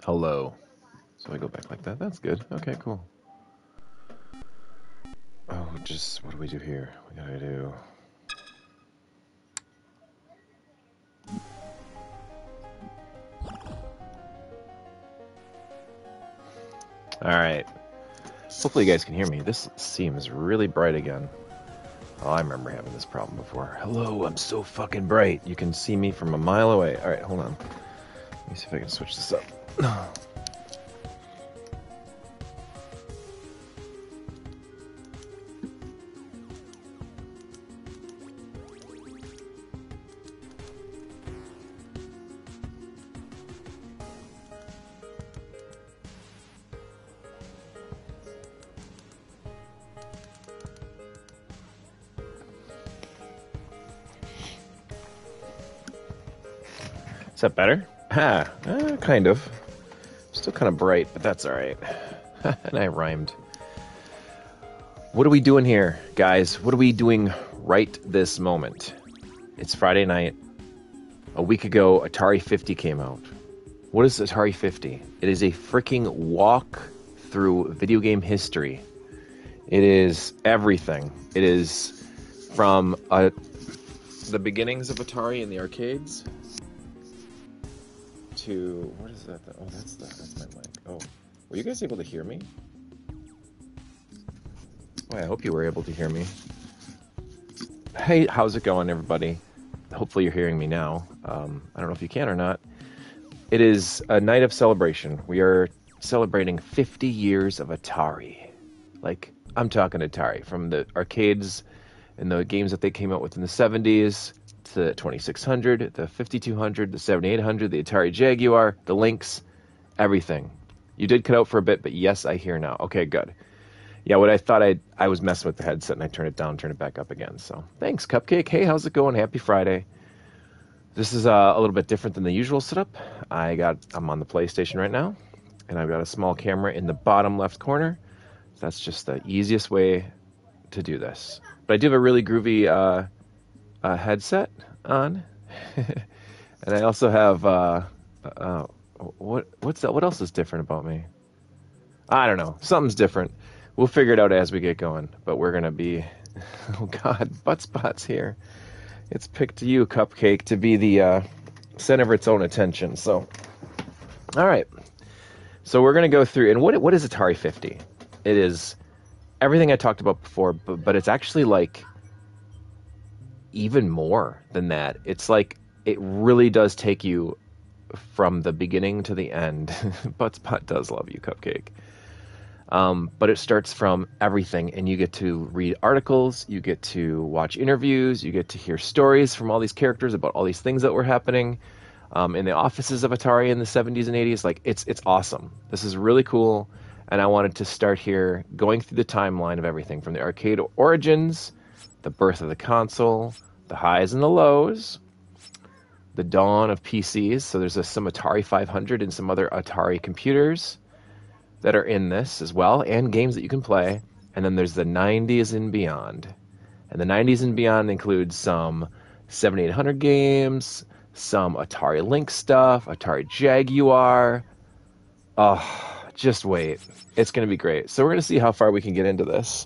Hello. So I go back like that. That's good. Okay, cool. Oh, what do we do here? We gotta do... Alright. Hopefully you guys can hear me. This seems really bright again. Oh, I remember having this problem before. Hello, I'm so fucking bright. You can see me from a mile away. Alright, hold on. Let me see if I can switch this up. Is that better? Kind of. Still kind of bright, but that's alright. And I rhymed. What are we doing here, guys? What are we doing right this moment? It's Friday night. A week ago, Atari 50 came out. What is Atari 50? It is a freaking walk through video game history. It is everything. It is from the beginnings of Atari in the arcades to... What is that? Oh, that's my mic. Oh, were you guys able to hear me? Oh, I hope you were able to hear me. Hey, how's it going, everybody? Hopefully you're hearing me now. I don't know if you can or not. It is a night of celebration. We are celebrating 50 years of Atari. Like, I'm talking Atari. From the arcades and the games that they came out with in the 70s, to the 2600, the 5200, the 7800, the Atari Jaguar, the Lynx, everything. You did cut out for a bit, but yes, I hear now. Okay, good. Yeah, what I thought I was messing with the headset, and I turned it down, turned it back up again. So thanks, Cupcake. Hey, how's it going? Happy Friday. This is a little bit different than the usual setup. I'm on the PlayStation right now, and I've got a small camera in the bottom left corner. That's just the easiest way to do this. But I do have a really groovy headset on, and I also have what's that? What else is different about me? I don't know. Something's different. We'll figure it out as we get going. But we're gonna be, oh God, butt spots here. It's picked you, Cupcake, to be the center of its own attention. So, all right. So we're gonna go through, and what is Atari 50? It is everything I talked about before, but it's actually like even more than that. It's like it really does take you from the beginning to the end. Buttspot does love you, Cupcake. But it starts from everything, and you get to read articles, you get to watch interviews, you get to hear stories from all these characters about all these things that were happening in the offices of Atari in the 70s and 80s. Like, it's awesome. This is really cool, and I wanted to start here going through the timeline of everything from the arcade origins, the birth of the console, the highs and the lows, the dawn of PCs. So there's some Atari 500 and some other Atari computers that are in this as well, and games that you can play. And then there's the 90s and beyond. And the 90s and beyond includes some 7800 games, some Atari Lynx stuff, Atari Jaguar. Oh, just wait. It's going to be great. So we're going to see how far we can get into this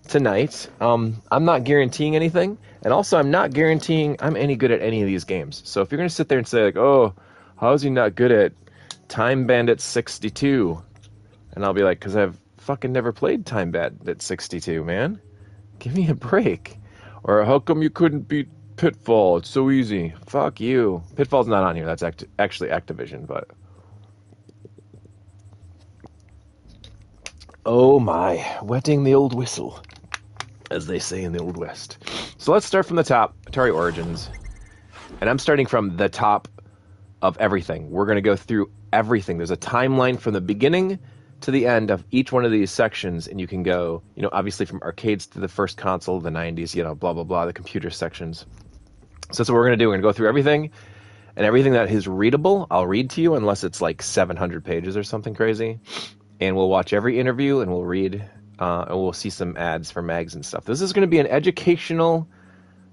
tonight. I'm not guaranteeing anything, and also I'm not guaranteeing I'm any good at any of these games. So if you're going to sit there and say, like, oh, how is he not good at Time Bandit 62? And I'll be like, because I've fucking never played Time Bandit 62, man. Give me a break. Or how come you couldn't beat Pitfall? It's so easy. Fuck you. Pitfall's not on here. That's actually Activision, but... Oh my, wetting the old whistle, as they say in the Old West. So let's start from the top, Atari Origins. And I'm starting from the top of everything. We're going to go through everything. There's a timeline from the beginning to the end of each one of these sections, and you can go, obviously from arcades to the first console, the 90s, blah, blah, blah, the computer sections. So that's what we're going to do. We're going to go through everything, and everything that is readable, I'll read to you, unless it's like 700 pages or something crazy. And we'll watch every interview, and we'll read, and we'll see some ads for mags and stuff. This is going to be an educational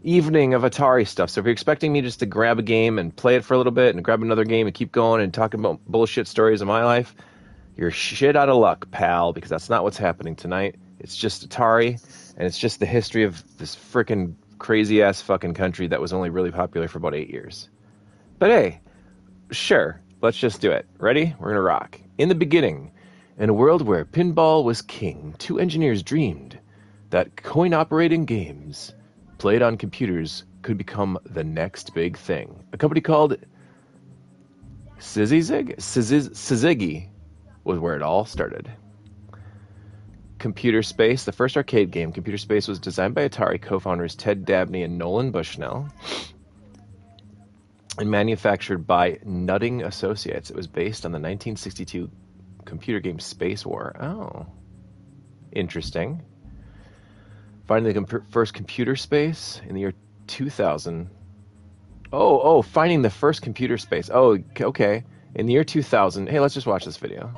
evening of Atari stuff. So if you're expecting me just to grab a game and play it for a little bit and grab another game and keep going and talking about bullshit stories of my life, you're shit out of luck, pal, because that's not what's happening tonight. It's just Atari, and it's just the history of this frickin' crazy-ass fucking country that was only really popular for about 8 years. But hey, sure, let's just do it. Ready? We're gonna rock. In the beginning, in a world where pinball was king, two engineers dreamed that coin-operating games played on computers could become the next big thing. A company called Syzygy was where it all started. Computer Space, the first arcade game, Computer Space, was designed by Atari co-founders Ted Dabney and Nolan Bushnell and manufactured by Nutting Associates. It was based on the 1962 computer game Space War. Oh, interesting. Finding the first computer space in the year 2000. Finding the first computer space. Oh, okay. In the year 2000. Hey, let's just watch this video.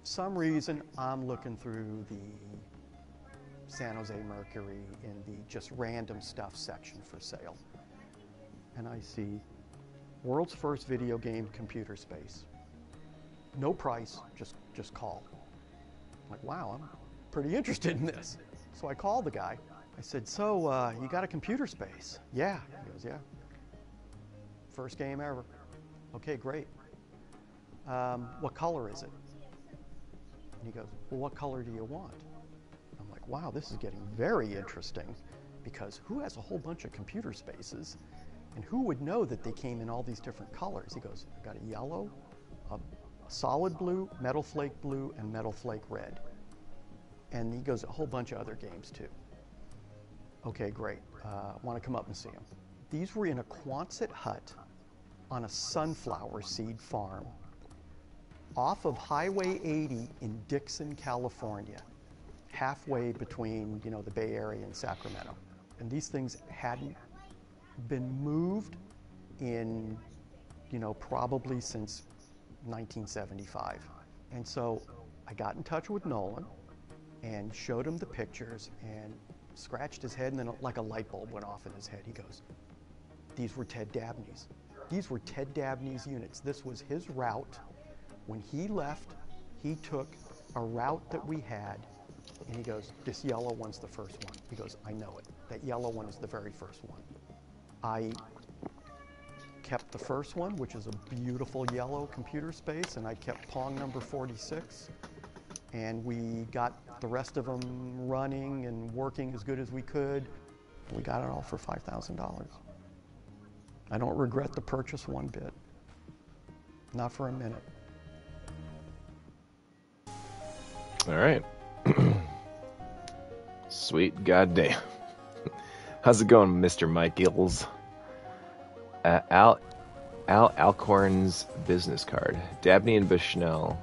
Some reason I'm looking through the San Jose Mercury in the just random stuff section for sale. And I see world's first video game computer space. No price, just call. I'm like, wow, I'm pretty interested in this. So I called the guy. I said, so you got a computer space? Yeah. He goes, yeah. First game ever. Okay, great. What color is it? And he goes, well, what color do you want? I'm like, wow, this is getting very interesting, because who has a whole bunch of computer spaces, and who would know that they came in all these different colors? He goes, I got a yellow, a solid blue, metal flake blue, and metal flake red. And he goes, a whole bunch of other games too. Okay, great. Want to come up and see them. These were in a Quonset hut on a sunflower seed farm off of Highway 80 in Dixon, California, halfway between, the Bay Area and Sacramento. And these things hadn't been moved in, probably since 1975. And so I got in touch with Nolan and showed him the pictures and scratched his head, and then like a light bulb went off in his head. He goes, these were Ted Dabney's. These were Ted Dabney's units. This was his route. When he left, he took a route that we had, and he goes, this yellow one's the first one. He goes, I know it. That yellow one is the very first one. I kept the first one, which is a beautiful yellow computer space, and I kept Pong number 46. And we got the rest of them running and working as good as we could. We got it all for $5,000. I don't regret the purchase one bit. Not for a minute. All right. Sweet goddamn. How's it going, Mr. Michaels? Al Alcorn's business card. Dabney and Bushnell,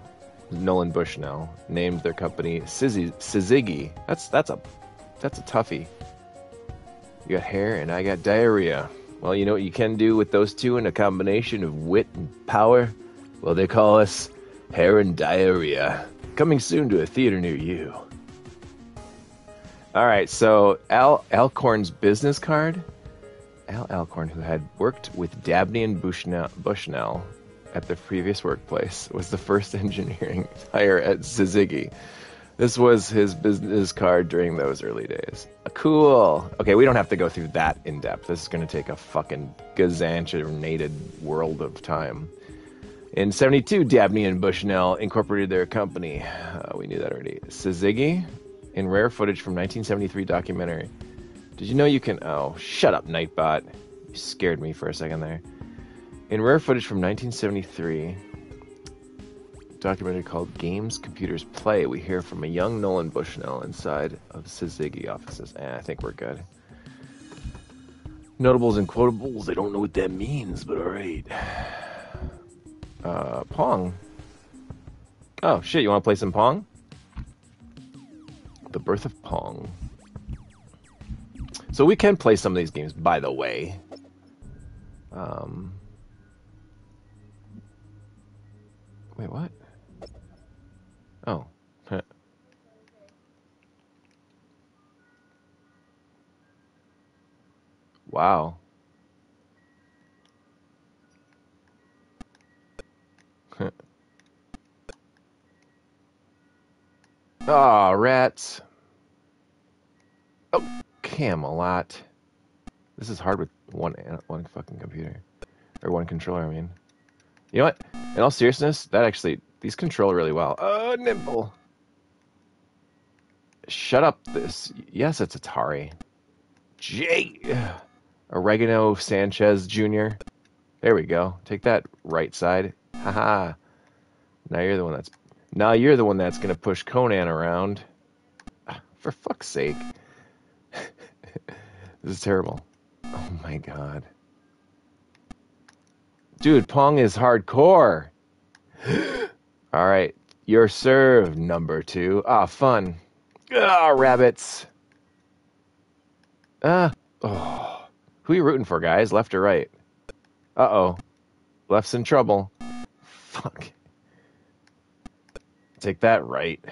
Nolan Bushnell, named their company Syzygy. That's a toughie. You got hair and I got diarrhea. Well, you know what you can do with those two in a combination of wit and power? Well, they call us hair and diarrhea. Coming soon to a theater near you. All right, so Al Alcorn's business card. Al Alcorn, who had worked with Dabney and Bushnell at their previous workplace, was the first engineering hire at Syzygy. This was his business card during those early days. Cool. Okay, we don't have to go through that in depth. This is going to take a fucking gazanchinated world of time. In 72, Dabney and Bushnell incorporated their company. We knew that already. Syzygy, in rare footage from 1973 documentary. Did you know you can... Oh, shut up, Nightbot. You scared me for a second there. In rare footage from 1973, documentary called Games Computers Play, we hear from a young Nolan Bushnell inside of Syzygy offices. I think we're good. Notables and quotables, they don't know what that means, but alright. Pong. Oh, shit, you want to play some Pong? The Birth of Pong. So we can play some of these games, by the way. Wait, what? Oh. Wow. Aw, rats. Oh, Camelot. This is hard with one fucking computer. Or one controller, I mean. You know what? In all seriousness, these control really well. Nimble. Shut up, this. Yes, it's Atari. Oregano Sanchez Jr. There we go. Take that, right side. Haha. Now you're the one that's gonna push Conan around. For fuck's sake. This is terrible. Oh my god. Dude, Pong is hardcore. Alright. Your serve, number 2. Ah, fun. Ah, rabbits. Oh. Who are you rooting for, guys? Left or right? Uh-oh. Left's in trouble. Fuck. Take that, right.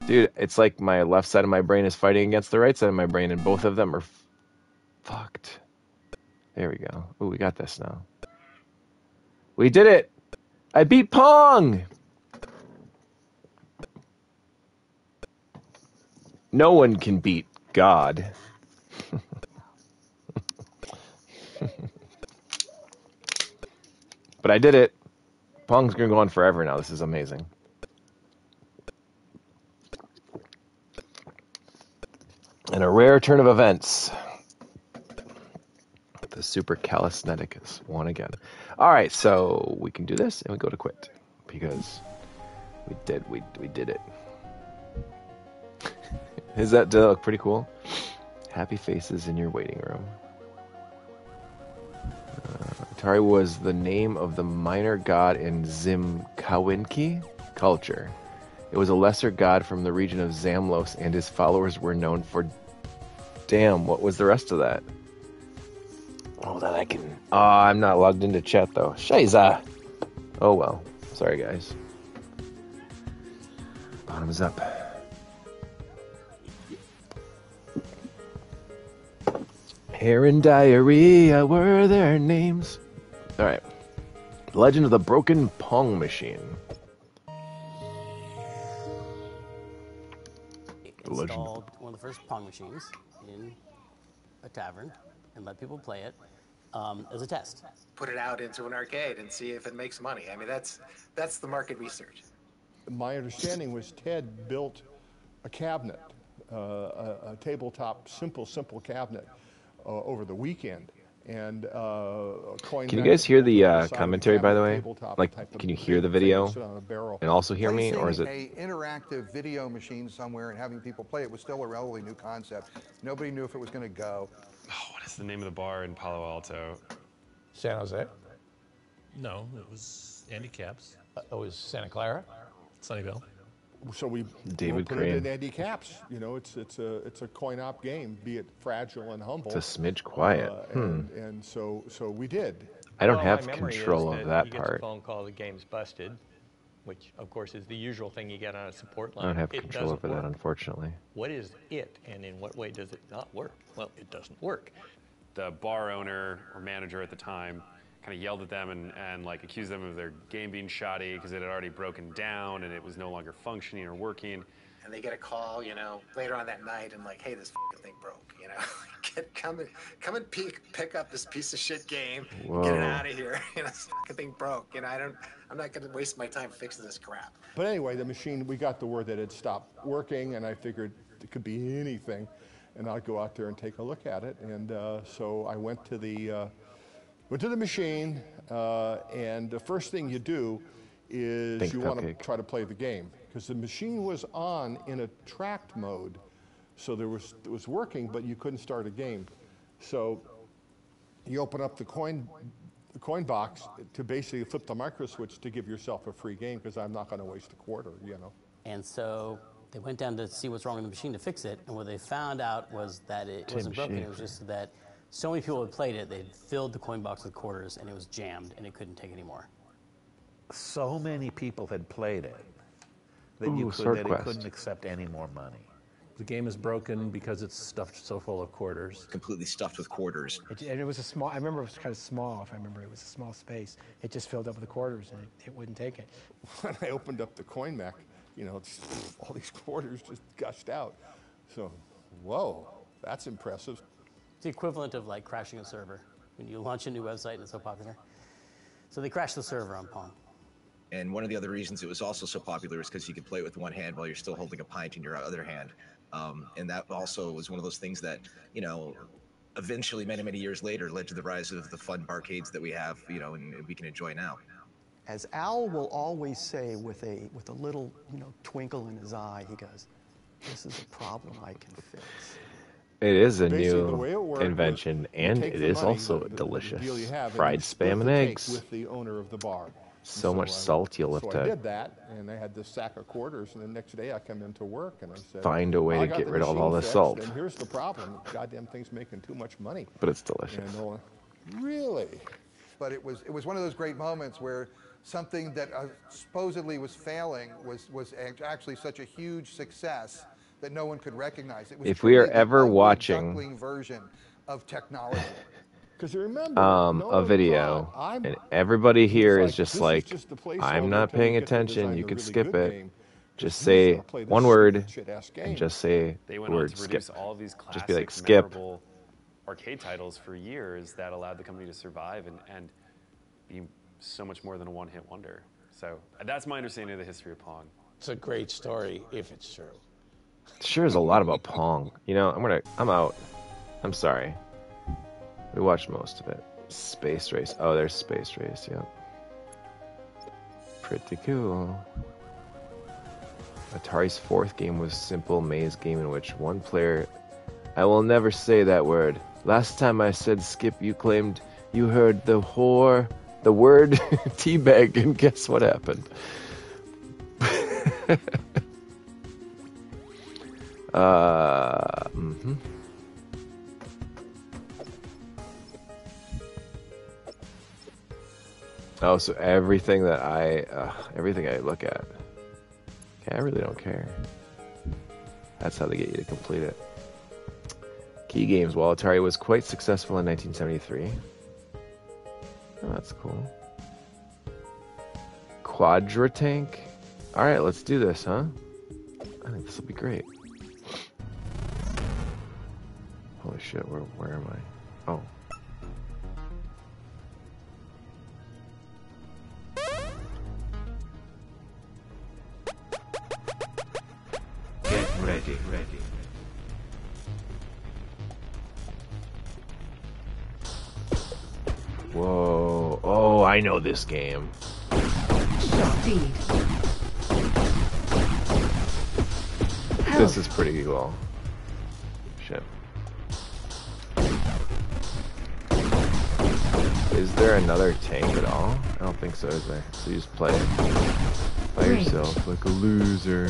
Dude, it's like my left side of my brain is fighting against the right side of my brain, and both of them are fucked. There we go. Ooh, we got this now. We did it! I beat Pong! No one can beat God. But I did it. Pong's gonna go on forever now. This is amazing. And a rare turn of events. The super calisthenics won again. Alright, so we can do this and we go to quit. Because we did it. Does that look pretty cool? Happy faces in your waiting room. Atari was the name of the minor god in Zimkawinki culture. It was a lesser god from the region of Zamlos, and his followers were known for... Damn, what was the rest of that? Oh, that I can... Oh, I'm not logged into chat, though. Shiza! Oh, well. Sorry, guys. Bottoms up. Hair and diarrhea were their names. Alright. Legend of the Broken Pong Machine. Installed one of the first Pong machines in a tavern and let people play it as a test. Put it out into an arcade and see if it makes money. I mean, that's the market research. My understanding was Ted built a cabinet, a tabletop, simple cabinet over the weekend. And can you guys hear the commentary, by the way? Like, can you hear the video and also hear me, or is it an interactive video machine somewhere and having people play it was still a relatively new concept. Nobody knew if it was going to go. Oh, what is the name of the bar in Palo Alto? San Jose? No, it was Andy Caps. It was Santa Clara? Sunnyvale. So we David put Crane. it in Andy Caps. You know, it's a coin-op game, be it fragile and humble. It's a smidge quiet. And so we did. I don't have control of that you get part. a phone call, the game's busted, which of course is the usual thing you get on a support line. I don't have It control doesn't over that, work. unfortunately. What is it, and in what way does it not work? Well, it doesn't work. The bar owner or manager at the time kind of yelled at them and like accused them of their game being shoddy because it had already broken down and it was no longer functioning or working. And they get a call, you know, later on that night and like, hey, this thing broke, you know. Come and pick up this piece of shit game. Whoa. Get it out of here. You know, this thing broke. You know, I'm not going to waste my time fixing this crap. But anyway, the machine, we got the word that it stopped working, and I figured it could be anything, and I'd go out there and take a look at it. And so I went to the machine, and the first thing you do is you want to try to play the game, because the machine was on in a tracked mode, so it was working, but you couldn't start a game. So you open up the coin box to basically flip the micro switch to give yourself a free game, because I'm not going to waste a quarter, you know. And so they went down to see what's wrong with the machine to fix it, and what they found out was that it wasn't broken. It was just that so many people had played it, they'd filled the coin box with quarters, and it was jammed, and it couldn't take any more. So many people had played it that Ooh, you Sword that it Quest. couldn't accept any more money. The game is broken because it's stuffed so full of quarters. Completely stuffed with quarters. And it was a small, I remember it was kind of small, if I remember. It was a small space. It just filled up with the quarters, and it wouldn't take it. When I opened up the coin mech, you know, all these quarters just gushed out. So, whoa, that's impressive. It's the equivalent of like crashing a server. When you launch a new website and it's so popular. So they crashed the server on Pong. And one of the other reasons it was also so popular is because you could play it with one hand while you're still holding a pint in your other hand. And that also was one of those things that, you know, eventually many, many years later led to the rise of the fun barcades that we have, you know, and we can enjoy now. As Al will always say with a little, you know, twinkle in his eye, he goes, "This is a problem I can fix." It is a Basically, the new way it worked invention, was you and take it the is money, also the delicious. deal you have, Fried you split spam and the take eggs. with the owner of the bar. So much salt you'll have So I to did that, and I had this sack of quarters, and the next day I come into work, and I said, find a way "Well, I to got get the rid of all machine the fixed, salt." And here's the problem: goddamn thing's making too much money. But it's delicious. And really? But it was one of those great moments where something that supposedly was failing was actually such a huge success that no one could recognize. It was If we are truly the ever ugly watching duckling version of technology. Because remember, a video, and everybody here is just like, I'm not paying attention, you can skip it. Just say one word and just say They the went on word to skip. produce all these classic, Just be like, skip. memorable arcade titles for years that allowed the company to survive and be so much more than a one-hit wonder. So that's my understanding of the history of Pong. It's a great story if it's true. Sure is a lot about Pong. You know, I'm out. I'm sorry. We watched most of it. Space Race. Oh, there's Space Race, yep. Pretty cool. Atari's fourth game was a simple maze game in which one player... I will never say that word. Last time I said skip, you claimed you heard the word teabag, and guess what happened? Mm-hmm. Oh, so everything I look at, okay, I really don't care. That's how they get you to complete it. Key games. While Atari was quite successful in 1973. Oh, that's cool. Quadratank. All right, let's do this, huh? I think this will be great. Holy shit, where am I? Oh. Get ready. Whoa. Oh, I know this game. This is pretty cool. Shit. Is there another tank at all? I don't think so, is there? So you just play it by yourself like a loser.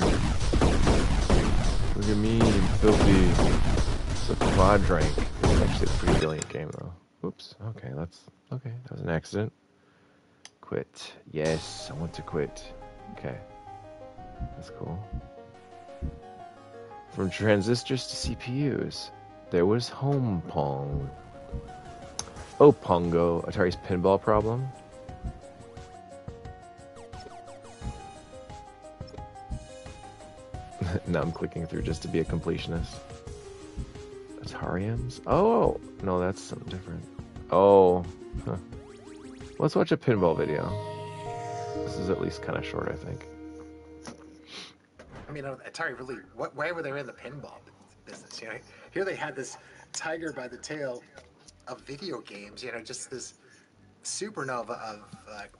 Look at me, I'm filthy. It's a quad rank. It's actually a pretty brilliant game, though. Oops. Okay, that was an accident. Quit. Yes, I want to quit. Okay. That's cool. From transistors to CPUs, there was Home Pong. Oh, Pongo, Atari's pinball problem. Now I'm clicking through just to be a completionist. Atarians? Oh, no, that's something different. Oh, huh. Let's watch a pinball video. This is at least kind of short, I think. I mean, Atari really, why were they in the pinball business? You know, here they had this tiger by the tail of video games, you know, just this supernova of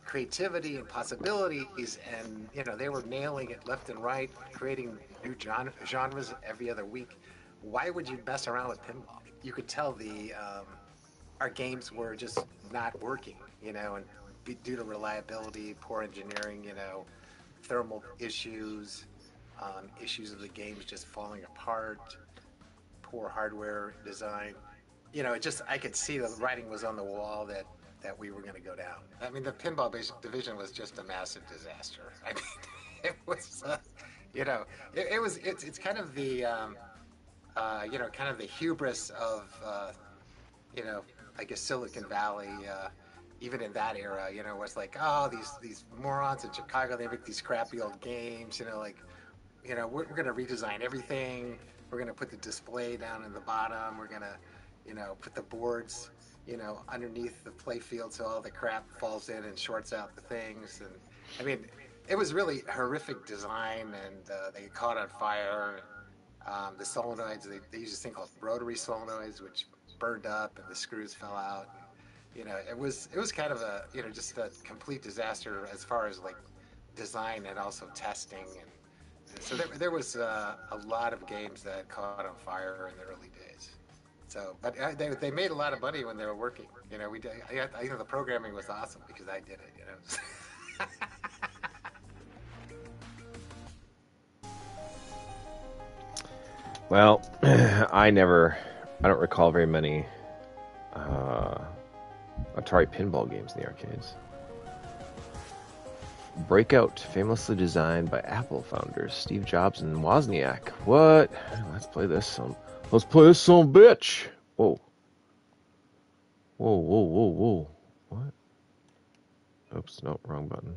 creativity and possibilities, and, you know, they were nailing it left and right, creating new genres every other week. Why would you mess around with pinball? You could tell our games were just not working, you know, and due to reliability, poor engineering, you know, thermal issues, issues of the games just falling apart, poor hardware design. You know, I could see the writing was on the wall that we were going to go down. I mean, the pinball division was just a massive disaster. I mean, it was, you know, it's kind of the you know, kind of the hubris of, you know, I guess Silicon Valley, even in that era, you know, was like, oh, these morons in Chicago, they make these crappy old games, you know, like, you know, we're going to redesign everything. We're going to put the display down in the bottom. We're going to, you know, put the boards, you know, underneath the play field so all the crap falls in and shorts out the things. And I mean, it was really horrific design, and they caught on fire. The solenoids, they used this thing called rotary solenoids, which burned up and the screws fell out. And, you know, it was kind of a, you know, just a complete disaster as far as like design and also testing. And so there was a lot of games that caught on fire in the early days. So, but they made a lot of money when they were working. You know, I know the programming was awesome because I did it. You know. Well, I don't recall very many Atari pinball games in the arcades. Breakout, famously designed by Apple founders Steve Jobs and Wozniak. What? Let's play this. Let's play this son of a bitch. Whoa. Whoa, whoa, whoa, whoa. What? Oops, no, wrong button.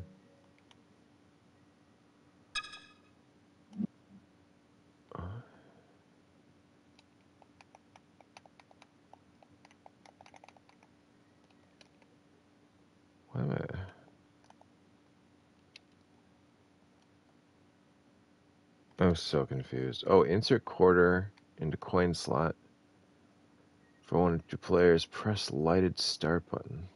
Wait a minute. I'm so confused. Oh, insert quarter into coin slot. For 1 or 2 players, press lighted start button.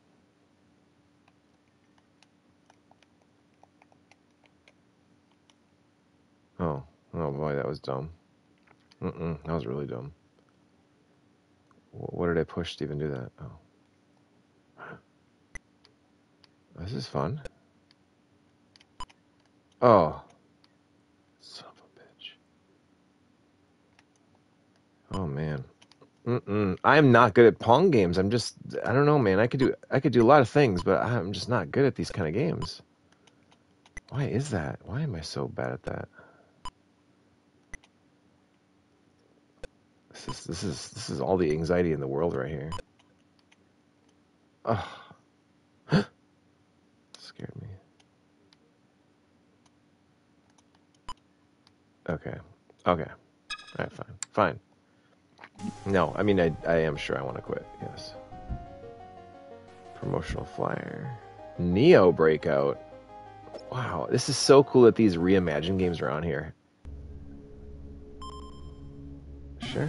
Oh boy, that was dumb. That was really dumb. What did I push to even do that? Oh. This is fun. Oh. Son of a bitch. Oh, man. I'm not good at Pong games. I don't know, man. I could do a lot of things, but I'm just not good at these kind of games. Why is that? Why am I so bad at that? This is all the anxiety in the world right here. Oh. Scared me. Okay. All right, fine. No, I mean, I am sure I want to quit, yes. Promotional flyer. Neo Breakout. Wow, this is so cool that these reimagined games are on here. Sure.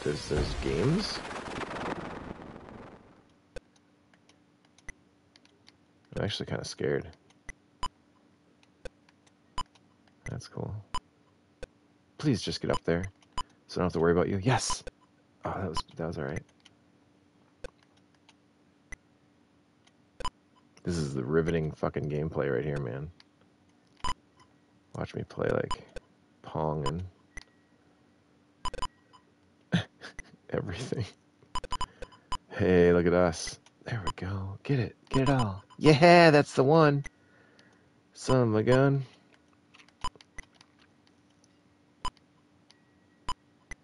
There's games? I'm actually kind of scared. That's cool. Please just get up there, so I don't have to worry about you. Yes! Oh, that was alright. This is the riveting fucking gameplay right here, man. Watch me play like Pong and everything. Hey, look at us. There we go. Get it all. Yeah, that's the one. Son of a gun.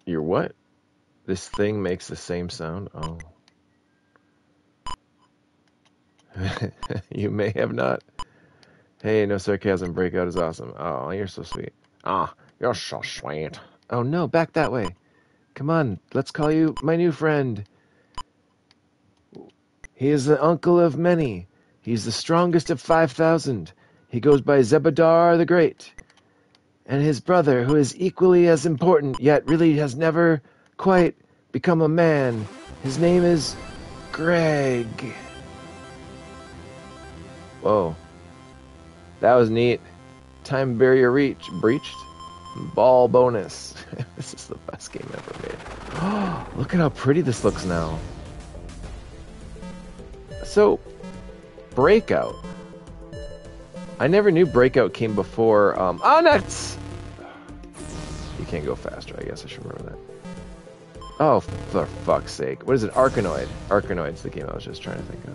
Your what? This thing makes the same sound? Oh. You may have not. Hey, no sarcasm. Breakout is awesome. Oh, you're so sweet. Ah, you're so sweet. Oh no, back that way. Come on, let's call you my new friend. He is the uncle of many. He's the strongest of 5,000. He goes by Zebedar the Great. And his brother, who is equally as important, yet really has never quite become a man. His name is Greg. Whoa. That was neat. Time barrier breached. Ball bonus. This is the best game ever made. Look at how pretty this looks now. So, Breakout. I never knew Breakout came before. Nuts! You can't go faster. I guess I should remember that. Oh, for fuck's sake. What is it? Arkanoid. Arkanoid's the game I was just trying to think of.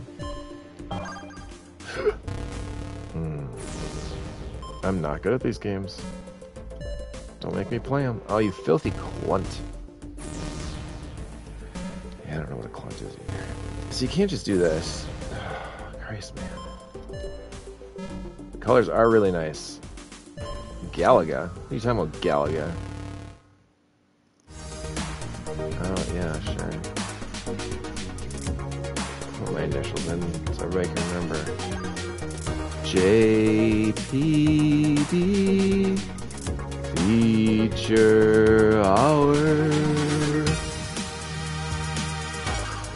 I'm not good at these games. Don't make me play them. Oh, you filthy clunt. Yeah, I don't know what a clunt is either. So you can't just do this. Oh, Christ, man. The colors are really nice. Galaga? What are you talking about, Galaga? Oh, yeah, sure. Put my initials in so everybody can remember. JPD Feature Hour.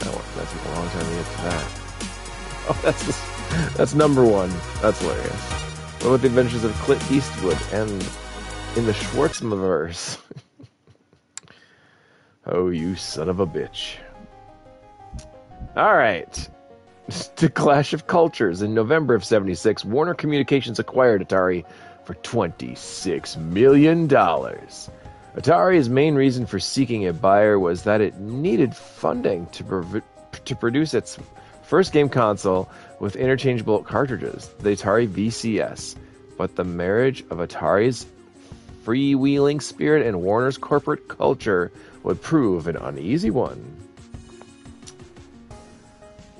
Oh, that took a long time to get to that. Oh, that's number one. That's hilarious. What about the adventures of Clint Eastwood and in the Schwartzmanverse? Oh, you son of a bitch. All right. To Clash of Cultures. In November of 76, Warner Communications acquired Atari for $26 million. Atari's main reason for seeking a buyer was that it needed funding to produce its first game console with interchangeable cartridges, the Atari VCS. But the marriage of Atari's freewheeling spirit and Warner's corporate culture would prove an uneasy one.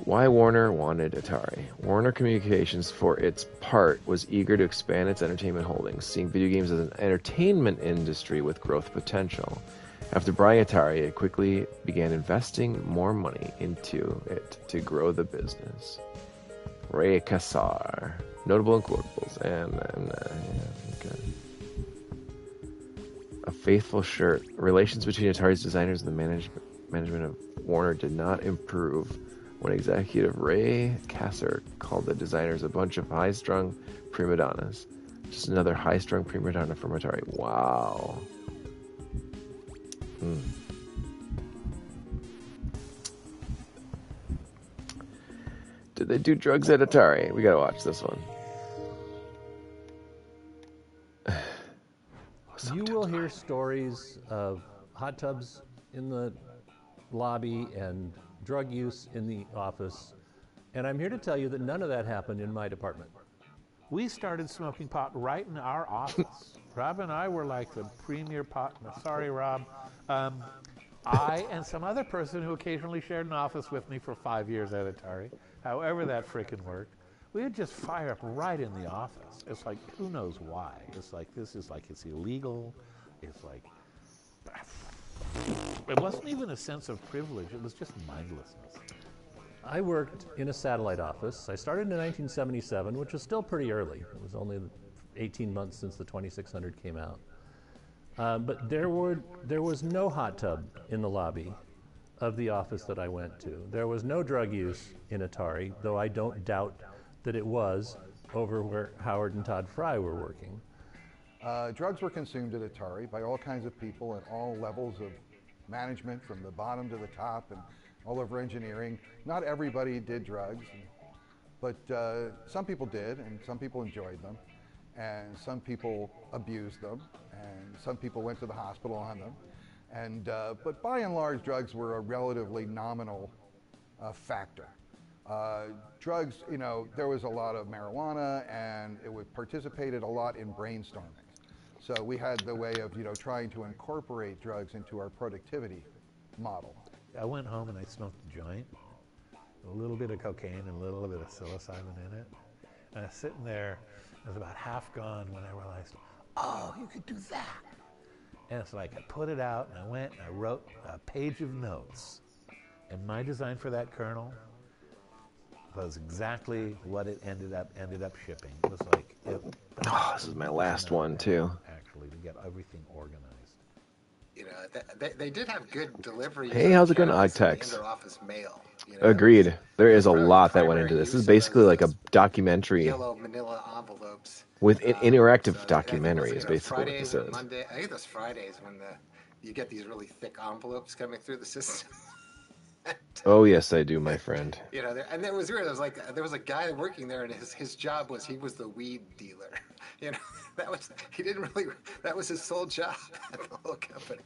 Why Warner wanted Atari. Warner Communications, for its part, was eager to expand its entertainment holdings, seeing video games as an entertainment industry with growth potential. After buying Atari, it quickly began investing more money into it to grow the business. Ray Kassar. Notable inquotables. Okay. A faithful shirt. Relations between Atari's designers and the management of Warner did not improve when executive Ray Kassar called the designers a bunch of high-strung prima donnas. Just another high-strung prima donna from Atari. Wow. Did they do drugs at Atari? We gotta watch this one. You will hear stories of hot tubs in the lobby and drug use in the office, and I'm here to tell you that none of that happened in my department. We started smoking pot right in our office. Rob and I were like the premier pot. Sorry, Rob. I and some other person who occasionally shared an office with me for 5 years at Atari, however that frickin' worked, we would just fire up right in the office. It's like, who knows why? It's like, this is like, it's illegal. It's like, it wasn't even a sense of privilege. It was just mindlessness. I worked in a satellite office. I started in 1977, which was still pretty early. It was only 18 months since the 2600 came out. But there was no hot tub in the lobby of the office that I went to. There was no drug use in Atari, though I don't doubt that it was over where Howard and Todd Fry were working. Drugs were consumed at Atari by all kinds of people at all levels of management, from the bottom to the top and all over engineering. Not everybody did drugs, but some people did, and some people enjoyed them, and some people abused them, and some people went to the hospital on them. And but by and large, drugs were a relatively nominal factor. Drugs, you know, there was a lot of marijuana, and it participated a lot in brainstorming. So we had the way of, you know, trying to incorporate drugs into our productivity model. I went home and I smoked a joint, a little bit of cocaine and a little bit of psilocybin in it. And I was sitting there, it was about half gone when I realized, oh, you could do that. And it's like I put it out and I went and I wrote a page of notes. And my design for that kernel was exactly what it ended up shipping. It was like, this is my last one too. Actually, to get everything organized. You know, they did have good delivery. Hey, how's it going, Ogtex? Inter-office mail. You know, Agreed. There is a lot that went into this. This is basically like a documentary. Yellow manila envelopes. With an interactive documentary is basically what this is. Monday, I think it was Fridays when you get these really thick envelopes coming through the system. Oh yes, I do, my friend. You know, and it was weird. It was like there was a guy working there, and his job was he was the weed dealer. You know, that was his sole job at the whole company.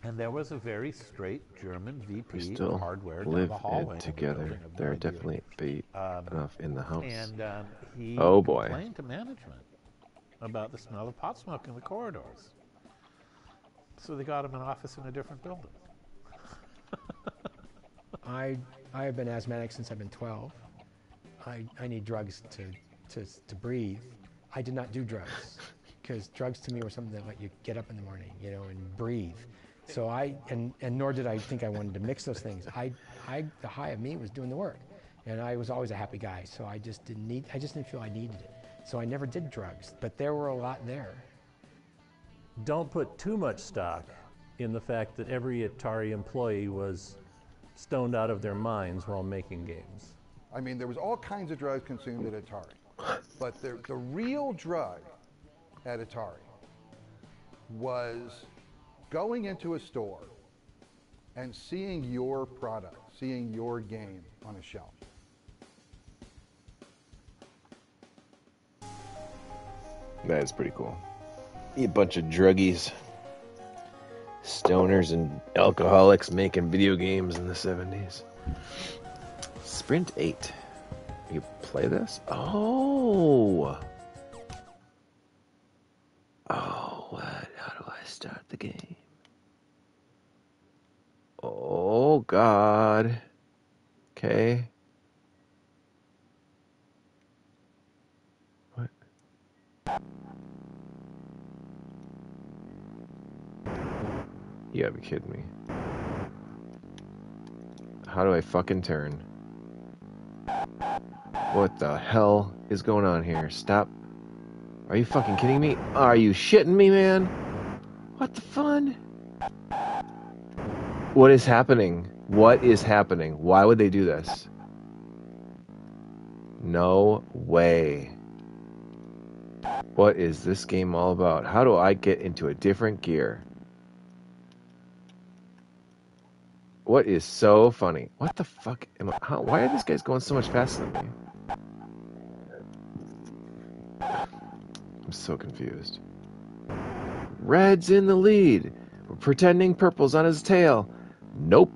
And there was a very straight German VP still of hardware live down the hallway together. There are definitely enough in the house. And he oh boy! complained to management about the smell of pot smoke in the corridors. So they got him an office in a different building. I have been asthmatic since I've been 12. I need drugs to breathe. I did not do drugs because drugs to me were something that let you get up in the morning, you know, and breathe. So and nor did I think I wanted to mix those things. The high of me was doing the work, and I was always a happy guy. So I just didn't feel I needed it. So I never did drugs, but there were a lot there. Don't put too much stock in the fact that every Atari employee was stoned out of their minds while making games. I mean, there was all kinds of drugs consumed at Atari, but the real drug at Atari was going into a store and seeing your product, seeing your game on a shelf. That is pretty cool. You bunch of druggies, stoners, and alcoholics making video games in the 70s. Sprint 8. You play this? Oh! Oh, what? How do I start the game? Oh, God. Okay. What? You gotta be kidding me. How do I fucking turn? What the hell is going on here? Stop. Are you fucking kidding me? Are you shitting me, man? What the fun? What is happening? What is happening? Why would they do this? No way. What is this game all about? How do I get into a different gear? What is so funny? What the fuck am I? Why are these guys going so much faster than me? I'm so confused. Red's in the lead. We're pretending purple's on his tail. Nope.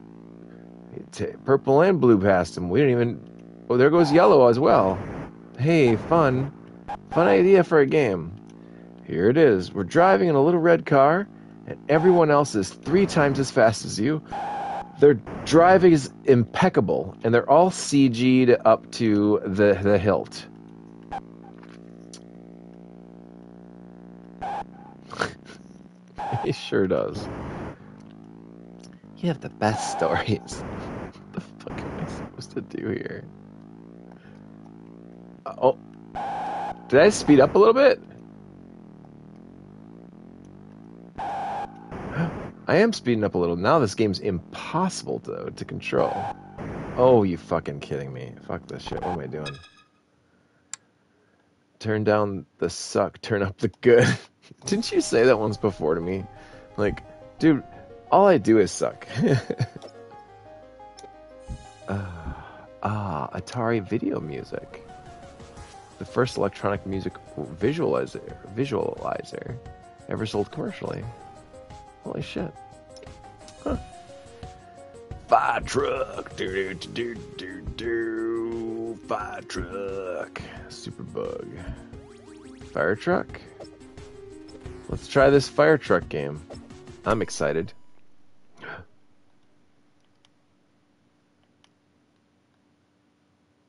Purple and blue passed him. We didn't even... Oh, there goes yellow as well. Hey, fun. Fun idea for a game. Here it is. We're driving in a little red car, and everyone else is 3 times as fast as you. Their driving is impeccable, and they're all CG'd up to the hilt. He sure does. You have the best stories. What the fuck am I supposed to do here? Oh. Did I speed up a little bit? I am speeding up a little. Now this game's impossible to control. Oh, you fucking kidding me. Fuck this shit. What am I doing? Turn down the suck, turn up the good. Didn't you say that once before to me? Like, dude, all I do is suck. Atari video music. The first electronic music visualizer ever sold commercially. Holy shit. Huh. Fire truck. Fire truck. Superbug. Fire truck. Let's try this fire truck game. I'm excited.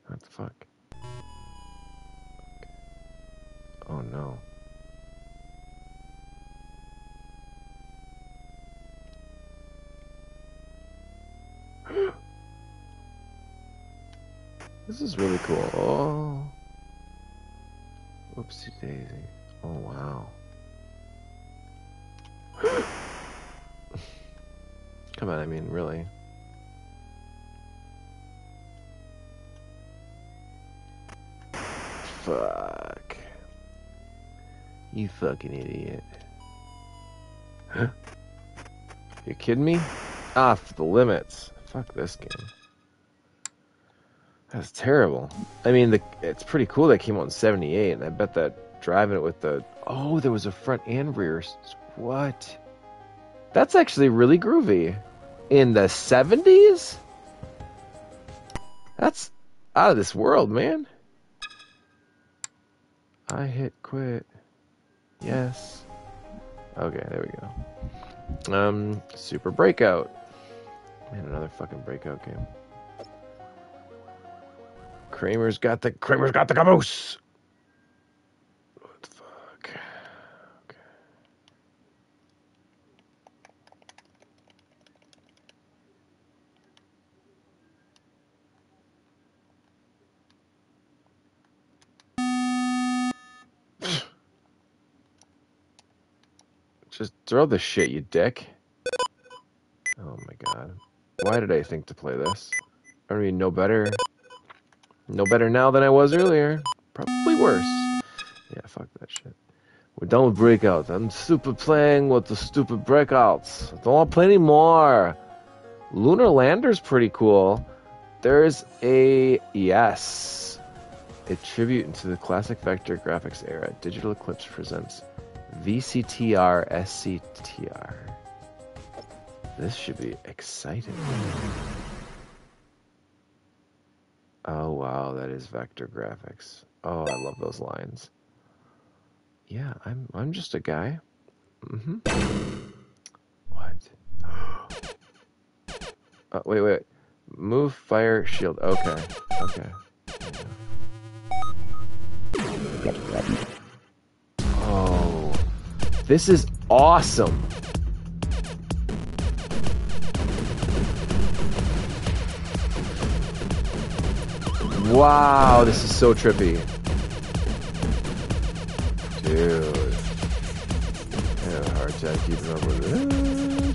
What the fuck? Oh no. This is really cool. Oh. Whoopsie daisy. Oh wow. Come on, I mean, really. Fuck. You fucking idiot. You kidding me? Off the limits. Fuck this game. That's terrible. I mean, it's pretty cool that came out in 78, and I bet that driving it with the... Oh, there was a front and rear... What? That's actually really groovy. In the 70s? That's out of this world, man. I hit quit. Yes. Okay, there we go. Super Breakout. Man, another fucking Breakout game. Kramer's got the caboose. What the fuck? Okay. Just throw the shit, you dick. Oh my god. Why did I think to play this? I don't even know better. No better now than I was earlier. Probably worse. Yeah, fuck that shit. We're done with Breakout. I'm stupid playing with the stupid Breakouts. I don't want to play anymore. Lunar Lander's pretty cool. There's a... Yes. A tribute into the classic vector graphics era. Digital Eclipse presents VCTR SCTR. This should be exciting. Oh wow, that is vector graphics. Oh, I love those lines. Yeah, I'm just a guy. What? Wait. Move, fire, shield. Okay. Oh, this is awesome. Wow, this is so trippy. Dude. I had a hard time keeping up with this.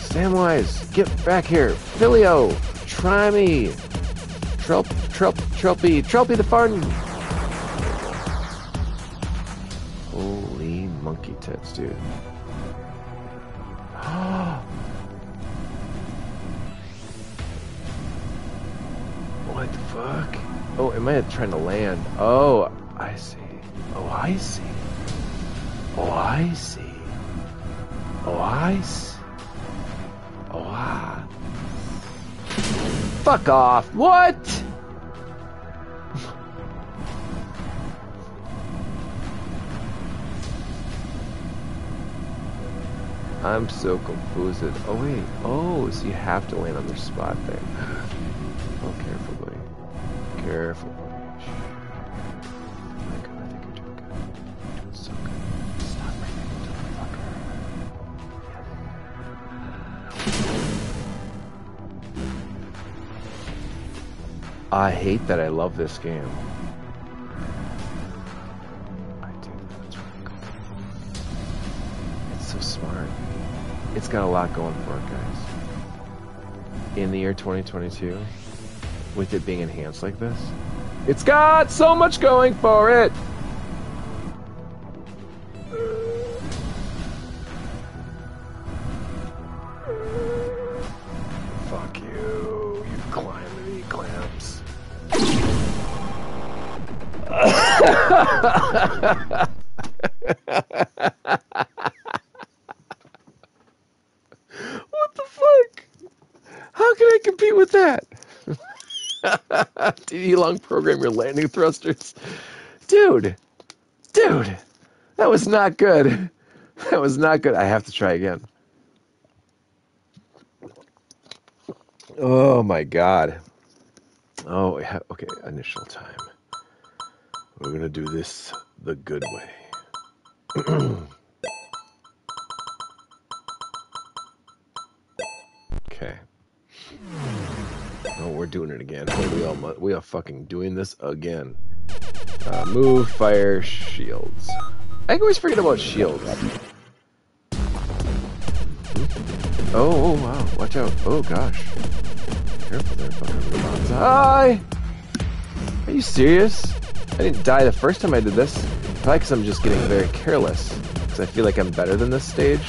Samwise, get back here. Filio, try me. Tropy the fun. Holy monkey tits, dude. What the fuck? Oh, am I trying to land? Oh, I see. Oh, I see. Oh, I see. Oh, I see. Oh, ah. Fuck off. What? I'm so confused. Oh, wait. Oh, so you have to land on their spot there. Oh, careful, buddy. Careful, buddy. I think you're doing good. You're doing so good. Stop breathing, motherfucker. I hate that I love this game. I do. That's really cool. It's so smart. It's got a lot going for it, guys. In the year 2022, with it being enhanced like this, it's got so much going for it! Fuck you, you climbing clamps. What the fuck? How can I compete with that? DD long program your landing thrusters. Dude, that was not good. That was not good. I have to try again. Oh my god. Oh, okay, initial time. We're gonna do this the good way. Okay. Oh, we're doing it again. We are fucking doing this again. Move, fire, shields. I always forget about shields. Oh, wow. Watch out. Oh, gosh. Careful there, fucking robots. Hi! Are you serious? I didn't die the first time I did this. Probably because I'm just getting very careless. Because I feel like I'm better than this stage.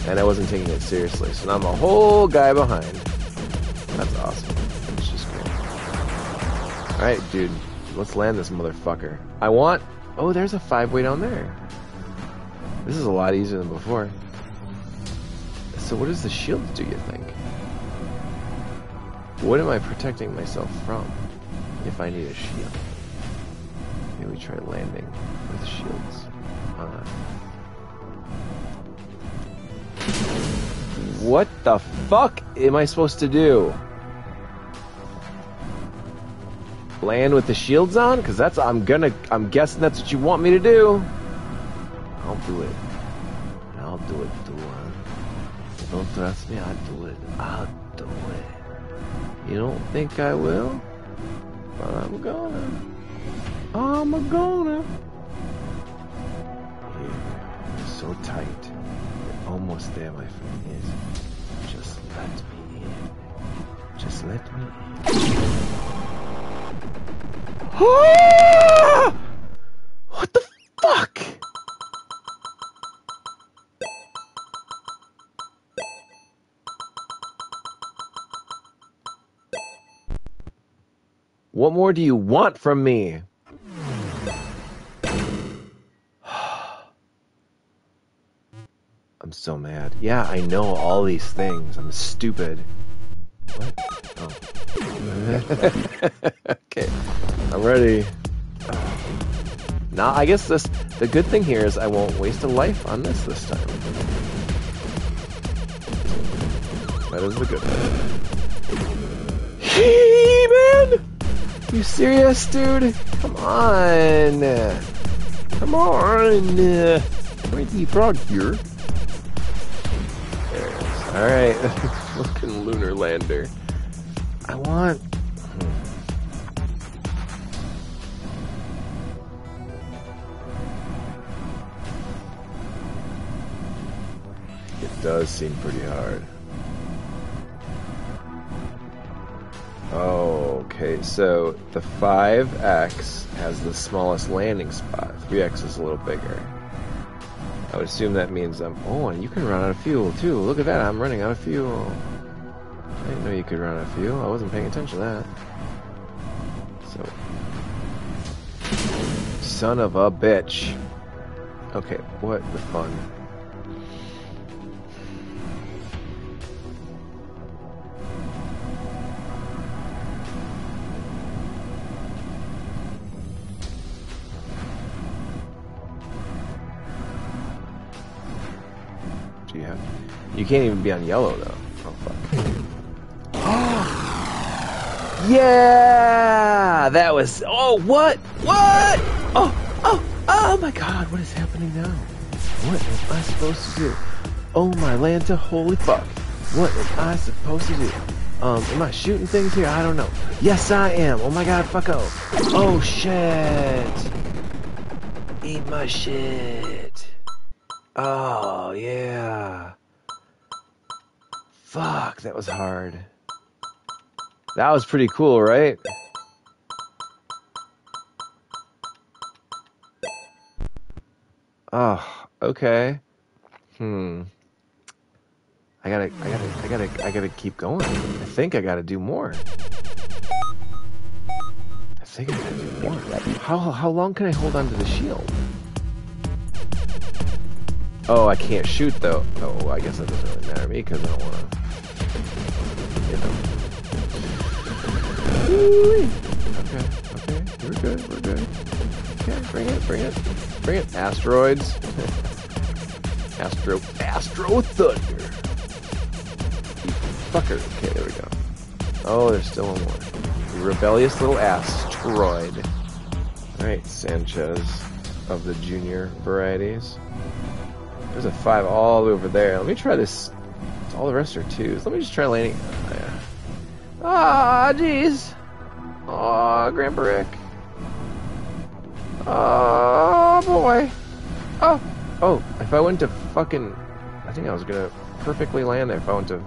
And I wasn't taking it seriously. So now I'm a whole guy behind. That's awesome. It's just great. Alright, dude. Let's land this motherfucker. Oh, there's a 5-way down there. This is a lot easier than before. So what does the shield do, you think? What am I protecting myself from if I need a shield? Maybe we try landing with shields on. What the fuck am I supposed to do? Land with the shields on? Because that's, I'm guessing that's what you want me to do. I'll do it. I'll do it, Dua. You don't trust me? I'll do it. I'll do it. You don't think I will? But I'm gonna. I'm gonna. You're so tight. You're almost there, my friend. Yes. Just let me in. Just let me in. What the fuck? What more do you want from me? I'm so mad. Yeah, I know all these things. I'm stupid. What? Oh. Okay. I'm ready. Now, I guess the good thing here is I won't waste a life on this time. That is the good thing. He-Man! You serious, dude? Come on. Come on. Crazy Frog here. There it is. Alright. Fucking lunar lander. I want... It does seem pretty hard. Okay, so the 5X has the smallest landing spot. 3X is a little bigger. I would assume that means oh, and you can run out of fuel too. Look at that, I'm running out of fuel. I didn't know you could run out of fuel. I wasn't paying attention to that. So, son of a bitch. Okay, what the fun. You can't even be on yellow though. Oh fuck. Yeah, that was. Oh what? What? Oh my God! What is happening now? What am I supposed to do? Oh my Lanta! Holy fuck! What am I supposed to do? Am I shooting things here? I don't know. Yes, I am. Oh my God! Fucko! Oh shit! Eat my shit! Oh yeah. Fuck, that was hard. That was pretty cool, right? Oh, okay. I gotta keep going. I think I gotta do more. I think I gotta do more. How long can I hold on to the shield? Oh, I can't shoot though. Oh, I guess that doesn't really matter to me because I don't want to. You know. Okay, we're good. Okay, bring it. Asteroids. Astro Thunder. Fucker. Okay, there we go. Oh, there's still one more. The rebellious little asteroid. Alright, Sanchez of the junior varieties. There's a 5 all over there. Let me try this. All the rest are 2s. Let me just try landing. Oh, yeah. Ah, jeez. Oh, Grandpa Rick. Oh, boy. Oh, if I went to fucking... I think I was going to perfectly land there if I went to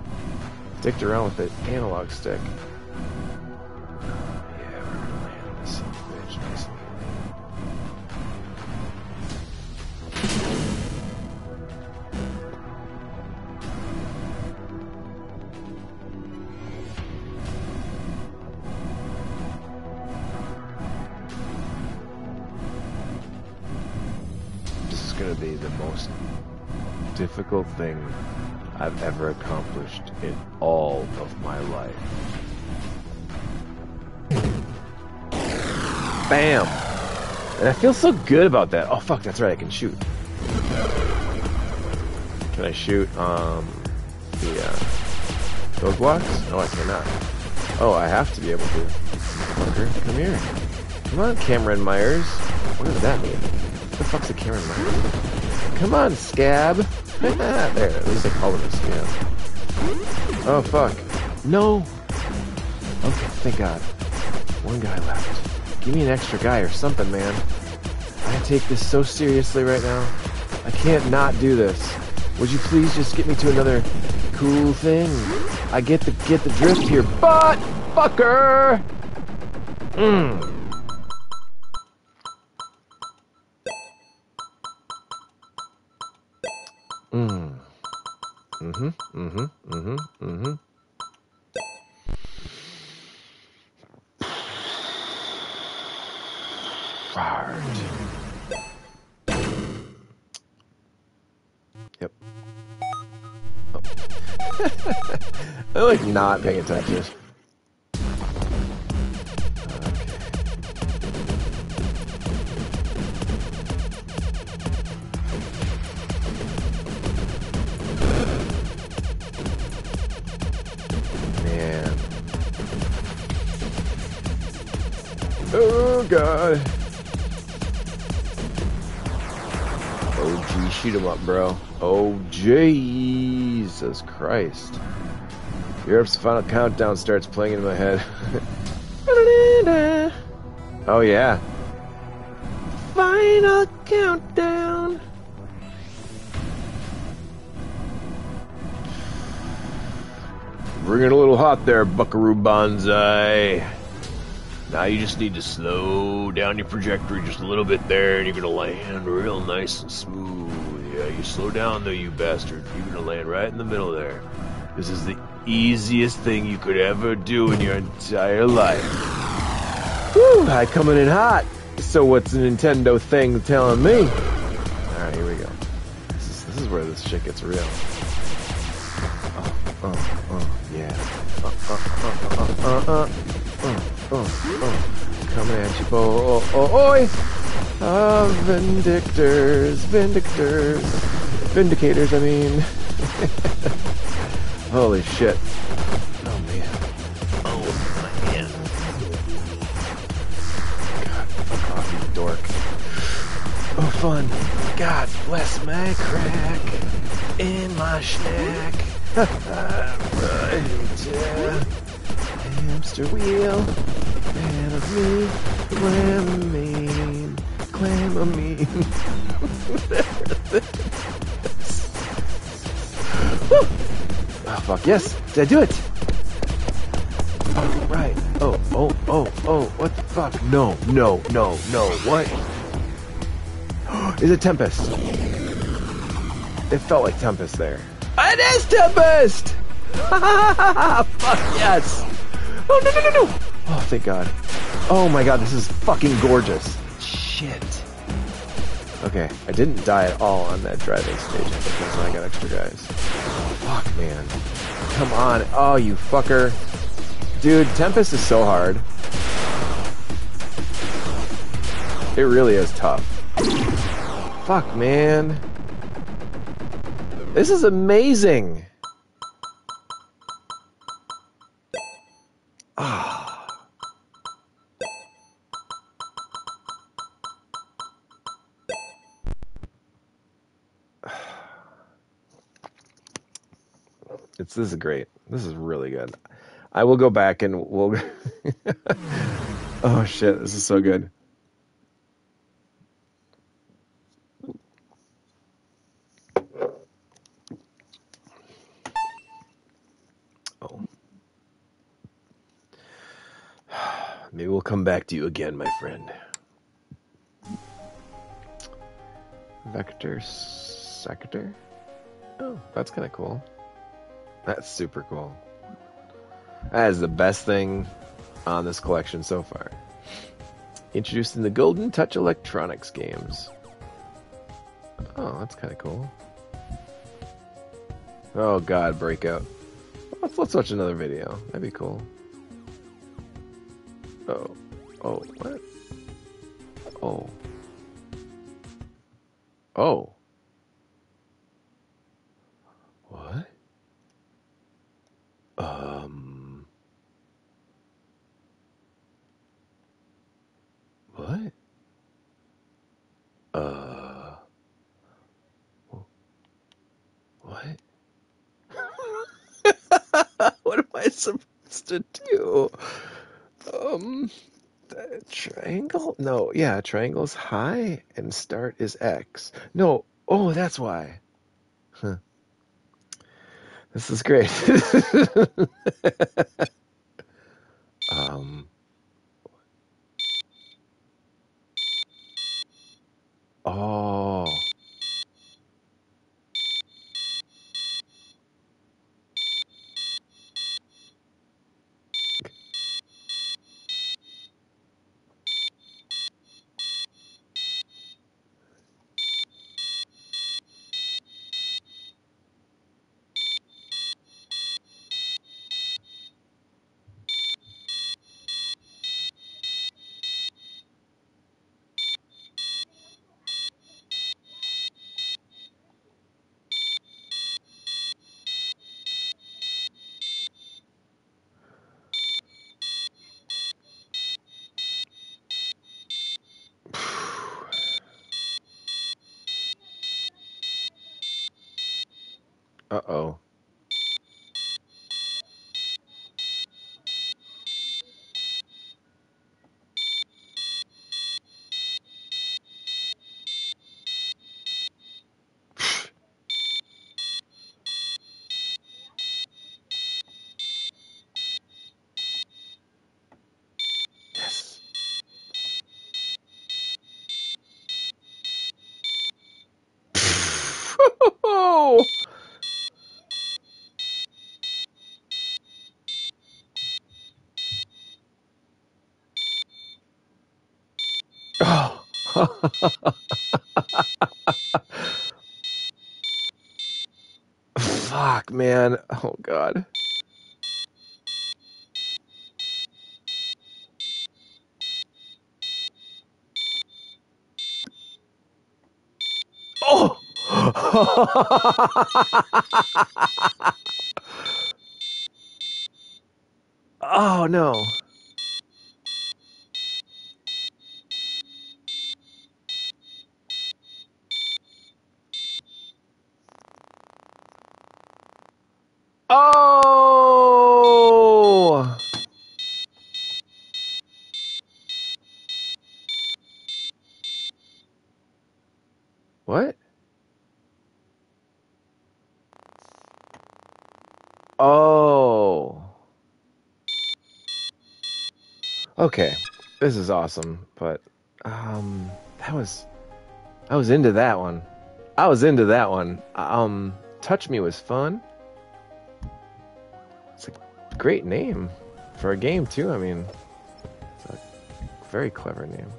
dicked around with the analog stick. Yeah, we're going to land this son of a bitch nicely. Going to be the most difficult thing I've ever accomplished in all of my life. Bam! And I feel so good about that. Oh fuck, that's right, I can shoot. Can I shoot? the those blocks? No, I cannot. Oh, I have to be able to. Fucker, come here. Come on, Cameron Myers. What does that mean? What the fuck's a Cameron Myers? Come on, scab. There, at least I call him a scab. Oh, fuck. No. Okay, thank God. One guy left. Give me an extra guy or something, man. I take this so seriously right now. I can't not do this. Would you please just get me to another cool thing? I get the drift here, but fucker. Fart. Yep. Oh. I like not paying attention. Man. Oh god. Oh gee, shoot him up, bro. Oh Jesus Christ. Europe's Final Countdown starts playing in my head. Oh yeah. Final Countdown. Bring it a little hot there, Buckaroo Banzai. Now you just need to slow down your trajectory just a little bit there, and you're gonna land real nice and smooth. Yeah, you slow down though, you bastard. You're gonna land right in the middle there. This is the easiest thing you could ever do in your entire life. Whew, I coming in hot. So what's the Nintendo thing telling me? Alright, here we go. This is where this shit gets real. Yeah. Coming at you, boy. Vindicators, I mean. Holy shit. Oh, man. Oh, man. God, fuck off, you dork. Oh, fun. God bless my crack in my snack. Right. Hamster wheel. Man of me. Clamamine. Clamamine. Oh, fuck, yes. Did I do it? Oh, right. Oh, what the fuck? No, what? Is it Tempest? It felt like Tempest there. It is Tempest! Fuck, yes! Oh, no. Oh, thank God. Oh my God, this is fucking gorgeous. Shit. Okay, I didn't die at all on that driving stage because I got extra guys. Fuck, man. Come on. Oh, you fucker. Dude, Tempest is so hard. It really is tough. Fuck, man. This is amazing. Ah. This is great. This is really good. I will go back and we'll... Oh shit, this is so good. Oh. Maybe we'll come back to you again, my friend. Vector Sector? Oh, that's kind of cool. That's super cool. That is the best thing on this collection so far. Introduced in the Golden Touch Electronics games. Oh, that's kind of cool. Oh God, Breakout. Let's watch another video. That'd be cool. Oh, what? Oh. What? What? What? What am I supposed to do? Triangle? No, yeah, triangle's high and start is X. No, oh, that's why. Huh. This is great. um, oh, uh-oh. Yes. Oh, oh. Fuck, man. Oh, God. Oh! Oh, no. Oh! What? Oh. Okay. This is awesome, but that was I was into that one. I was into that one. Touch Me was fun. It's a great name for a game too. I mean, it's a very clever name.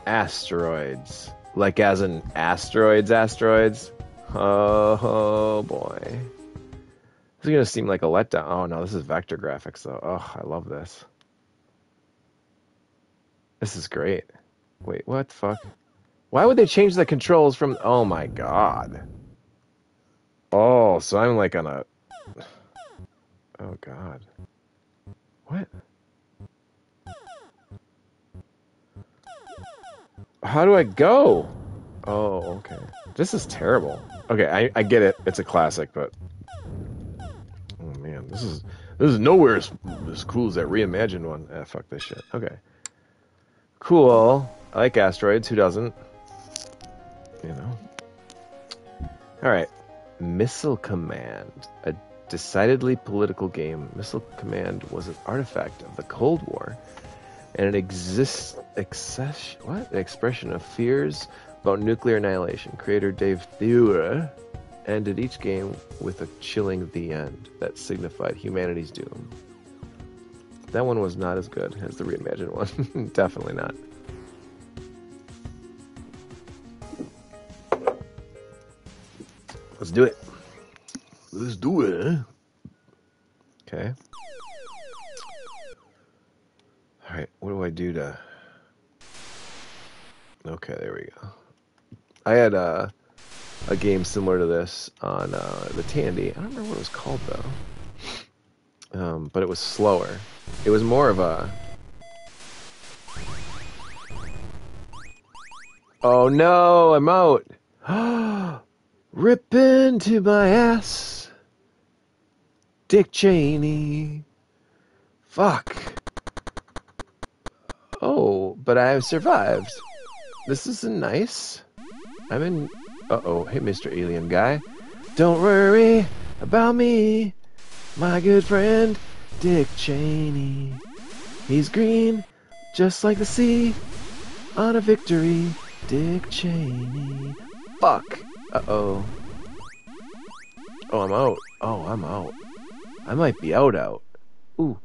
Asteroids. Like as in asteroids? Oh boy. This is gonna seem like a letdown. Oh no, this is vector graphics though. Oh, I love this. This is great. Wait, what the fuck? Why would they change the controls from... Oh my god. Oh, so I'm like on a... Oh god. What? How do I go? Oh, okay. This is terrible. Okay, I get it. It's a classic, but... Oh man, this is nowhere as cool as that reimagined one. Ah, fuck this shit. Okay. Cool. I like asteroids. Who doesn't? You know. Alright. Missile Command. A decidedly political game. Missile Command was an artifact of the Cold War and an expression of fears about nuclear annihilation. Creator Dave Theurer ended each game with a chilling "the end" that signified humanity's doom. That one was not as good as the reimagined one. Definitely not. Let's do it. Let's do it. Okay. Alright, what do I do to... Okay, there we go. I had a game similar to this on the Tandy. I don't remember what it was called though. But it was slower. It was more of a... Oh no, I'm out. Rip into my ass. Dick Cheney. Fuck. Oh, but I have survived. This isn't nice. I'm in... Uh-oh. Hey, Mr. Alien Guy. Don't worry about me, my good friend, Dick Cheney. He's green, just like the sea, on a victory, Dick Cheney. Fuck. Uh-oh. Oh, I'm out. Oh, I'm out. I might be out. Ooh,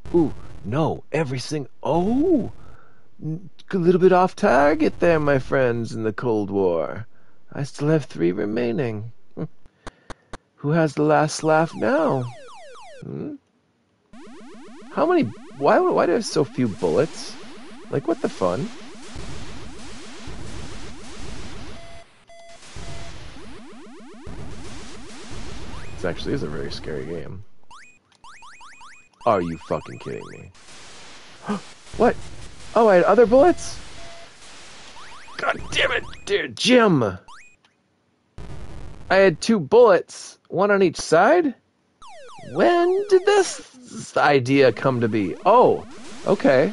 no, everything... Oh! A little bit off target there, my friends, in the Cold War. I still have 3 remaining. Who has the last laugh now? How many... Why do I have so few bullets? Like, what the fun? This actually is a very scary game. Are you fucking kidding me? What? Oh, I had other bullets? God damn it, dear Jim! I had 2 bullets, 1 on each side? When did this idea come to be? Oh, okay.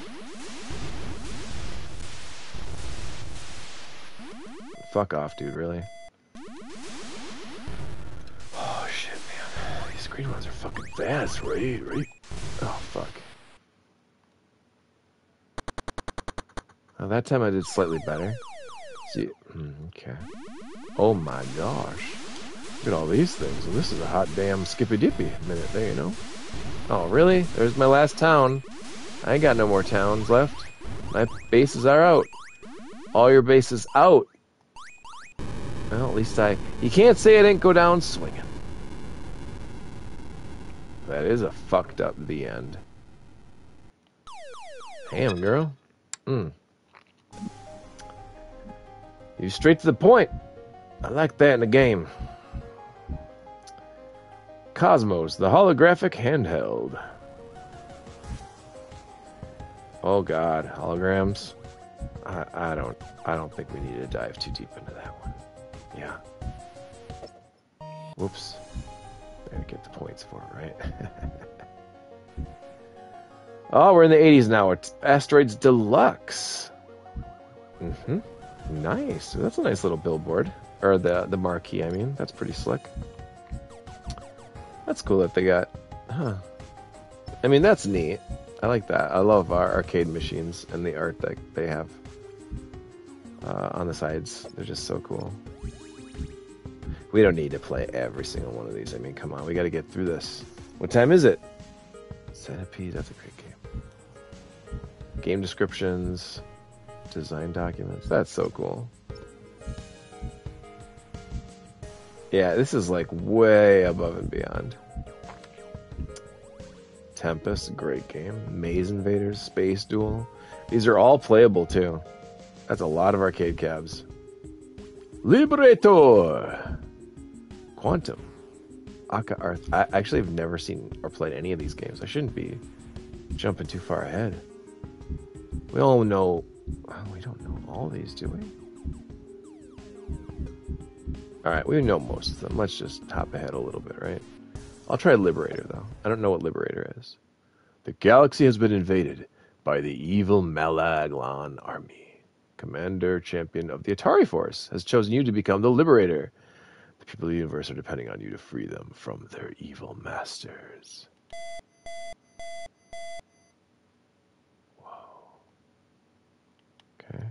Fuck off, dude, really? Oh, shit, man. These green ones are fucking fast, right? Oh, fuck. Well, that time I did slightly better. See, okay. Oh my gosh. Look at all these things. Well, this is a hot damn skippy-dippy minute there, you know? Oh, really? There's my last town. I ain't got no more towns left. My bases are out. All your bases out. Well, at least you can't say I didn't go down swinging. That is a fucked up the end. Damn, girl. You straight to the point. I like that in a game. Cosmos, the holographic handheld. Oh god, holograms. I don't think we need to dive too deep into that one. Yeah. Whoops. Gotta get the points for it, right? Oh, we're in the 80s now. It's Asteroids Deluxe. Nice. That's a nice little billboard. Or the marquee, I mean. That's pretty slick. That's cool that they got... Huh. I mean, that's neat. I like that. I love our arcade machines and the art that they have on the sides. They're just so cool. We don't need to play every single one of these. I mean, come on. We got to get through this. What time is it? Centipede. That's a great game. Game descriptions. Design documents. That's so cool. Yeah, this is like way above and beyond. Tempest, great game. Maze Invaders, Space Duel. These are all playable too. That's a lot of arcade cabs. Liberator! Quantum. Aka Arth. I actually have never seen or played any of these games. I shouldn't be jumping too far ahead. We all know... Oh, we don't know all these, do we? Alright, we know most of them. Let's just hop ahead a little bit, right? I'll try Liberator, though. I don't know what Liberator is. The galaxy has been invaded by the evil Malaglan army. Commander Champion of the Atari Force has chosen you to become the Liberator. The people of the universe are depending on you to free them from their evil masters. Whoa. Okay.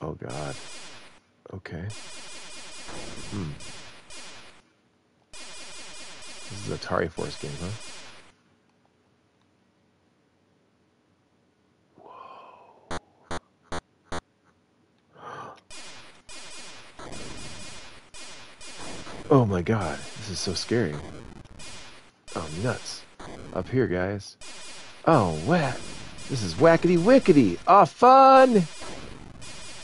Oh god. Okay. This is an Atari Force game, huh? Oh my god, this is so scary. Oh, nuts. Up here, guys. Oh, whack. This is wackety wickety. Oh, fun!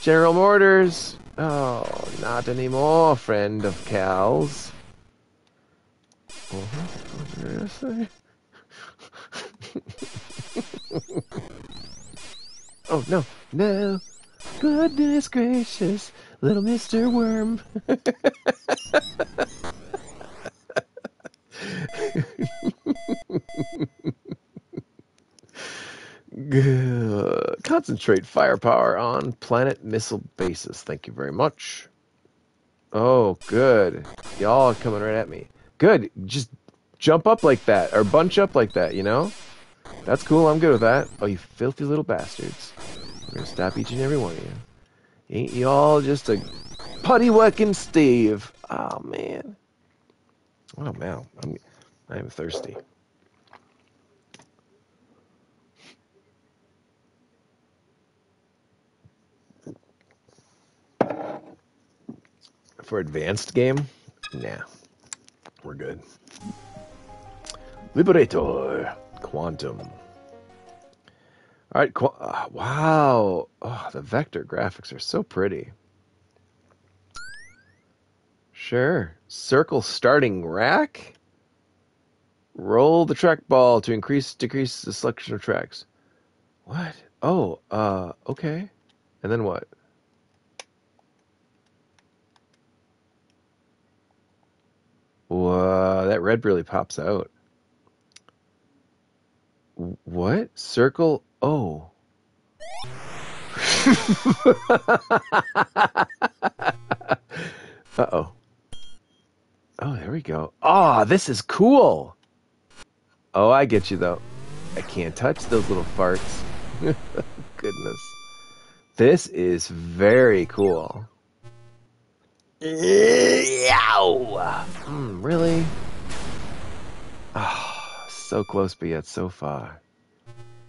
General Motors. Oh, not anymore, friend of Cal's. What did I say? Oh, no. No. Goodness gracious. Little Mr. Worm. Concentrate firepower on planet missile bases. Thank you very much. Oh, good. Y'all are coming right at me. Good. Just jump up like that, or bunch up like that, you know? That's cool. I'm good with that. Oh, you filthy little bastards. We're going to stop each and every one of you. Ain't y'all just a putty-whacking Steve? Oh, man. Oh, man. I'm thirsty. For advanced game? Nah. We're good. Liberator. Quantum. All right. Wow. Oh, the vector graphics are so pretty. Sure. Circle starting rack. Roll the trackball to decrease the selection of tracks. What? Oh, okay. And then what? Whoa, that red really pops out. What? Circle? Oh. Uh-oh. Oh, there we go. Oh, this is cool. Oh, I get you, though. I can't touch those little farts. Goodness. This is very cool. Yow! Really? Oh, so close, but yet so far.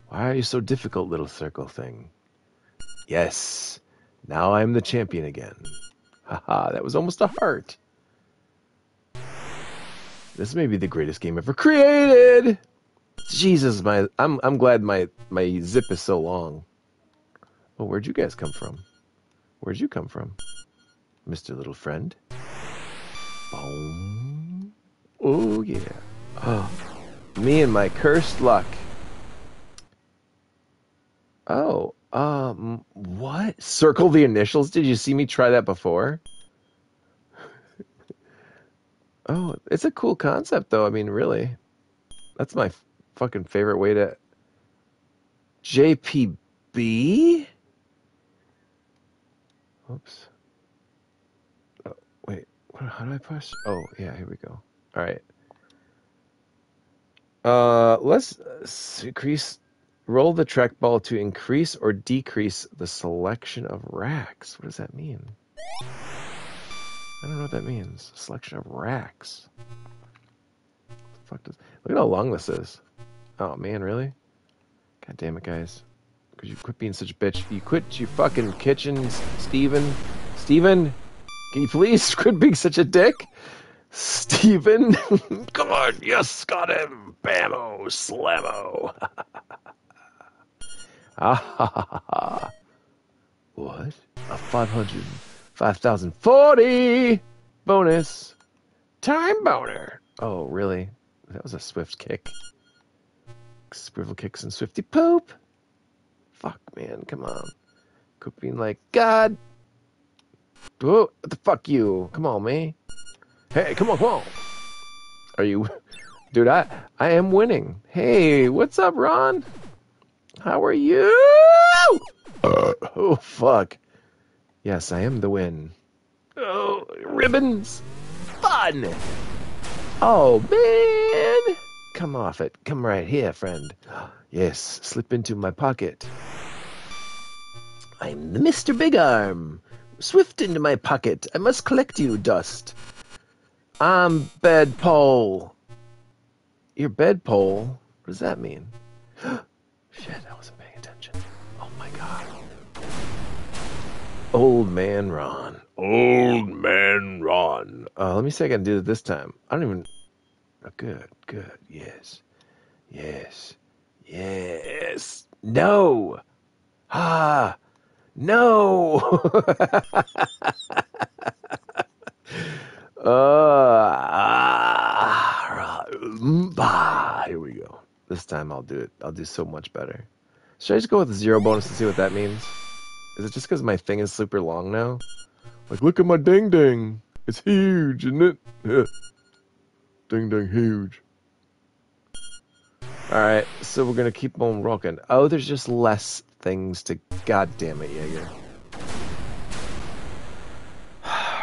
Why are you so difficult, little circle thing? Yes. Now I'm the champion again. Haha, that was almost a heart. This may be the greatest game ever created. Jesus, I'm glad my zip is so long. Oh, where'd you guys come from? Where'd you come from, Mr. Little Friend? Boom. Oh yeah. Oh, me and my cursed luck. Oh, what? Circle the initials? Did you see me try that before? Oh, it's a cool concept, though. I mean, really. That's my fucking favorite way to... JPB? Oops. Oh, wait. How do I push? Oh, yeah, here we go. All right. Let's increase... Roll the trackball to increase or decrease the selection of racks. What does that mean? I don't know what that means. Selection of racks. What the fuck does... Look at how long this is. Oh, man, really? God damn it, guys. Could you quit being such a bitch? You quit your fucking kitchen, Steven? Steven? Can you please quit being such a dick? Steven? Come on, yes, got him. Bammo, slammo. What? A 5,040 bonus. Time boner. Oh, really? That was a swift kick. Swivel kicks and swifty poop. Fuck, man, come on. Quit being like, God. Whoa, what the fuck you? Come on, man. Hey, come on. Are you... Dude, I am winning. Hey, what's up, Ron? How are you? Oh, fuck. Yes, I am the win. Oh, ribbons. Fun. Oh, man. Come off it. Come right here, friend. Yes, slip into my pocket. I'm the Mr. Big Arm. Swift into my pocket. I must collect you, dust. I'm bedpole. Your bedpole? What does that mean? Shit, I wasn't paying attention. Oh my god. Old Man Ron. Old Man Ron. Let me see if I can do it this time. I don't even... Oh, good. Yes. No! No! Here we go. This time I'll do it. I'll do so much better. Should I just go with 0 bonus to see what that means? Is it just because my thing is super long now? Like, look at my ding ding. It's huge, isn't it? Yeah. Ding ding huge. Alright, so we're gonna keep on rocking. Oh, there's just less things to... God damn it, Jaeger.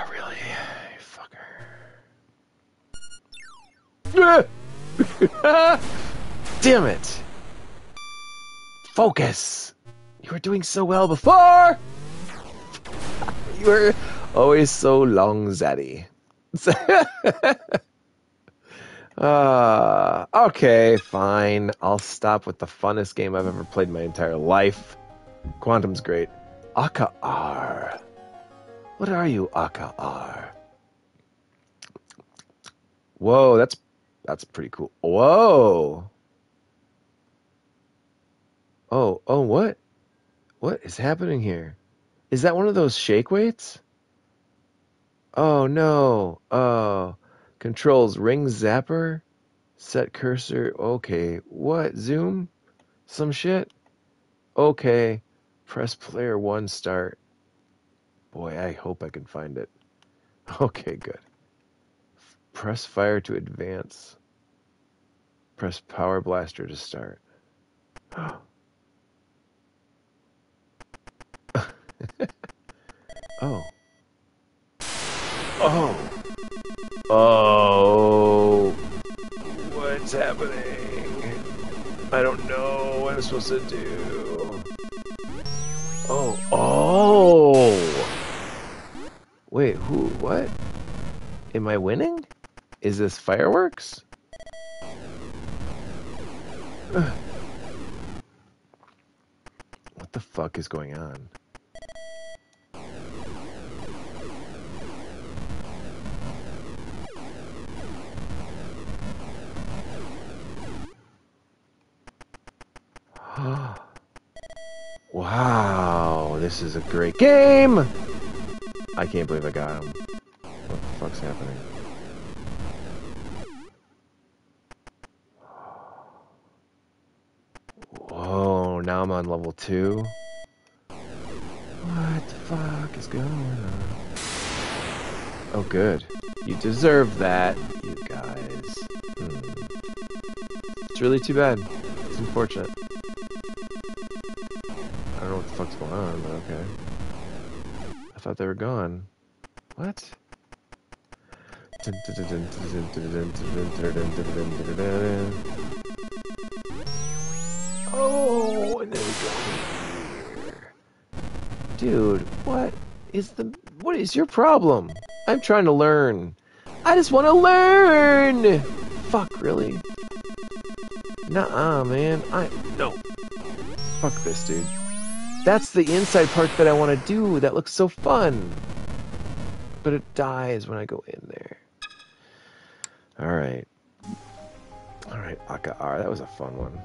Really? You fucker. Damn it! Focus! You were doing so well before! You were always so long, Zaddy. Okay, fine. I'll stop with the funnest game I've ever played in my entire life. Quantum's great. Aka-R. What are you, Aka-R? Whoa, that's pretty cool. Whoa. Oh, what? What is happening here? Is that one of those shake weights? Oh, no. Oh. Controls ring zapper? Set cursor. Okay. What? Zoom? Some shit? Okay. Press player 1 start. Boy, I hope I can find it. Okay, good. Press fire to advance. Press power blaster to start. Oh. Oh. Oh. What's happening? I don't know what I'm supposed to do. Oh. Oh. Wait, who? What? Am I winning? Is this fireworks? What the fuck is going on? Wow, this is a great game! I can't believe I got him. What the fuck's happening? Whoa, now I'm on level 2? What the fuck is going on? Oh, good. You deserve that, you guys. It's really too bad. It's unfortunate. I don't know what the fuck's going on, but okay. I thought they were gone. What? Oh, and then we go here. Dude, what is your problem? I'm trying to learn. I just want to learn! Fuck, really? Nuh-uh, man. No. Fuck this, dude. That's the inside part that I want to do. That looks so fun. But it dies when I go in there. Alright. Alright, Aka-R. That was a fun one.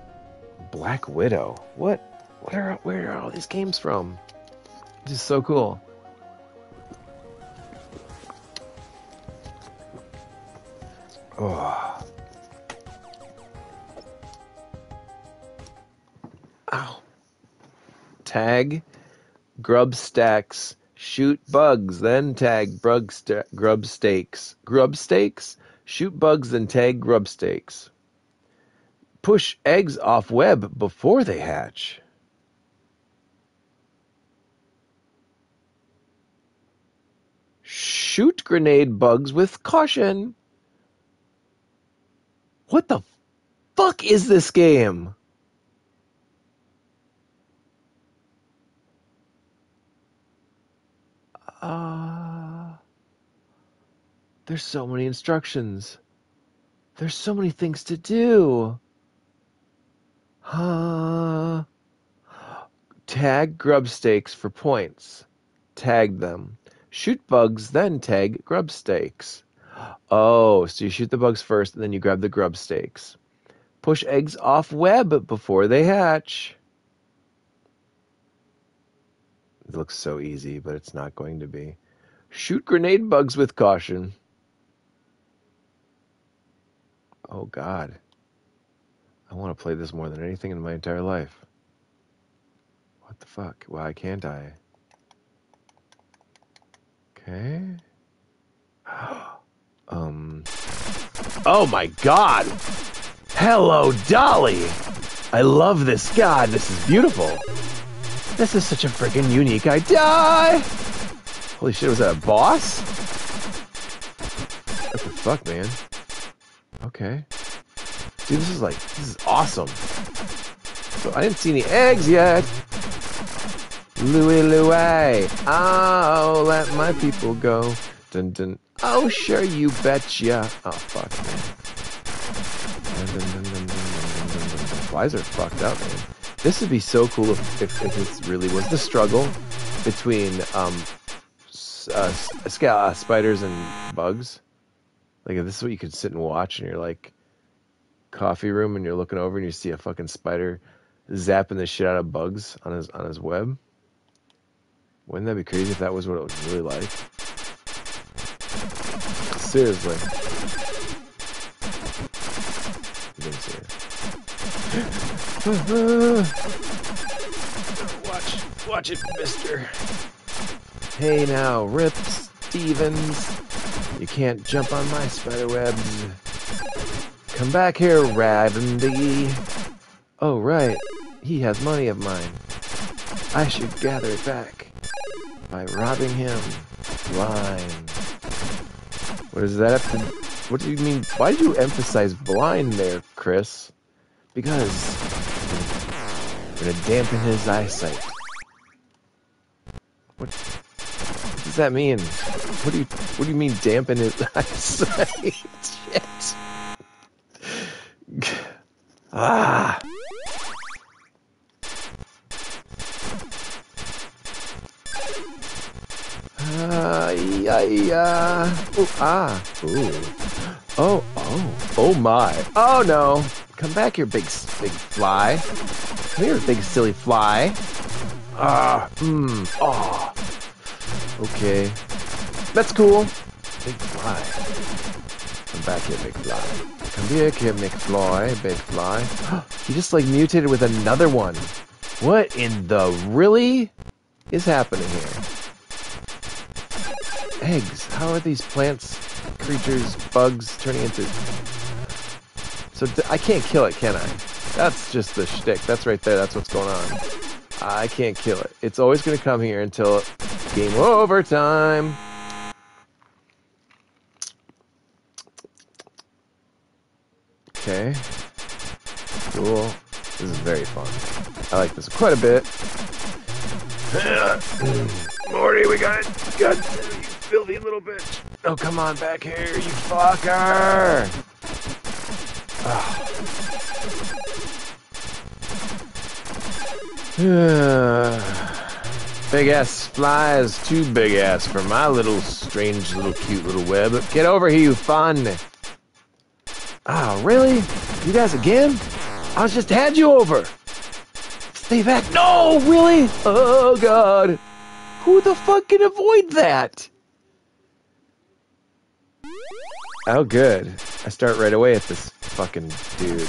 Black Widow. What? Where are all these games from? This is so cool. Oh. Ow. Tag, grub stacks, shoot bugs, then tag grub stakes. Grub stakes? Shoot bugs, then tag grub stakes. Push eggs off web before they hatch. Shoot grenade bugs with caution. What the fuck is this game? There's so many instructions. There's so many things to do. Tag grub stakes for points. Tag them. Shoot bugs, then tag grub stakes. Oh, so you shoot the bugs first, and then you grab the grub stakes. Push eggs off web before they hatch. It looks so easy, but it's not going to be. Shoot grenade bugs with caution. Oh, God. I want to play this more than anything in my entire life. What the fuck? Why can't I? Okay. Oh my God! Hello, Dolly! I love this. God, this is beautiful. This is such a freaking unique idea! Holy shit, was that a boss? What the fuck, man? Okay. Dude, this is awesome. So I didn't see any eggs yet. Louie, Louie. Oh, let my people go. Dun, dun. Oh, sure, you betcha. Oh, fuck, man. Dun, dun, dun, dun, dun, dun, dun, dun, dun. Flies are fucked up, man. This would be so cool if this really was the struggle between spiders and bugs. Like, if this is what you could sit and watch in your, like, coffee room and you're looking over and you see a fucking spider zapping the shit out of bugs on his web. Wouldn't that be crazy if that was what it was really like? Seriously. You didn't see it. Watch it, mister. Hey now, Rip Stevens. You can't jump on my spider webs. Come back here, Ravendy. Oh, right. He has money of mine. I should gather it back by robbing him blind. What does that have to... What do you mean? Why did you emphasize blind there, Chris? Because we're going to dampen his eyesight. What does that mean? What do you mean dampen his eyesight? Shit. Ah. Yeah. Ooh, ah. Ooh. Oh my. Oh no. Come back here, big fly. Come here, big silly fly. Oh. Okay. That's cool. Big fly. Come back here, big fly. Come back here, McFly, big fly. He just like mutated with another one. What in the really is happening here? Eggs. How are these plants, creatures, bugs turning into... So I can't kill it, can I? That's just the shtick. That's right there. That's what's going on. I can't kill it. It's always going to come here until game over time. Okay. Cool. This is very fun. I like this quite a bit. Morty, we got you filthy little bitch. Oh, come on back here, you fucker. Big ass fly is too big ass for my little strange little cute little web. Get over here, you fun. Oh, really? You guys again? I just had you over. Stay back. No, really? Oh, God. Who the fuck can avoid that? Oh, good. I start right away at this fucking dude.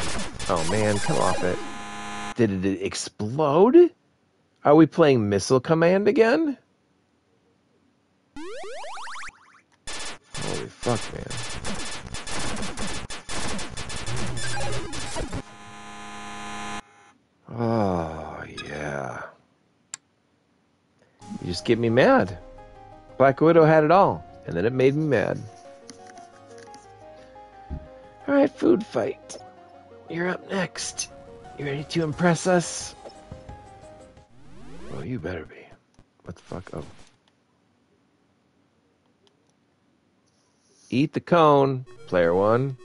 Oh, man, come off it. Did it explode? Are we playing Missile Command again? Holy fuck, man. Oh, yeah. You just get me mad. Black Widow had it all, and then it made me mad. Alright, food fight. You're up next. You ready to impress us? Well, you better be. What the fuck? Oh. Eat the cone, player one.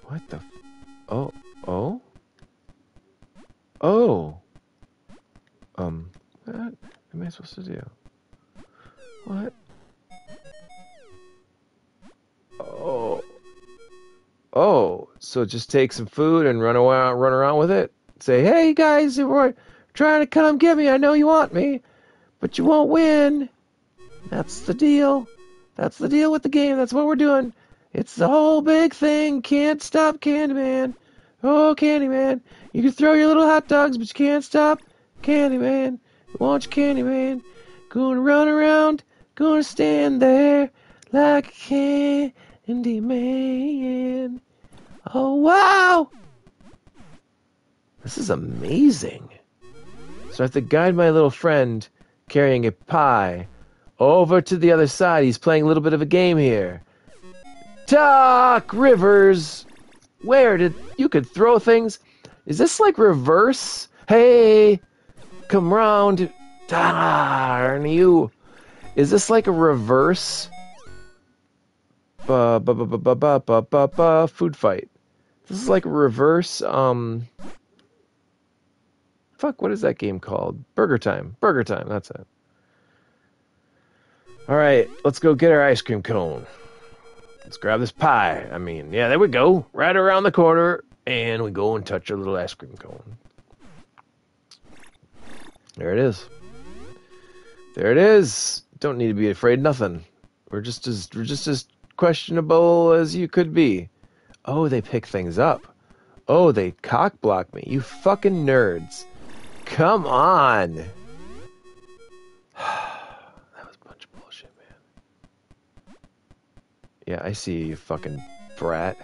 What the... Oh. Oh? Oh. What am I supposed to do? What? Oh. Oh. So just take some food and run around with it? Say, hey guys, Trying to come get me. I know you want me, but you won't win. That's the deal. That's the deal with the game. That's what we're doing. It's the whole big thing. Can't stop Candyman. Oh, Candyman. You can throw your little hot dogs, but you can't stop Candyman. Want you, Candyman. Gonna run around. Gonna stand there like a Candyman. Oh, wow. This is amazing. So I have to guide my little friend carrying a pie over to the other side. He's playing a little bit of a game here. Doc Rivers, where did you could throw things? Is this like reverse? Hey, come round. Darn you. Is this like a reverse food fight? This is like a reverse fuck, what is that game called? Burger Time. Burger Time, that's it. Alright, let's go get our ice cream cone. Let's grab this pie. I mean, yeah, there we go. Right around the corner. And we go and touch our little ice cream cone. There it is. There it is. Don't need to be afraid of nothing. We're just as questionable as you could be. Oh, they pick things up. Oh, they cock block me. You fucking nerds. Come on. That was a bunch of bullshit, man. Yeah, I see you fucking brat.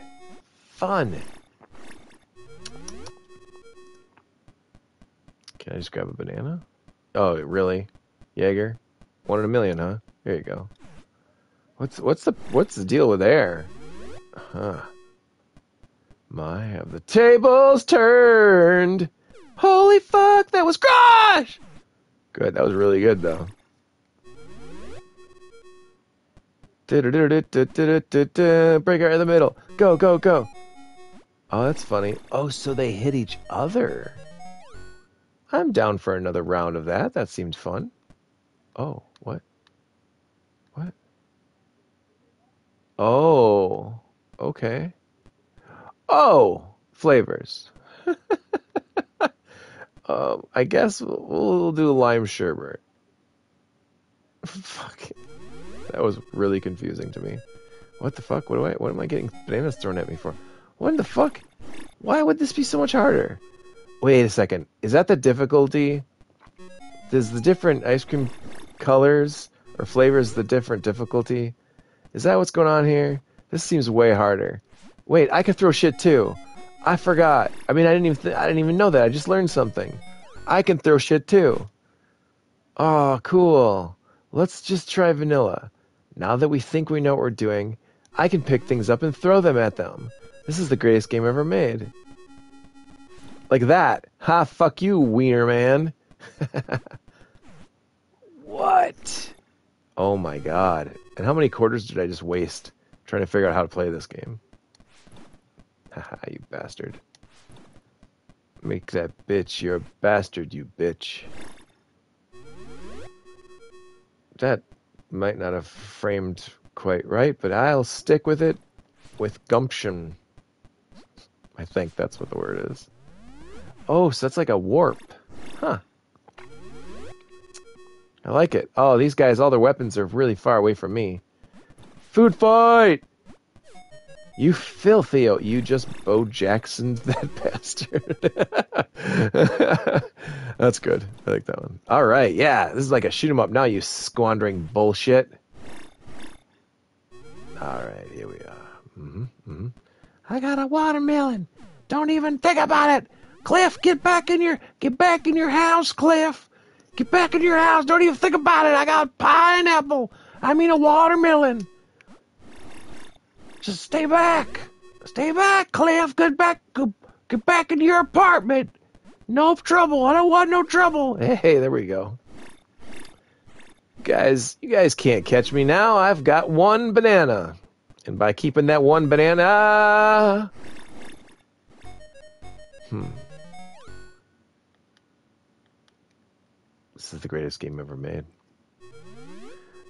Fun. Can I just grab a banana? Oh, really? Jaeger? 1 in a million, huh? Here you go. What's the deal with air? Huh. My, have the tables turned. Holy fuck, that was crush! Good, that was really good, though. Break out in the middle. Go, go, go. Oh, that's funny. Oh, so they hit each other. I'm down for another round of that. That seemed fun. Oh, what? What? Oh, okay. Oh, flavors. I guess we'll do lime sherbet. Fuck. That was really confusing to me. What the fuck? What am I getting bananas thrown at me for? What the fuck? Why would this be so much harder? Wait a second. Is that the difficulty? Does the different ice cream colors or flavors the different difficulty? Is that what's going on here? This seems way harder. Wait, I could throw shit too. I forgot. I mean, I didn't even know that. I just learned something. I can throw shit too. Oh, cool. Let's just try vanilla. Now that we think we know what we're doing, I can pick things up and throw them at them. This is the greatest game ever made. Like that. Ha, fuck you, wiener man. What? Oh my god. And how many quarters did I just waste trying to figure out how to play this game? Haha, you bastard. Make that bitch. You're a bastard, you bitch. That might not have framed quite right, but I'll stick with it with gumption. I think that's what the word is. Oh, so that's like a warp. Huh. I like it. Oh, these guys, all their weapons are really far away from me. Food fight! You filthy... Oh, you just Bo Jacksoned that bastard. That's good. I like that one. All right, yeah. This is like a shoot 'em up now, you squandering bullshit. All right, here we are. I got a watermelon. Don't even think about it. Cliff, get back in your house, Cliff. Get back in your house. Don't even think about it. I got pineapple. I mean a watermelon. Just stay back. Stay back, Cliff. Get back in your apartment. No trouble. I don't want no trouble. Hey, there we go. Guys, you guys can't catch me now. I've got one banana. And by keeping that one banana... This is the greatest game ever made.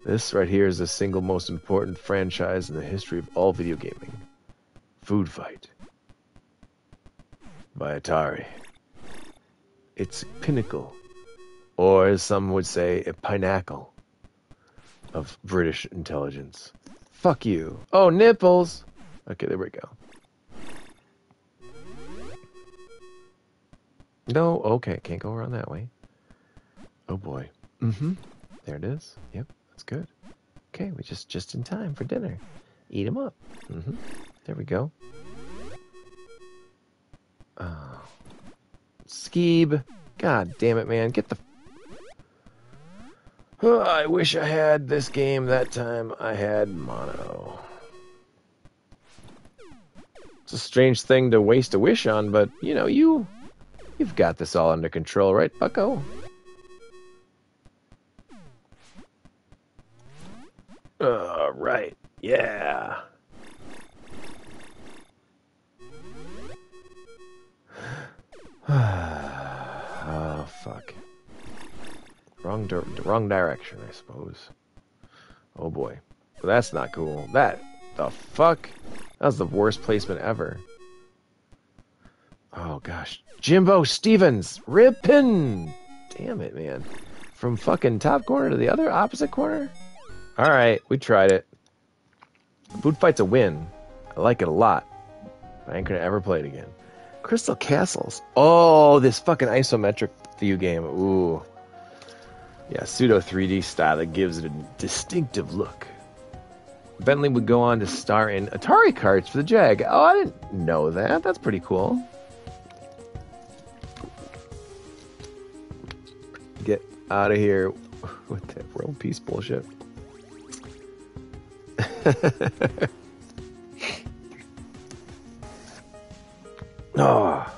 This right here is the single most important franchise in the history of all video gaming. Food Fight by Atari. It's pinnacle. Or as some would say, a pinnacle of British intelligence. Fuck you. Oh, nipples! Okay, there we go. No, okay, can't go around that way. Oh boy. Mm-hmm. There it is. Yep, that's good. Okay, we just in time for dinner. Eat them up. Mm-hmm. There we go. Oh. Skeeb. God damn it, man. Get the... Oh, I wish I had this game that time. I had mono. It's a strange thing to waste a wish on, but, you know, you've got this all under control, right, bucko? Right. Yeah. Oh, fuck. Wrong direction, I suppose. Oh, boy. Well, that's not cool. The fuck? That was the worst placement ever. Oh, gosh. Jimbo Stevens! Rippin'! Damn it, man. From fucking top corner to the other opposite corner? Alright, we tried it. Food Fight's a win. I like it a lot. I ain't gonna ever play it again. Crystal Castles. Oh, this fucking isometric view game. Ooh. Yeah, pseudo 3D style that gives it a distinctive look. Bentley would go on to star in Atari carts for the Jag. Oh, I didn't know that. That's pretty cool. Get out of here with that world peace bullshit. Oh.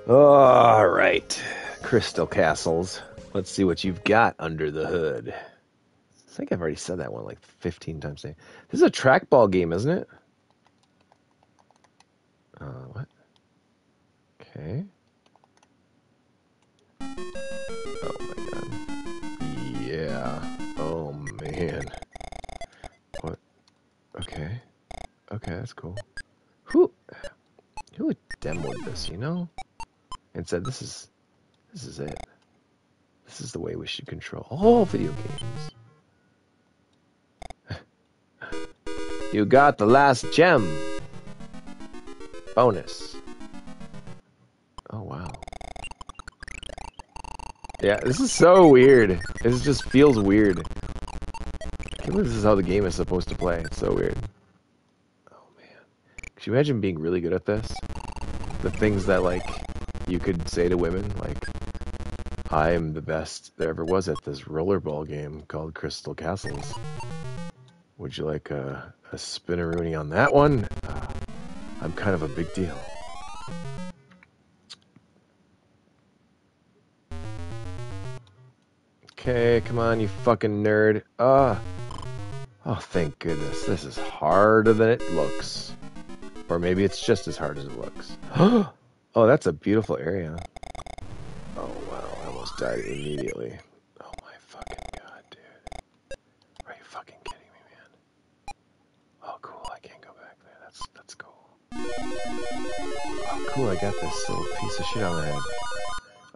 All right, Crystal Castles. Let's see what you've got under the hood. I think I've already said that one like 15 times today. This is a trackball game, isn't it? What? Okay. Oh my god. Yeah. Oh man. What? Okay. Okay, that's cool. Who would demoed this, you know? And said this is it. This is the way we should control all video games. You got the last gem. Bonus. Oh wow. Yeah, this is so weird. This just feels weird. I can't believe this is how the game is supposed to play. It's so weird. Oh man. Could you imagine being really good at this? The things that like you could say to women, like, I am the best there ever was at this rollerball game called Crystal Castles. Would you like a spinneroonie on that one? I'm kind of a big deal. Okay, come on, you fucking nerd. Oh, thank goodness. This is harder than it looks. Or maybe it's just as hard as it looks. Oh, that's a beautiful area. Oh, wow. I almost died immediately. Oh, my fucking god, dude. Are you fucking kidding me, man? Oh, cool. I can't go back there. That's cool. Oh, cool. I got this little piece of shit on the head.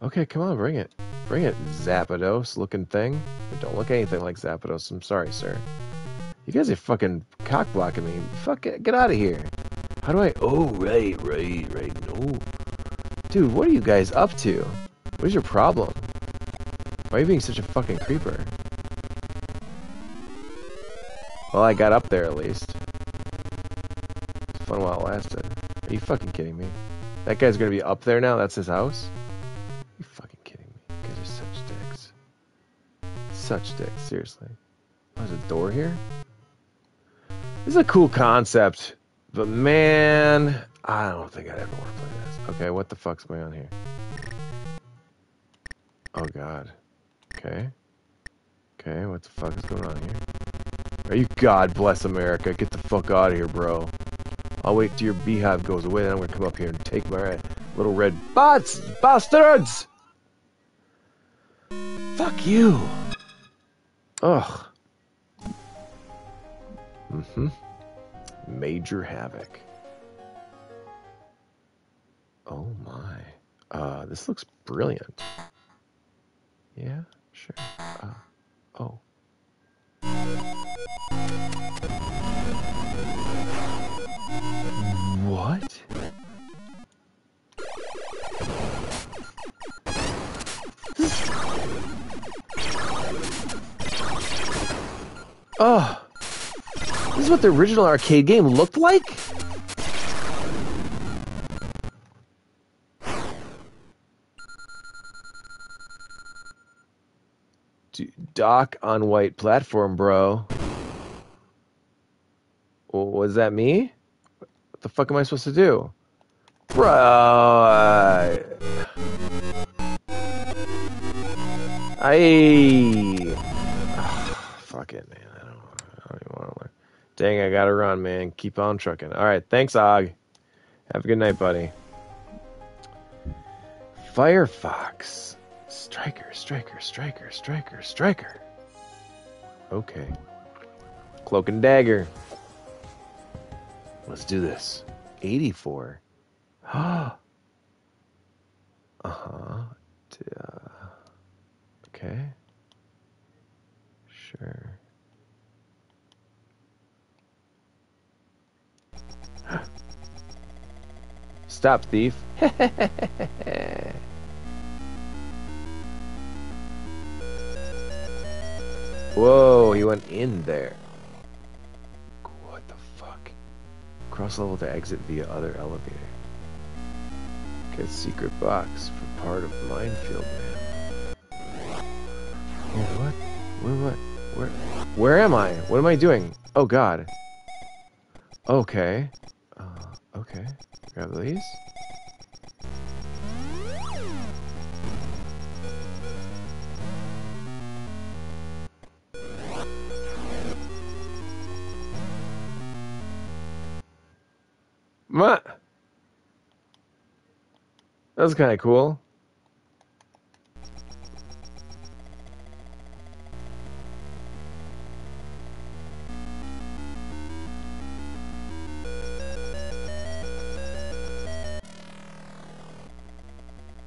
Okay, come on. Bring it. Bring it, Zapdos-looking thing. It don't look anything like Zapdos. I'm sorry, sir. You guys are fucking cock-blocking me. Fuck it. Get out of here. How do I... Oh, right. No. Dude, what are you guys up to? What is your problem? Why are you being such a fucking creeper? Well, I got up there at least. It's fun while it lasted. Are you fucking kidding me? That guy's gonna be up there now? That's his house? Are you fucking kidding me? You guys are such dicks. Such dicks, seriously. Oh, there's a door here? This is a cool concept. But man, I don't think I'd ever want to play this. Okay, what the fuck's going on here? Oh god. Okay, what the fuck is going on here? Are you... God bless America. Get the fuck out of here, bro. I'll wait till your beehive goes away, then I'm gonna come up here and take my little red bots! Bastards! Fuck you! Ugh. Mm-hmm. Major Havoc. Oh my. This looks brilliant. Yeah, sure. Oh. What? Oh. This is what the original arcade game looked like? Dock on white platform, bro. Was that me? What the fuck am I supposed to do? Bro! Fuck it, man. I don't even want to learn. Dang, I gotta run, man. Keep on trucking. Alright, thanks, Og. Have a good night, buddy. Firefox. Striker. Okay. Cloak and Dagger. Let's do this. 84. Uh-huh. Okay. Sure. Stop, thief. Whoa, he went in there. What the fuck? Cross level to exit via other elevator. Get secret box for part of minefield man. Oh, what? Where am I? What am I doing? Oh god. Okay. Okay. Grab these. What? That was kind of cool.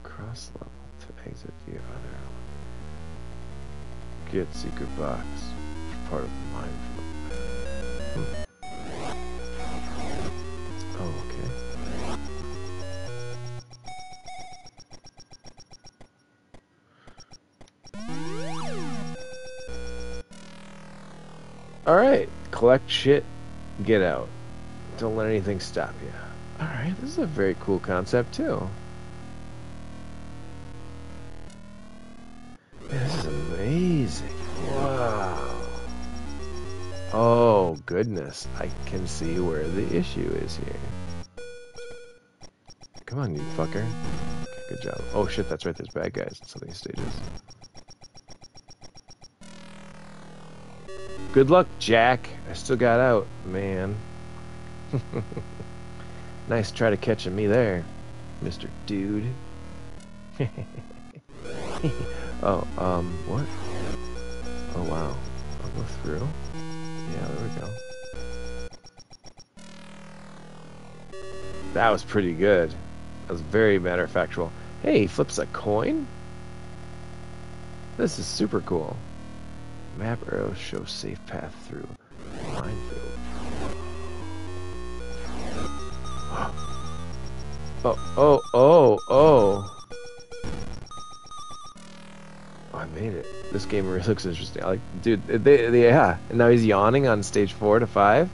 Cross level to exit the other. Get secret box. Part of the minefield. Oh, okay. Alright. Collect shit. Get out. Don't let anything stop you. Alright, this is a very cool concept, too. Man, this is amazing. Wow. Oh, goodness. I can see where the issue is here. Come on, you fucker. Okay, good job. Oh, shit, that's right. There's bad guys in some of these stages. Good luck, Jack. I still got out, man. Nice try to catching me there, Mr. Dude. Oh, what? Oh, wow. I'll go through. Yeah, there we go. That was pretty good. That was very matter-of-factual. Hey, he flips a coin? This is super cool. Map arrows show safe path through minefield. Oh. I made it. This game really looks interesting. Like, dude, yeah. And now he's yawning on stage 4 to 5.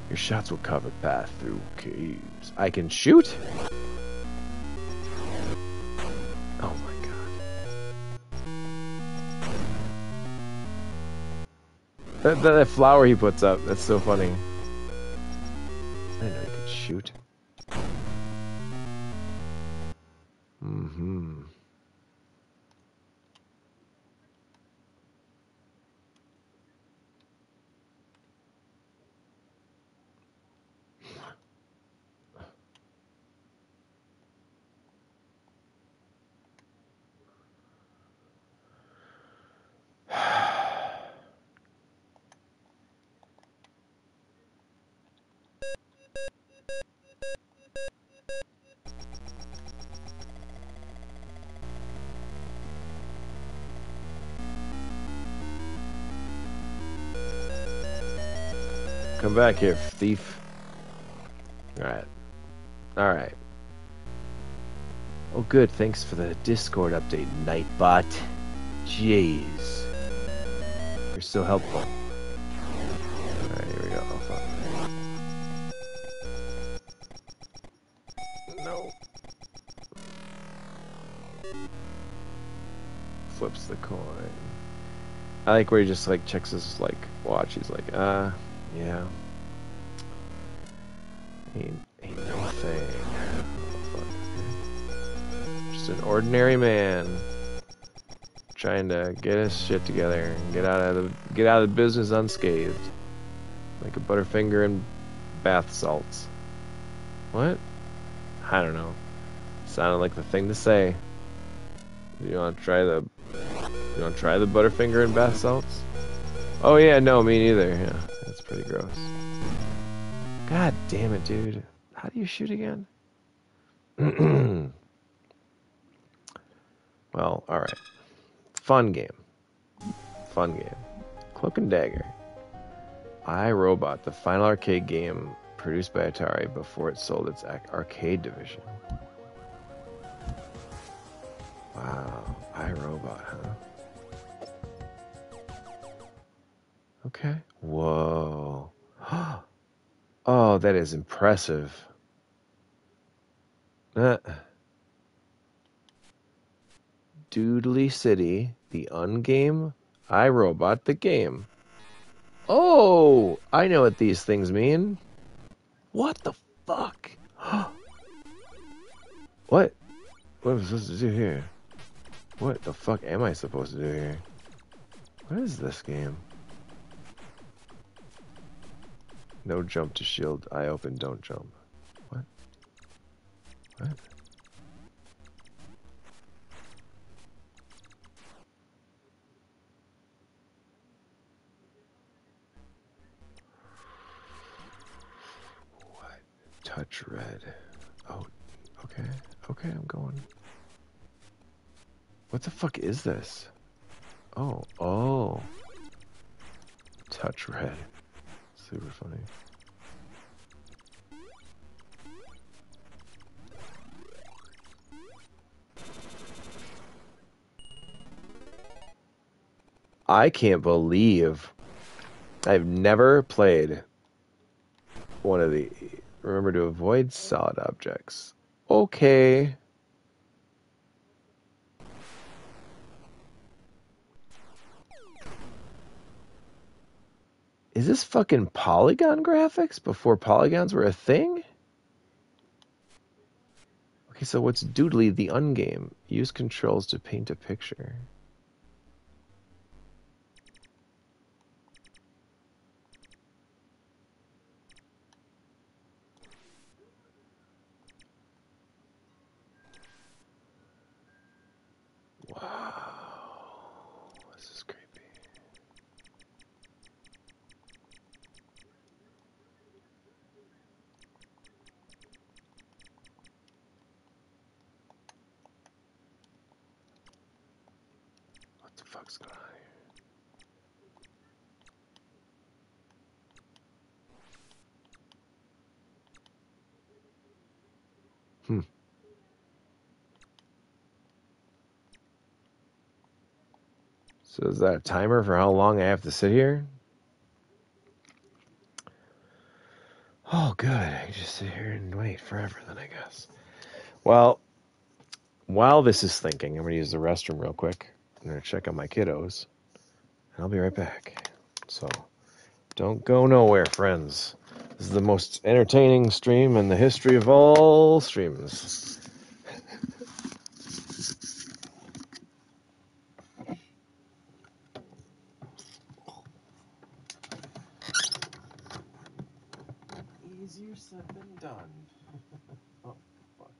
Your shots will cover path through caves. I can shoot? Oh my god. That flower he puts up, that's so funny. I didn't know you could shoot. Mm-hmm. Come back here, thief. Alright. Alright. Oh, good. Thanks for the Discord update, Nightbot. Jeez. You're so helpful. Alright, here we go. Oh, fuck. No. Flips the coin. I like where he just, like, checks his, like, watch. He's like, yeah. Ain't no thing. Oh, fuck. Just an ordinary man trying to get his shit together and get out of the business unscathed, like a Butterfinger and bath salts. What? I don't know. Sounded like the thing to say. You want to try the Butterfinger and bath salts? Oh yeah, no, me neither. Yeah, that's pretty gross. God damn it, dude. How do you shoot again? Well, alright. Fun game. Cloak and Dagger. iRobot, the final arcade game produced by Atari before it sold its arcade division. Wow. iRobot, huh? Okay. Whoa. Oh, that is impressive. Doodly City, the ungame, iRobot, the game. Oh, I know what these things mean. What the fuck? What? What am I supposed to do here? What the fuck am I supposed to do here? What is this game? No jump to shield. I open, don't jump. What? What? What? Touch red. Oh, okay. Okay, I'm going. What the fuck is this? Oh. Touch red. Super funny. I can't believe I've never played one of the... Remember to avoid solid objects. Okay. Is this fucking polygon graphics before polygons were a thing? Okay, so what's Doodly the ungame? Use controls to paint a picture. Wow. This is creepy. What the fuck's going on here? So is that a timer for how long I have to sit here? Oh, good. I can just sit here and wait forever then, I guess. Well, while this is thinking, I'm going to use the restroom real quick. I'm going to check on my kiddos. And I'll be right back. So, don't go nowhere, friends. This is the most entertaining stream in the history of all streams. Easier said than done. Oh, fuck.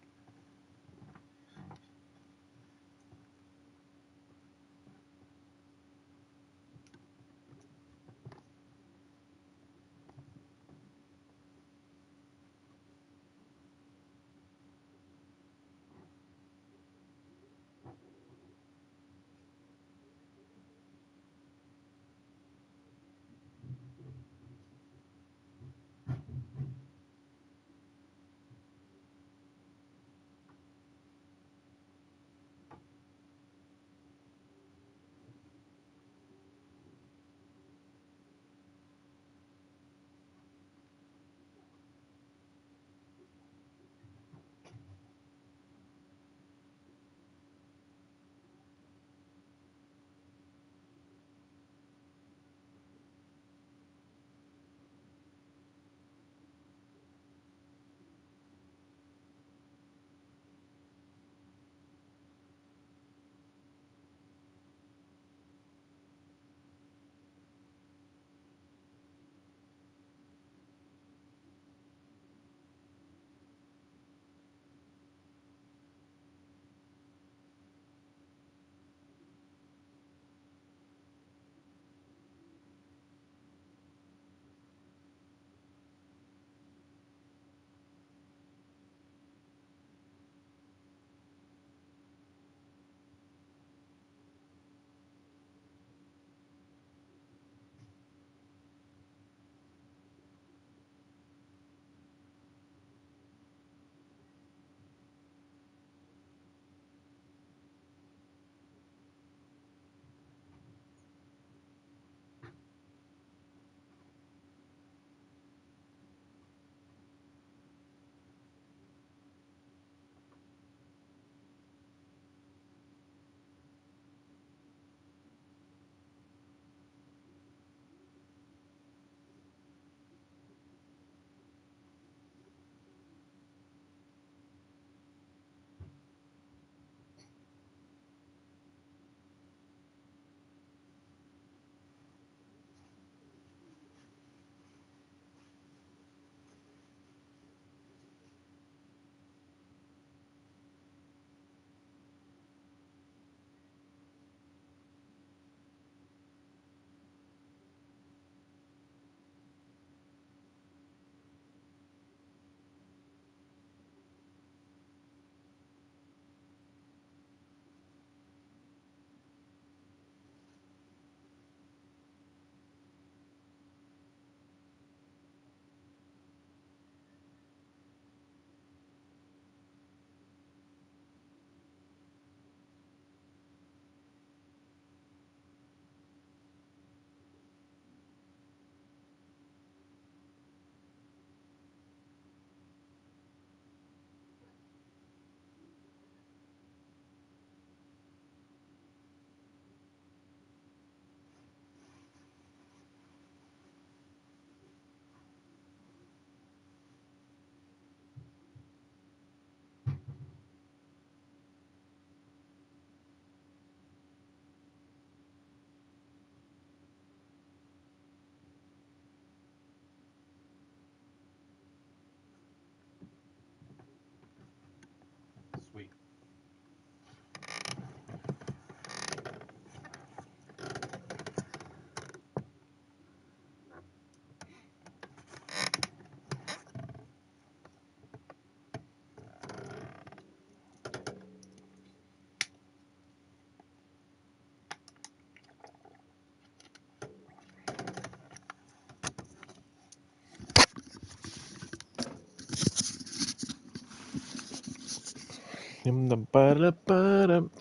You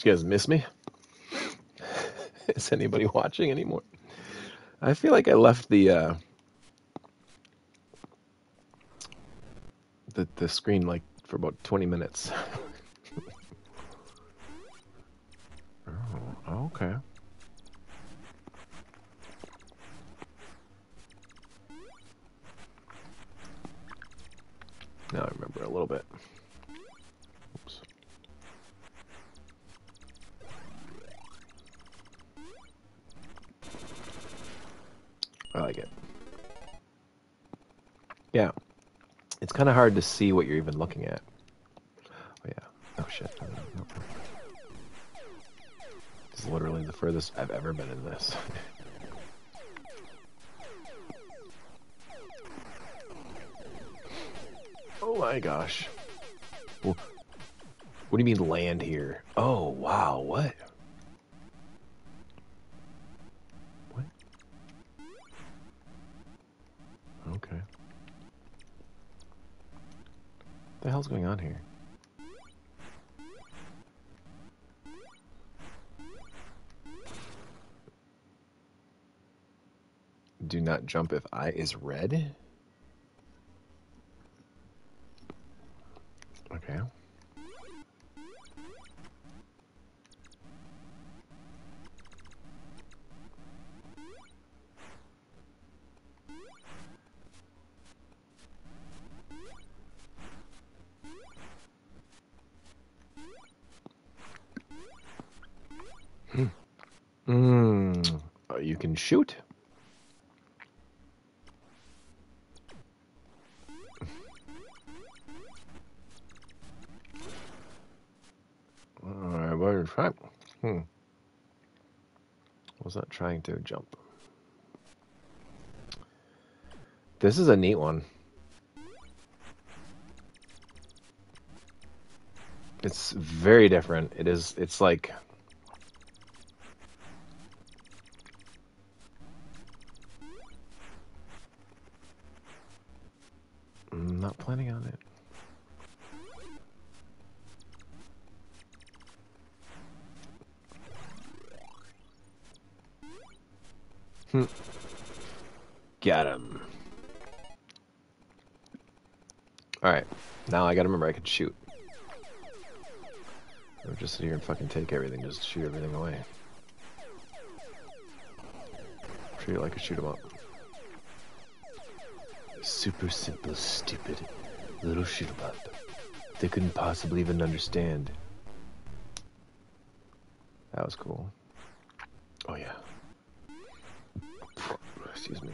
guys miss me? Is anybody watching anymore? I feel like I left the screen like for about 20 minutes. Oh, okay. Now I remember a little bit. Oops. I like it. Yeah. It's kind of hard to see what you're even looking at. Oh, yeah. Oh, shit. No. This is literally the furthest I've ever been in this. Oh, my gosh. Well, what do you mean land here? Oh, wow. What? What? Okay. What the hell's going on here? Do not jump if I is red? Okay. You can shoot. Alright, what try? Was not trying to jump. This is a neat one. It's very different. It's like I'm not planning on it. Got him. Alright. Now I gotta remember I can shoot. Or just sit here and fucking take everything, just shoot everything away. Treat it like a shoot 'em up. Super simple, stupid little shoot 'em up. They couldn't possibly even understand. That was cool. Oh yeah. Excuse me.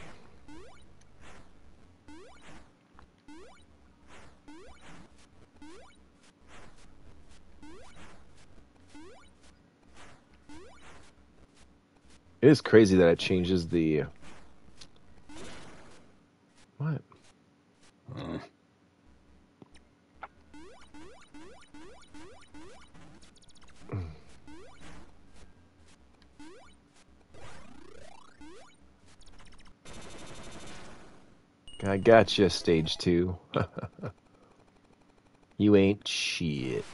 It is crazy that it changes the... What? I gotcha, stage 2. You ain't shit.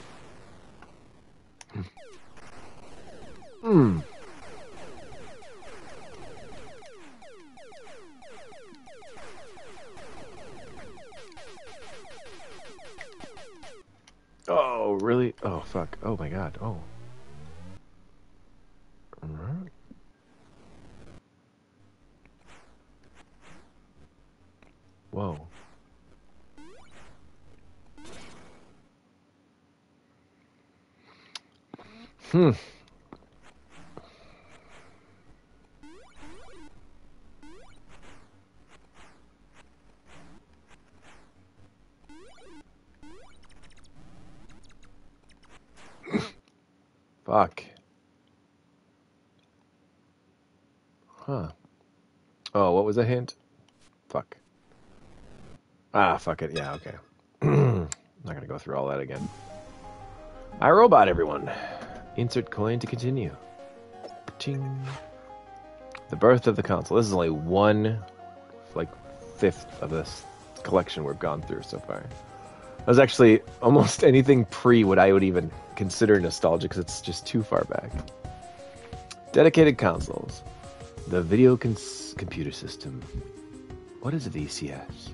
Oh, really? Oh, fuck. Oh, my God. Oh. Whoa. Fuck. Huh. Oh, what was a hint? Fuck. Ah, fuck it. Yeah, okay. Not gonna go through all that again. iRobot, everyone. Insert coin to continue. Ching. The birth of the console. This is only one, like, fifth of this collection we've gone through so far. was actually almost anything pre what I would even consider nostalgic because it's just too far back. Dedicated consoles. The video computer system. What is a VCS?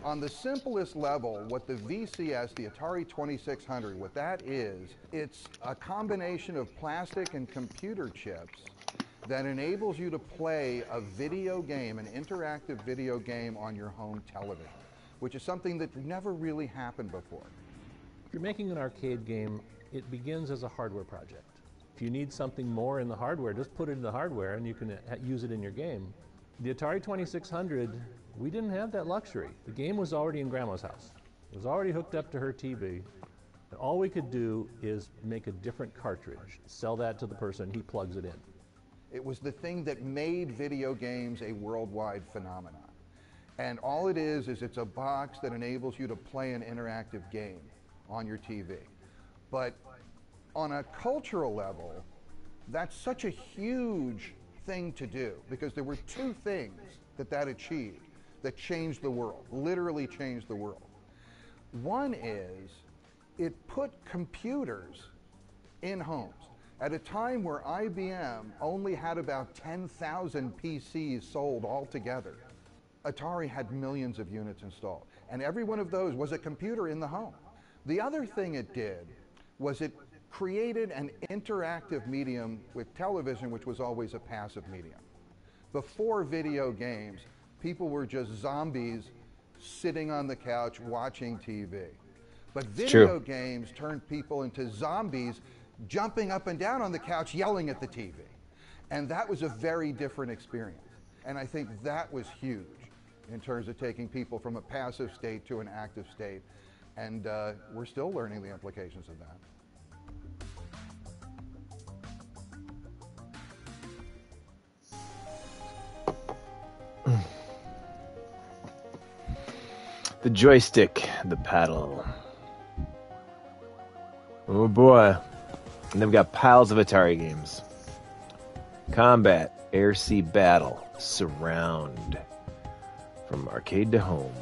On the simplest level, what the VCS, the Atari 2600, what that is, it's a combination of plastic and computer chips that enables you to play a video game, an interactive video game on your home television, which is something that never really happened before. If you're making an arcade game, it begins as a hardware project. If you need something more in the hardware, just put it in the hardware and you can use it in your game. The Atari 2600, we didn't have that luxury. The game was already in Grandma's house. It was already hooked up to her TV. And all we could do is make a different cartridge, sell that to the person, he plugs it in. It was the thing that made video games a worldwide phenomenon. And all it is it's a box that enables you to play an interactive game on your TV. But on a cultural level, that's such a huge thing to do because there were two things that achieved that changed the world, literally changed the world. One is it put computers in homes. At a time where IBM only had about 10,000 PCs sold altogether, Atari had millions of units installed. And every one of those was a computer in the home. The other thing it did was it created an interactive medium with television, which was always a passive medium. Before video games, people were just zombies sitting on the couch watching TV. But video games turned people into zombies jumping up and down on the couch yelling at the TV. And that was a very different experience. And I think that was huge in terms of taking people from a passive state to an active state. And we're still learning the implications of that. The joystick, the paddle. Oh boy. And they've got piles of Atari games. Combat, Air Sea Battle, Surround. From arcade to home.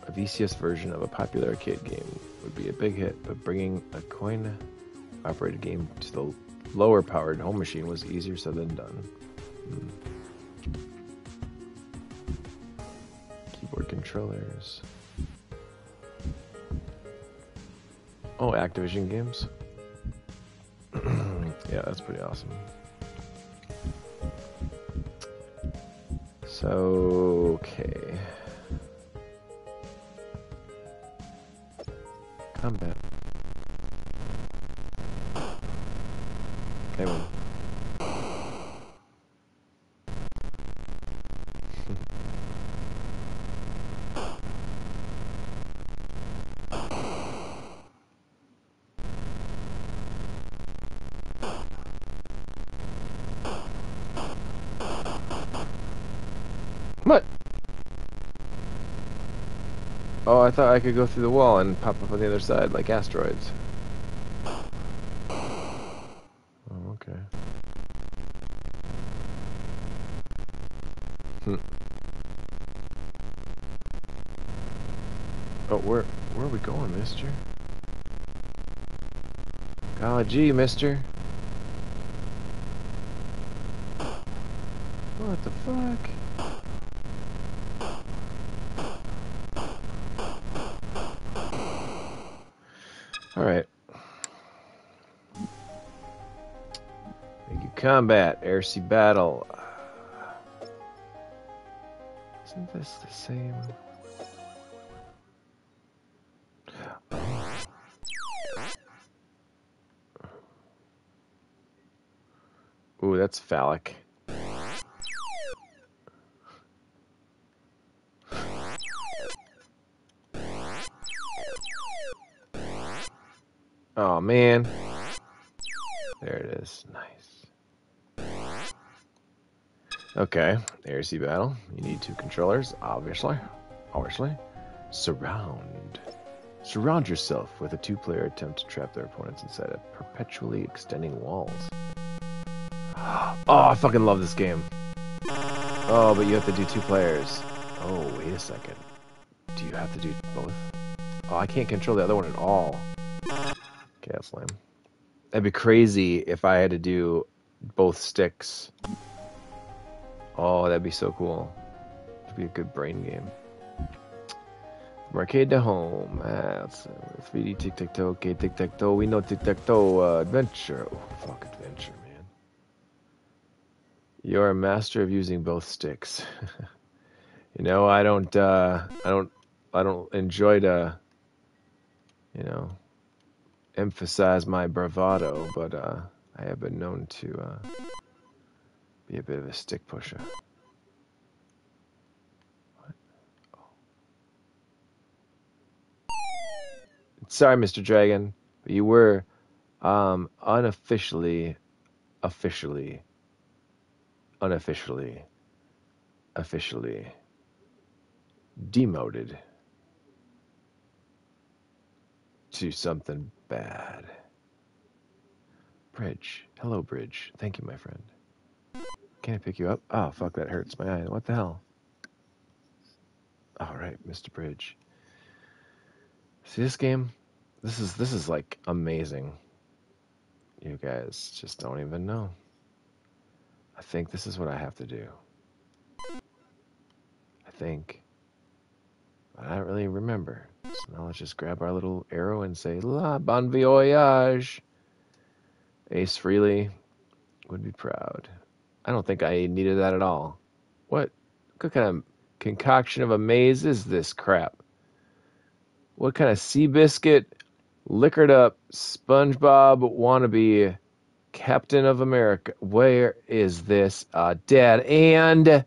A VCS version of a popular arcade game would be a big hit, but bringing a coin-operated game to the lower-powered home machine was easier said than done. Keyboard controllers. Oh, Activision games. Yeah, that's pretty awesome. So, okay. Combat. Okay, well. What? Oh, I thought I could go through the wall and pop up on the other side like asteroids. Oh, okay. Oh, where are we going, mister? Golly gee, mister. What the fuck? Alright. Thank you. Combat, Air Sea Battle. Isn't this the same? Ooh, that's phallic. Oh man. There it is. Nice. Okay. Air Sea Battle. You need two controllers, obviously. Surround. Surround yourself with a two-player attempt to trap their opponents inside a perpetually extending walls. Oh, I fucking love this game. Oh, but you have to do 2 players. Oh, wait a second. Do you have to do both? Oh, I can't control the other one at all. Okay, that's lame. That'd be crazy if I had to do both sticks. Oh, that'd be so cool. It'd be a good brain game. From arcade to home. That's 3D tic-tac-toe. Okay, tic-tac-toe. We know tic-tac-toe. Adventure. Oh, fuck adventure, man. You're a master of using both sticks. You know, I don't enjoy to, you know, emphasize my bravado, but I have been known to be a bit of a stick pusher. What? Oh. Sorry, Mr. Dragon, but you were unofficially, officially demoted to something bad. Bridge. Hello, Bridge. Thank you, my friend. Can I pick you up? Oh, fuck, that hurts my eye. What the hell? All right, Mr. Bridge. See this game? This is like amazing. You guys just don't even know. I think this is what I have to do. I think. But I don't really remember. So now let's just grab our little arrow and say, La bon voyage. Ace Frehley would be proud. I don't think I needed that at all. What kind of concoction of a maze is this crap? What kind of Seabiscuit, liquored up SpongeBob wannabe Captain of America? Where is this dead end?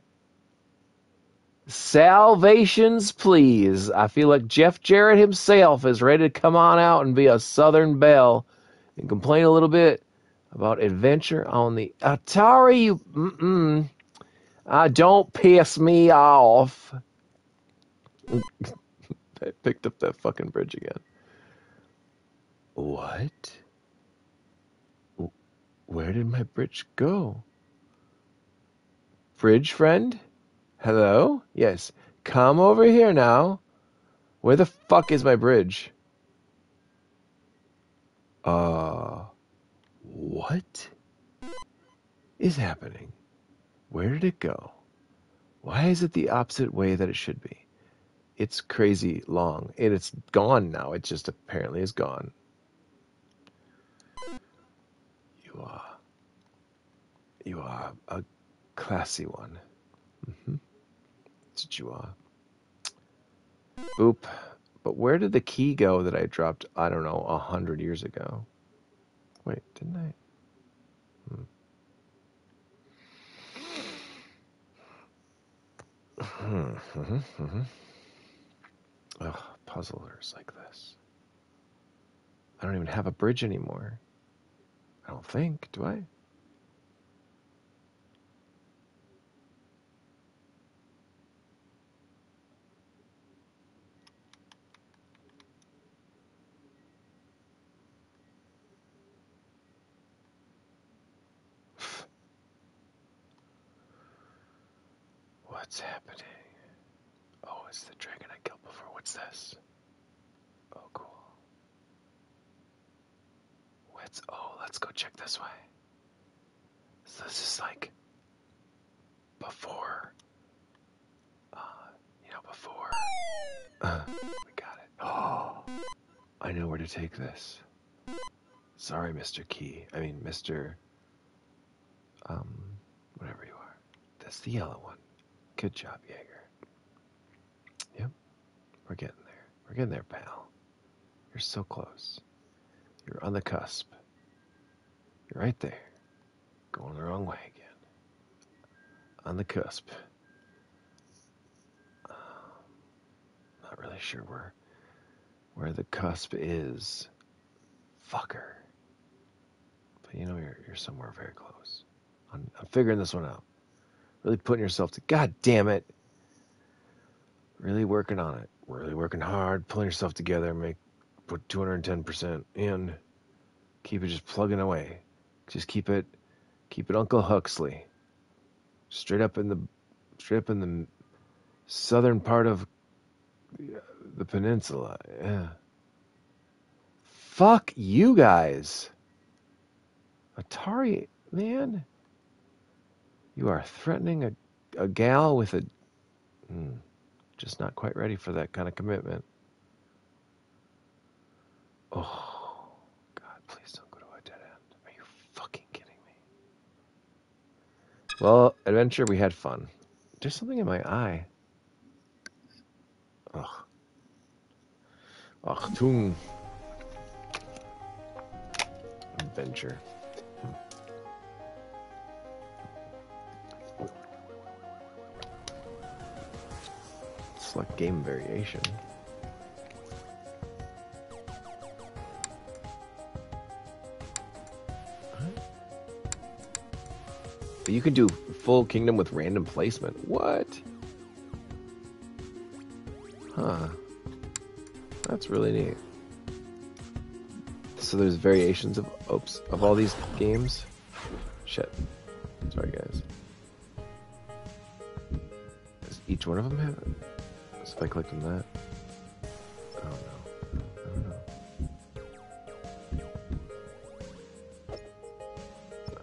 Salvations, please. I feel like Jeff Jarrett himself is ready to come on out and be a Southern Belle and complain a little bit about adventure on the Atari. Don't piss me off. I picked up that fucking bridge again. What? Where did my bridge go? Bridge friend? Hello? Yes. Come over here now. Where the fuck is my bridge? What is happening? Where did it go? Why is it the opposite way that it should be? It's crazy long, and it's gone now. It just apparently is gone. You are a classy one. That's what you are. Boop. But where did the key go that I dropped, I don't know, 100 years ago? Wait, didn't I? Ugh, puzzlers like this. I don't even have a bridge anymore. I don't think, do I? What's happening? Oh, it's the dragon I killed before. What's this? Oh, cool. Let's go check this way. So this is like before, before. We got it. Oh, I know where to take this. Sorry, Mr. Key. I mean, Mr. Whatever you are. That's the yellow one. Good job, Jaeger. Yep, we're getting there. We're getting there, pal. You're so close. You're on the cusp. You're right there. Going the wrong way again. On the cusp. Not really sure where the cusp is. Fucker. But you know you're somewhere very close. I'm figuring this one out. Really putting yourself to... God damn it. Really working on it. Really working hard. Pulling yourself together. Put 210% in. Keep it just plugging away. Just keep it Uncle Huxley. Straight up in the trip in the southern part of the peninsula. Yeah. Fuck you guys. Atari, man. You are threatening a gal with a... just not quite ready for that kind of commitment. Oh, God, please don't go to a dead end. Are you fucking kidding me? Well, adventure, we had fun. There's something in my eye. Ugh. Achtung. Adventure. Select game variation. But you can do full kingdom with random placement. What? Huh. That's really neat. So there's variations of all these games. Shit. Sorry, guys. Does each one of them have it? So if I click on that. Oh no. I don't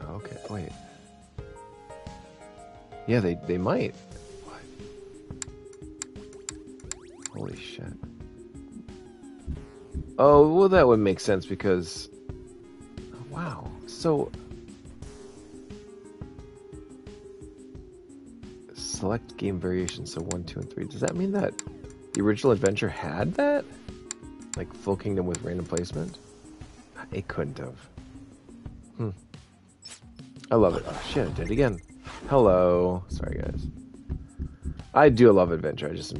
know. Okay, wait. Yeah, they might. What? Holy shit. Oh, well, that would make sense because... Wow. So... Select game variation, so 1, 2, and 3. Does that mean that the original adventure had that? Like, full kingdom with random placement? It couldn't have. I love it. Oh, shit, I did it again. Hello. Sorry, guys. I do love adventure. I just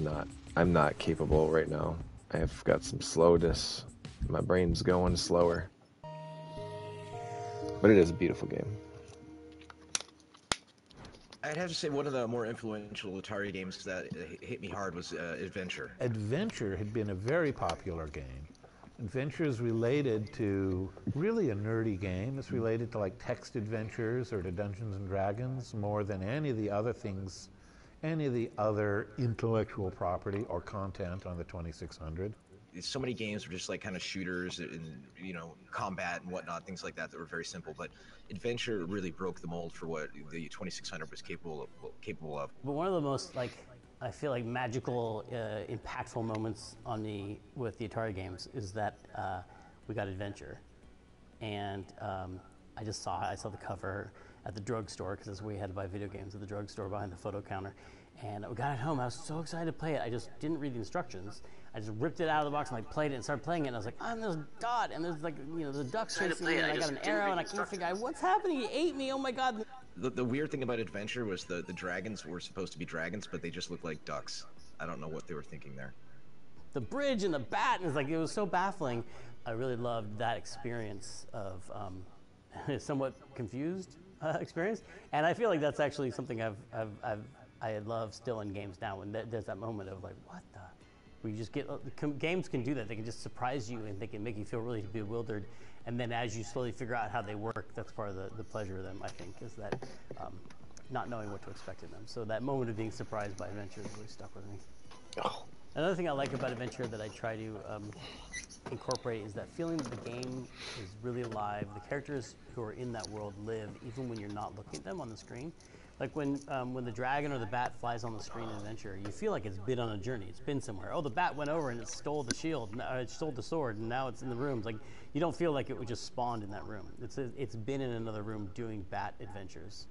I'm not capable right now. I've got some slowness. My brain's going slower. But it is a beautiful game. I'd have to say one of the more influential Atari games that hit me hard was Adventure. Adventure had been a very popular game. Adventure is related to really a nerdy game. It's related to like text adventures or to Dungeons and Dragons more than any of the other things, any of the other intellectual property or content on the 2600. So many games were just like kind of shooters and, you know, combat and whatnot, things like that were very simple. But Adventure really broke the mold for what the 2600 was capable of. But one of the most, like, I feel like magical, impactful moments on me with the Atari games is that we got Adventure, and I saw the cover at the drugstore because that's where we had to buy video games at the drugstore behind the photo counter. And we got it home. I was so excited to play it. I just didn't read the instructions. I just ripped it out of the box and like played it and started playing it. And I was like, oh, and there's a dot, and there's like, you know, the duck's chasing me, and I got an arrow, and I can't figure out what's happening. He ate me. Oh my god. The weird thing about Adventure was the dragons were supposed to be dragons, but they just looked like ducks. I don't know what they were thinking there. The bridge and the bat, and it's like, it was so baffling. I really loved that experience of somewhat confused experience, and I feel like that's actually something I love still in games now. When there's that moment of like, what the? Where you just get games can do that. They can just surprise you, and they can make you feel really bewildered. And then as you slowly figure out how they work, that's part of the pleasure of them. I think is that not knowing what to expect in them. So that moment of being surprised by Adventure really stuck with me. Oh. Another thing I like about Adventure that I try to incorporate is that feeling that the game is really alive. The characters who are in that world live even when you're not looking at them on the screen. Like when the dragon or the bat flies on the screen in Adventure, you feel like it's been on a journey. It's been somewhere. Oh, the bat went over and it stole the shield. It stole the sword, and now it's in the room. It's like you don't feel like it was just spawned in that room. It's been in another room doing bat adventures.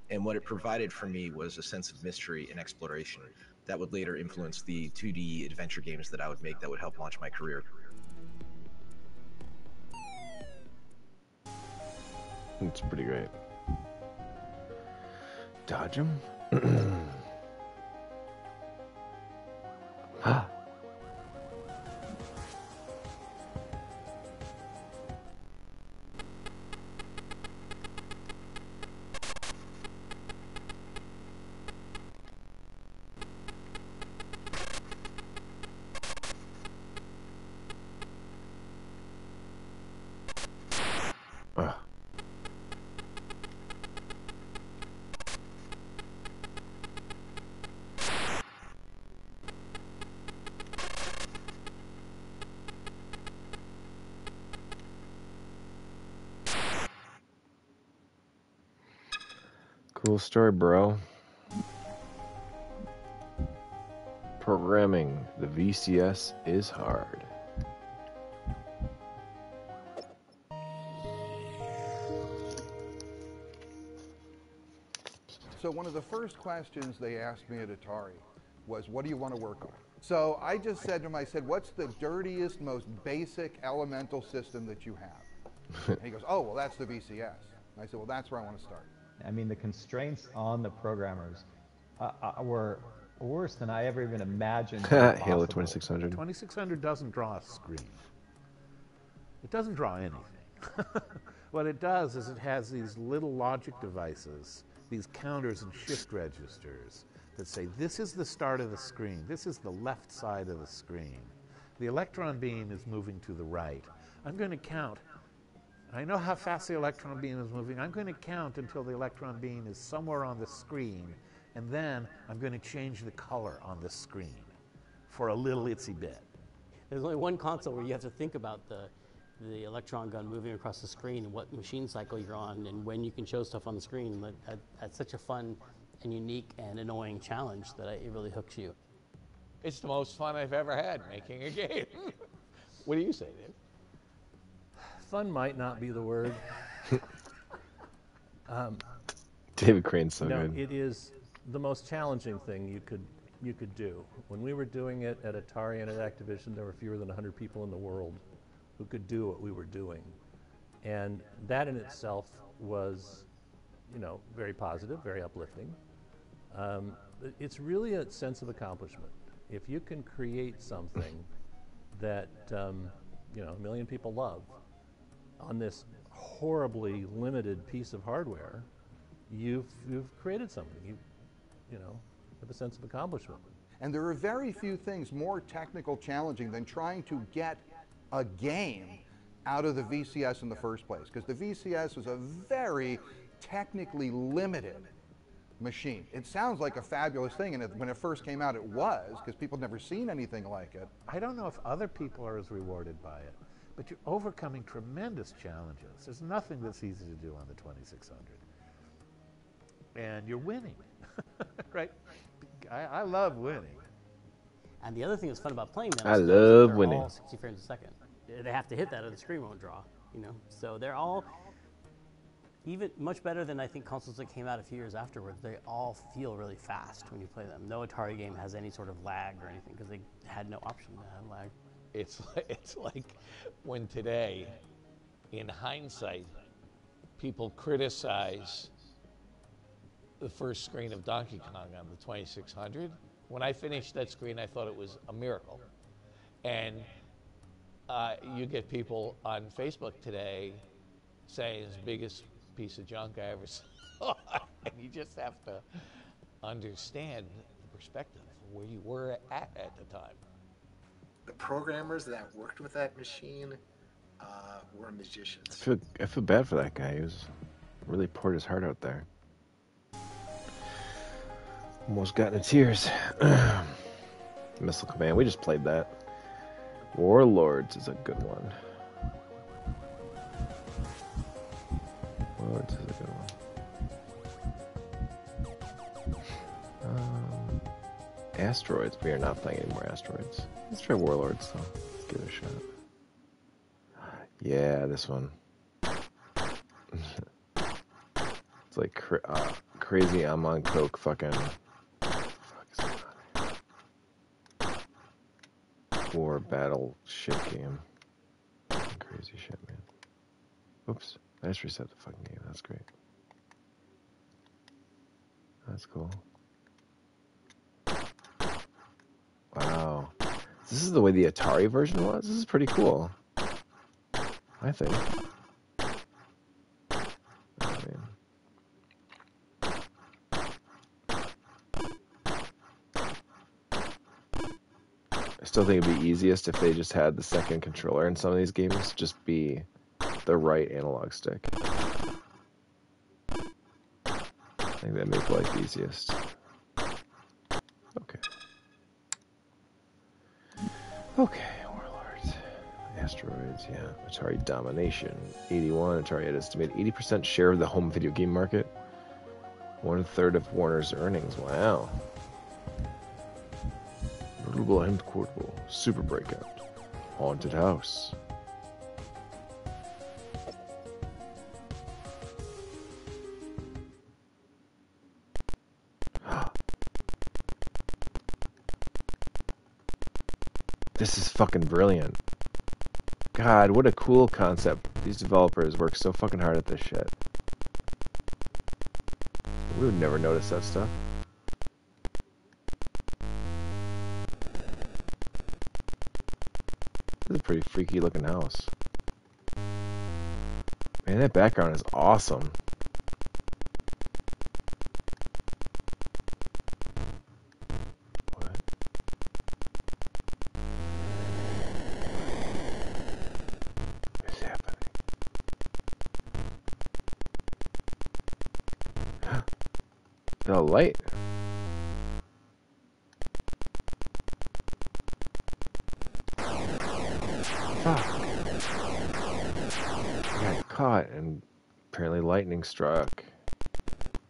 And what it provided for me was a sense of mystery and exploration that would later influence the 2D adventure games that I would make that would help launch my career. It's pretty great. Dodge him? Ah. Cool story, bro. Programming the VCS is hard. So one of the first questions they asked me at Atari was, what do you want to work on? So I just said to him, I said, what's the dirtiest, most basic elemental system that you have? And he goes, oh, well, that's the VCS. And I said, well, that's where I want to start. I mean, the constraints on the programmers were worse than I ever even imagined. Halo 2600. 2600 doesn't draw a screen. It doesn't draw anything. What it does is it has these little logic devices, these counters and shift registers that say, this is the start of the screen. This is the left side of the screen. The electron beam is moving to the right. I'm going to count. I know how fast the electron beam is moving. I'm going to count until the electron beam is somewhere on the screen, and then I'm going to change the color on the screen for a little itsy bit. There's only one console where you have to think about the electron gun moving across the screen and what machine cycle you're on and when you can show stuff on the screen. That's such a fun and unique and annoying challenge that it really hooks you. It's the most fun I've ever had making a game. What do you say, Dave? Fun might not be the word. David Crane's so good. It is the most challenging thing you could do. When we were doing it at Atari and at Activision, there were fewer than 100 people in the world who could do what we were doing. And that in itself was, very positive, very uplifting. It's really a sense of accomplishment. If you can create something that, a million people love on this horribly limited piece of hardware, you've created something. You have a sense of accomplishment. And there are very few things more technical challenging than trying to get a game out of the VCS in the first place, because the VCS was a very technically limited machine. It sounds like a fabulous thing, and when it first came out, it was, because people had never seen anything like it. I don't know if other people are as rewarded by it, but you're overcoming tremendous challenges. There's nothing that's easy to do on the 2600. And you're winning, right? I love winning. And the other thing that's fun about playing them I is love they're winning. all 60 frames a second. They have to hit that or the screen won't draw, So they're all even much better than I think consoles that came out a few years afterwards. They all feel really fast when you play them. No Atari game has any sort of lag or anything because they had no option to have lag. It's like when today, in hindsight, people criticize the first screen of Donkey Kong on the 2600. When I finished that screen, I thought it was a miracle. And you get people on Facebook today saying it's the biggest piece of junk I ever saw. And you just have to understand the perspective of where you were at the time. The programmers that worked with that machine were magicians. I feel bad for that guy. He was really poured his heart out there. Almost got into tears. Missile Command. We just played that. Warlords is a good one. Warlords is a good one. Asteroids. We are not playing any more Asteroids. Let's try Warlords, though. Let's give it a shot. Yeah, this one. It's like crazy I'm on coke fucking... war battle shit game. Crazy shit, man. Oops. I just reset the fucking game. That's great. That's cool. Wow. This is the way the Atari version was? This is pretty cool. I think. I still think it'd be easiest if they just had the second controller in some of these games just be the right analog stick. I think that'd make life easiest. Okay. Okay, Warlords. Asteroids, yeah. Atari domination. 81. Atari had estimated 80% share of the home video game market. 1/3 of Warner's earnings. Wow. Notable and quotable. Super Breakout. Haunted House. This is fucking brilliant. God, what a cool concept. These developers work so fucking hard at this shit. We would never notice that stuff. This is a pretty freaky looking house. Man, that background is awesome. The light. Fuck. I got caught and apparently lightning struck.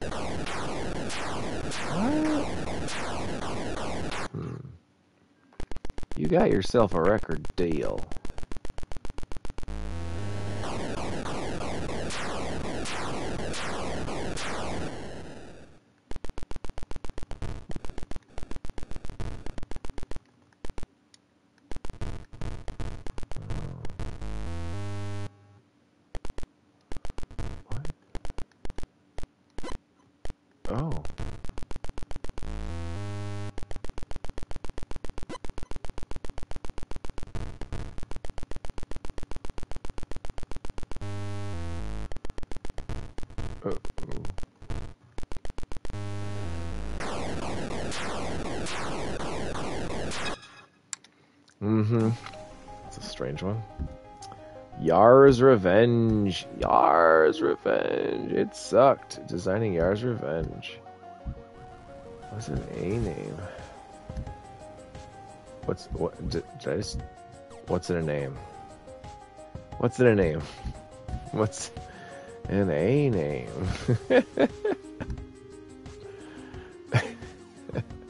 What? You got yourself a record deal. Oh. That's a strange one. Yar's Revenge. Yar's Revenge. It sucked. Designing Yar's Revenge. What's an A name? What's in a name? What's in a name? What's an A name?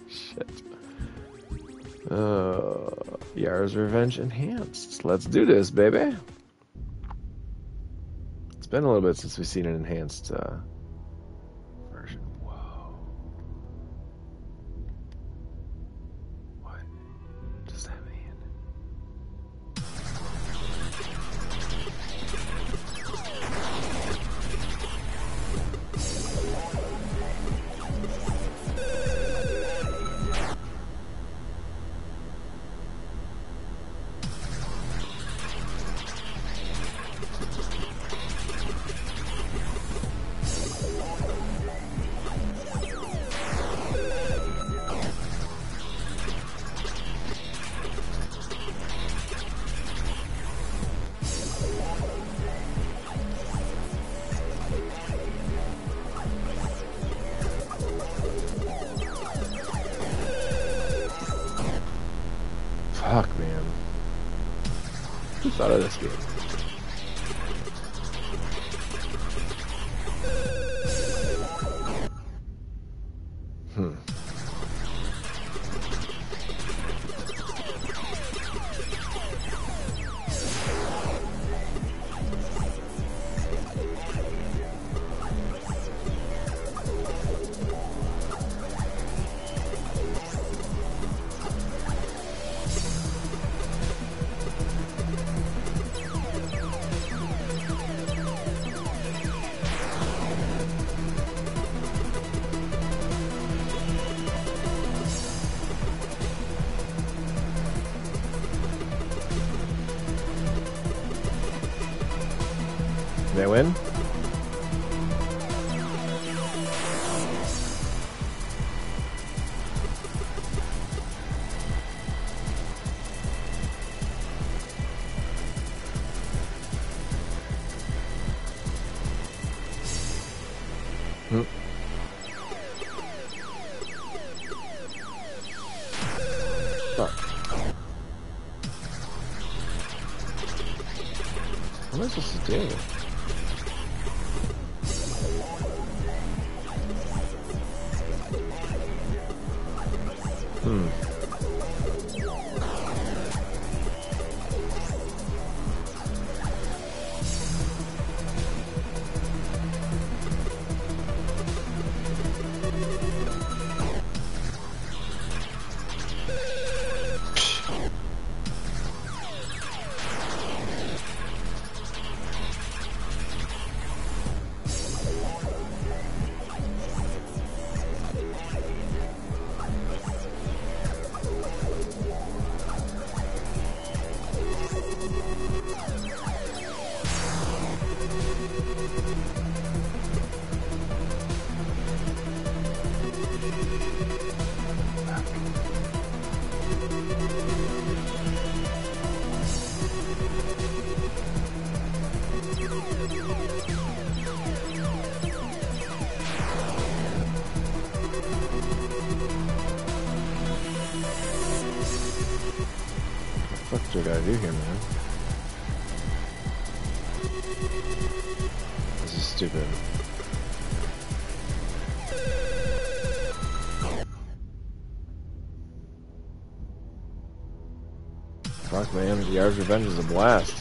Shit. Yar's Revenge Enhanced. Let's do this, baby. It's been a little bit since we've seen an enhanced version. Whoa. What does that mean? Fuck, man. Who thought of this game? Did I win? Fuck. What am I supposed to do? trying to do here, man? This is stupid. Fuck, man. Yard's Revenge is a blast.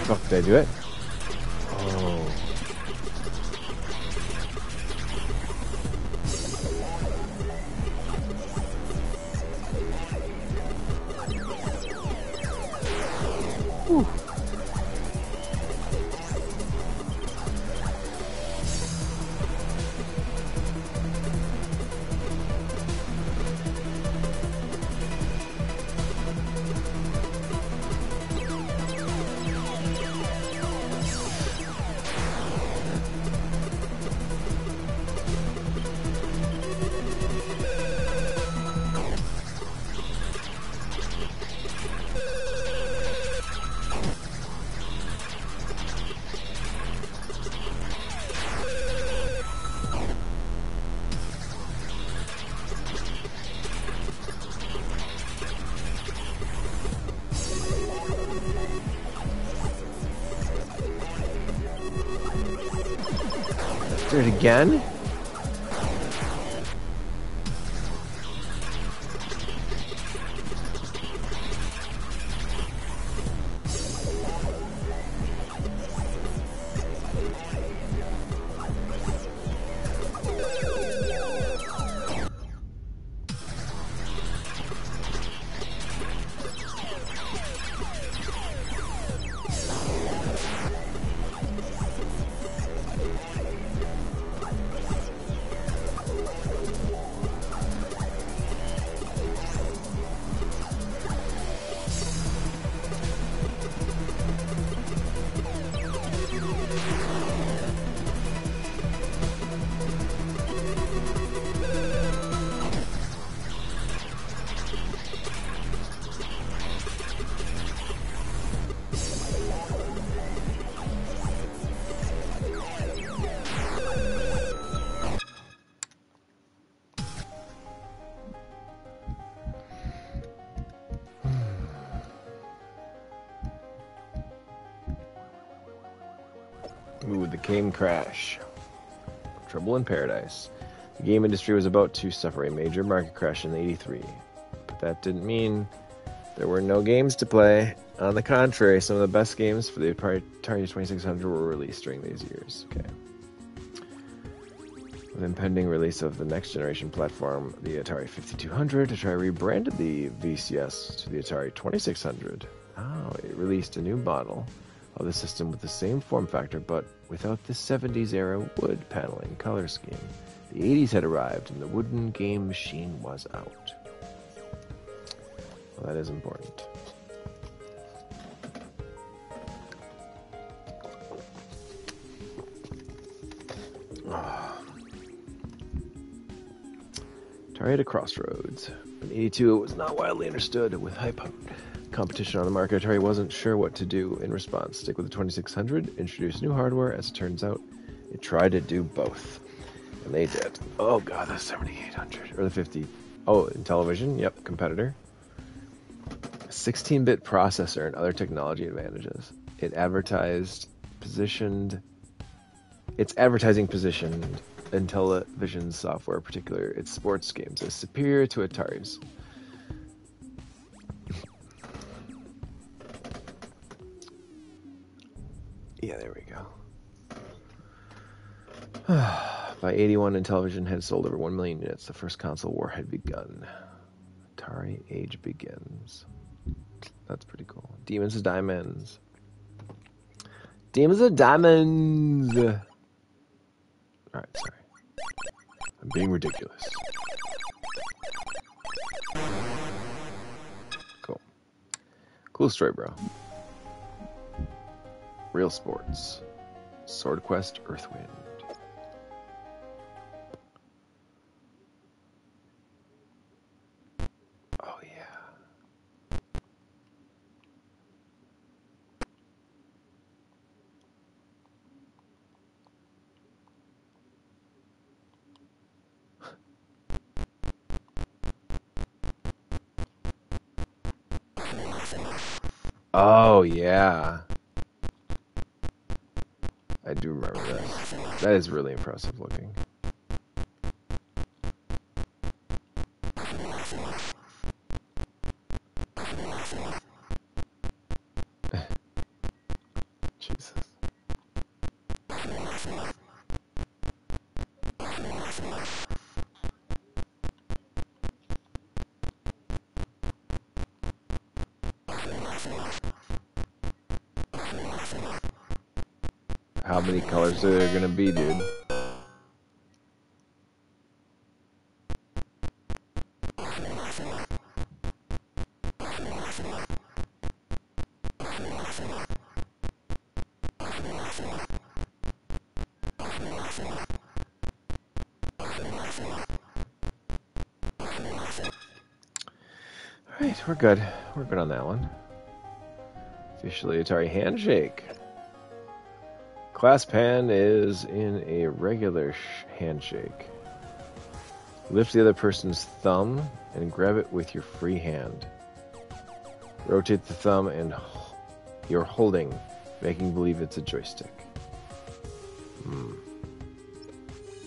Fuck, did I do it? Oh. Whew. Do it again? Ooh, the game crash. Trouble in Paradise. The game industry was about to suffer a major market crash in '83. But that didn't mean there were no games to play. On the contrary, some of the best games for the Atari 2600 were released during these years. Okay. With the impending release of the next generation platform, the Atari 5200, Atari rebranded the VCS to the Atari 2600. Oh, it released a new model of the system with the same form factor, but without the 70s era wood paneling color scheme. The 80s had arrived and the wooden game machine was out. Well, that is important. Atari at a crossroads. In '82, it was not widely understood. With hype competition on the market, Atari wasn't sure what to do in response. Stick with the 2600, introduce new hardware. As it turns out, it tried to do both. And they did. Oh god, the 7800. Or the 50. Oh, in television, yep, competitor. 16-bit processor and other technology advantages. Its advertising positioned Intellivision software, particularly its sports games, as superior to Atari's. Yeah, there we go. By '81, Intellivision had sold over 1 million units. The first console war had begun. Atari age begins. That's pretty cool. Demons and Diamonds. Demons of Diamonds. All right, sorry. I'm being ridiculous. Cool. Cool story, bro. Real sports. Sword Quest Earthwind. Oh, yeah. Oh, yeah. I do remember that. That is really impressive looking. Jesus. How many colors are there gonna be, dude? Alright, we're good. We're good on that one. Officially Atari Handshake. Clasp hand is in a regular handshake. Lift the other person's thumb and grab it with your free hand. Rotate the thumb and you're holding, making believe it's a joystick.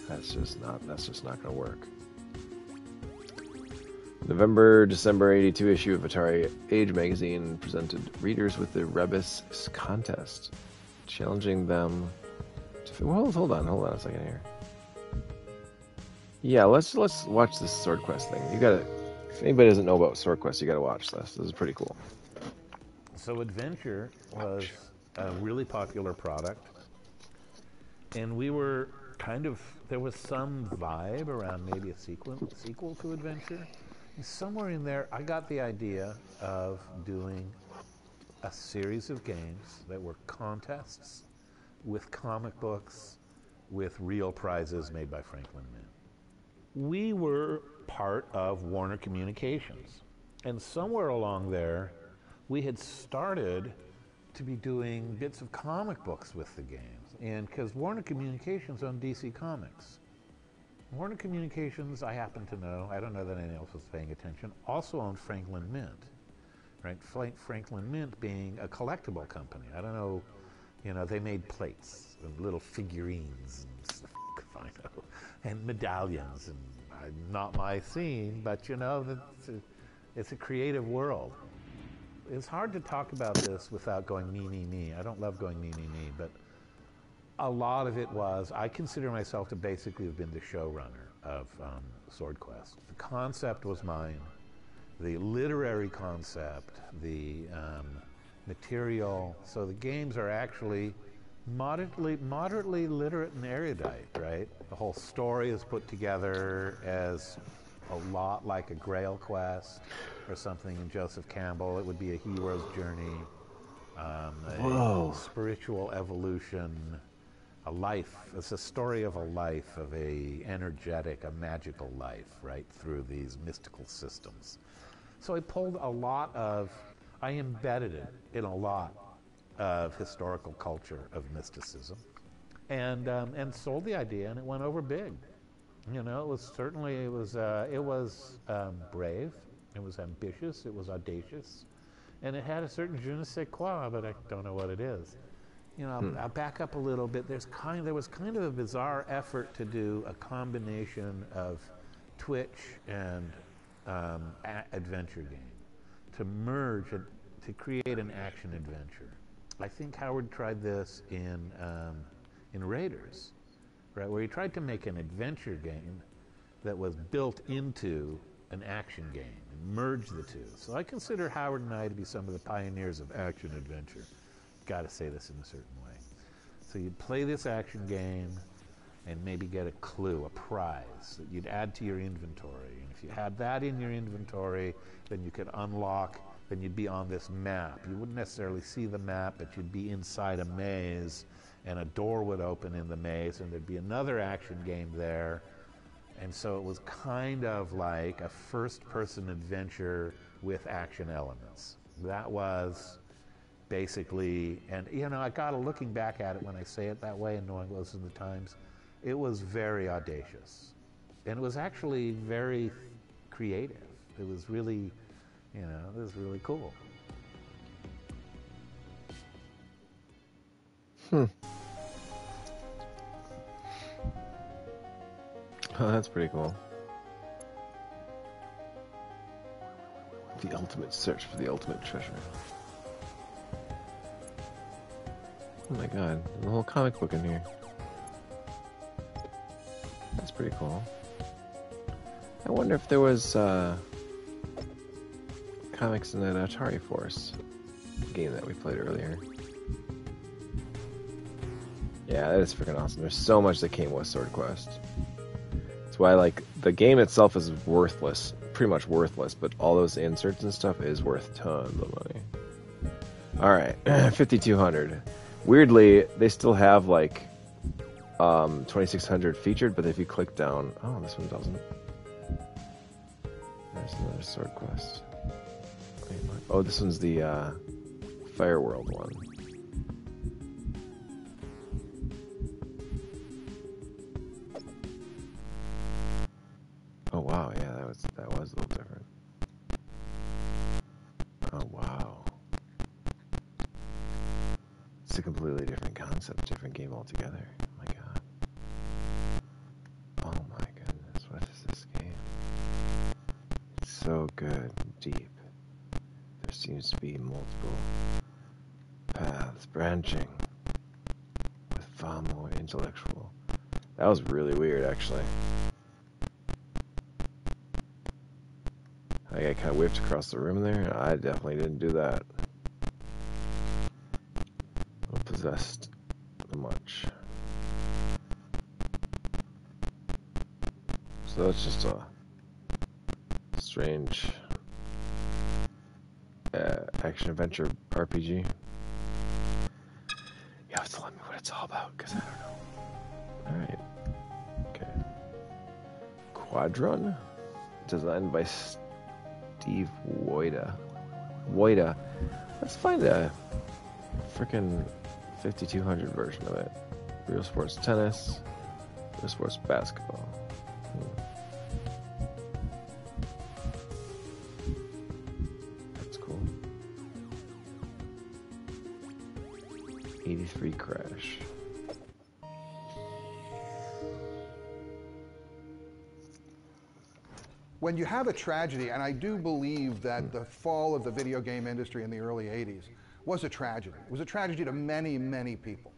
That's just not gonna work. December 82 issue of Atari Age magazine presented readers with the Rebus contest, challenging them to... Well, hold on a second here. Yeah, let's watch this Sword Quest thing. You gotta... If anybody doesn't know about Sword Quest, you gotta watch this. This is pretty cool. So Adventure was a really popular product, and we were kind of... There was some vibe around maybe a sequel to Adventure. And somewhere in there, I got the idea of doing a series of games that were contests with comic books, with real prizes made by Franklin Mint. We were part of Warner Communications, and somewhere along there, we had started to be doing bits of comic books with the games, and because Warner Communications owned DC Comics. Warner Communications, I happen to know, I don't know that anyone else was paying attention, also owned Franklin Mint, right? Franklin Mint being a collectible company. I don't know, they made plates and little figurines and stuff, I know, and medallions, and not my scene, but it's a creative world. It's hard to talk about this without going me. I don't love going me, but a lot of it was, I consider myself to basically have been the showrunner of Sword Quest. The concept was mine, the literary concept, the material. So the games are actually moderately literate and erudite, right? The whole story is put together as a lot like a Grail quest or something in Joseph Campbell. It would be a hero's journey, a spiritual evolution, a life. It's a story of a life, of a energetic, a magical life, right, through these mystical systems. So I embedded it in a lot of historical culture of mysticism, and sold the idea, and it went over big. It was brave, it was ambitious, it was audacious, and it had a certain je ne sais quoi, but I don't know what it is. I'll back up a little bit. There was kind of a bizarre effort to do a combination of Twitch and adventure game, to merge it, to create an action adventure. I think Howard tried this in Raiders, right, where he tried to make an adventure game that was built into an action game and merge the two. So I consider Howard and I to be some of the pioneers of action adventure. Got to say this in a certain way. So you'd play this action game and maybe get a clue, a prize that you'd add to your inventory. And if you had that in your inventory, then you could unlock, then you'd be on this map. You wouldn't necessarily see the map, but you'd be inside a maze, and a door would open in the maze, and there'd be another action game there. And so it was kind of like a first-person adventure with action elements. That was basically, and you know, I got looking back at it when I say it that way and knowing those are the times, it was very audacious. And it was actually very creative. It was really, you know, it was really cool. Oh, that's pretty cool. The ultimate search for the ultimate treasure. Oh my god, there's a whole comic book in here. That's pretty cool. I wonder if there was comics in that Atari Force game that we played earlier. Yeah, that is freaking awesome. There's so much that came with Sword Quest. That's why, like, the game itself is worthless, pretty much worthless, but all those inserts and stuff is worth tons of money. Alright, 5200. Weirdly, they still have, like, 2600 featured, but if you click down... Oh, this one doesn't. There's another Sword Quest. Wait, what? Oh, this one's the Fireworld one. Oh wow, yeah, that was a little different. Oh wow. It's a completely different concept, different game altogether. Oh my god. Oh my goodness, what is this game? It's so good, deep. There seems to be multiple paths branching with far more intellectual. That was really weird, actually. I got kind of whipped across the room there. I definitely didn't do that. Not possessed much. So that's just a strange action adventure RPG. You have to let me what it's all about, because I don't know. Alright. Okay. Quadron? Designed by Steve Wojda. Let's find a freaking 5200 version of it. Real Sports Tennis. Real Sports Basketball. That's cool. 83 Crash. When you have a tragedy, and I do believe that the fall of the video game industry in the early 80s was a tragedy. It was a tragedy to many, many people.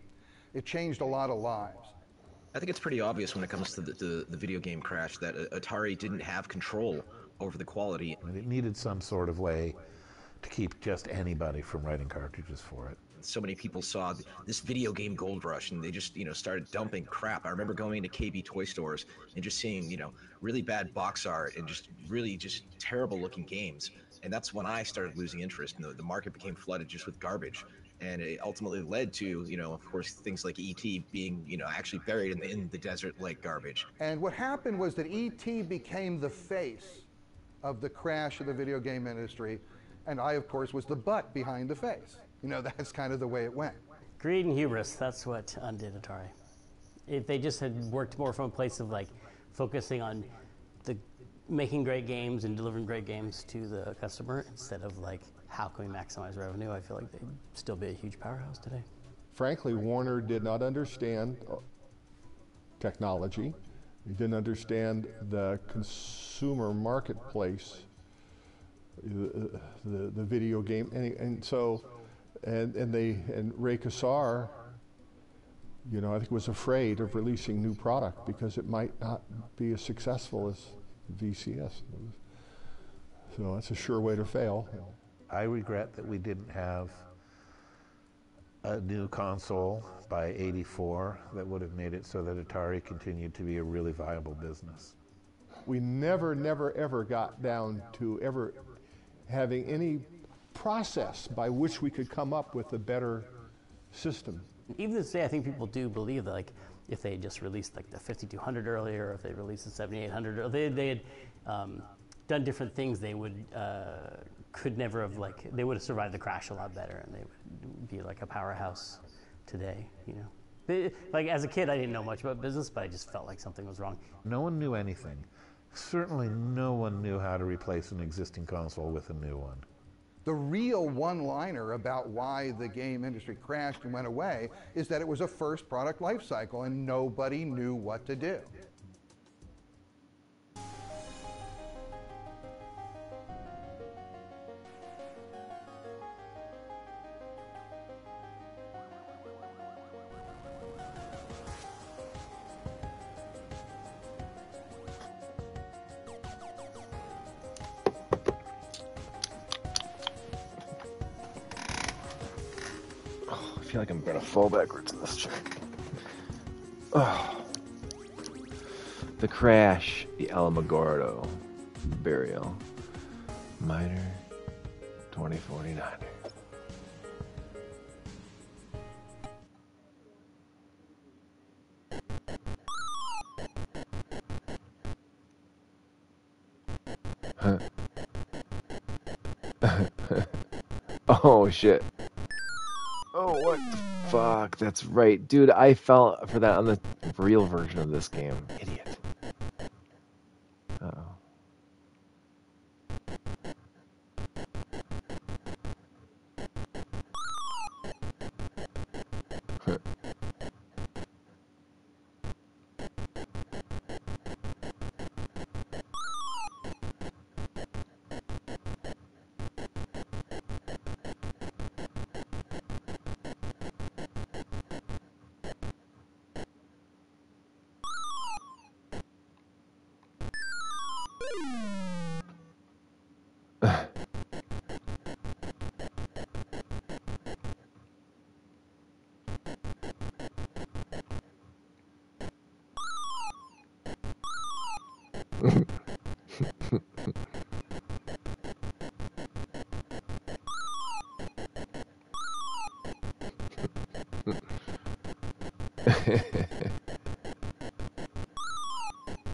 It changed a lot of lives. I think it's pretty obvious when it comes to the video game crash that Atari didn't have control over the quality. And it needed some sort of way to keep just anybody from writing cartridges for it. So many people saw this video game gold rush, and they just, you know, started dumping crap. I remember going to KB toy stores and just seeing, you know, really bad box art and just really just terrible looking games. And that's when I started losing interest, and the market became flooded just with garbage. And it ultimately led to, you know, of course, things like E.T. being, you know, actually buried in the desert like garbage. And what happened was that E.T. became the face of the crash of the video game industry, and I, of course, was the butt behind the face. You know, that's kind of the way it went. Greed and hubris, that's what undid Atari. If they just had worked more from a place of like focusing on the making great games and delivering great games to the customer instead of like how can we maximize revenue, I feel like they'd still be a huge powerhouse today. Frankly, Warner did not understand technology. He didn't understand the consumer marketplace, the video game, and so. And Ray Kassar, you know, I think was afraid of releasing new product because it might not be as successful as VCS. So that's a sure way to fail. I regret that we didn't have a new console by '84 that would have made it so that Atari continued to be a really viable business. We never, never, ever got down to ever having any process by which we could come up with a better system. Even to this day, I think people do believe that, like, if they had just released like the 5200 earlier, or if they released the 7800, or they had done different things, they would could never have, like, they would have survived the crash a lot better, and they would be like a powerhouse today. You know, like as a kid, I didn't know much about business, but I just felt like something was wrong. No one knew anything. Certainly, no one knew how to replace an existing console with a new one. The real one-liner about why the game industry crashed and went away is that it was a first product life cycle and nobody knew what to do. I feel like I'm gonna fall backwards in this chair. Oh. The Crash, the Alamogordo Burial, Minor 2049. Huh. Oh shit. Oh, what the fuck? That's right. Dude, I fell for that on the real version of this game. Idiot. Uh-oh.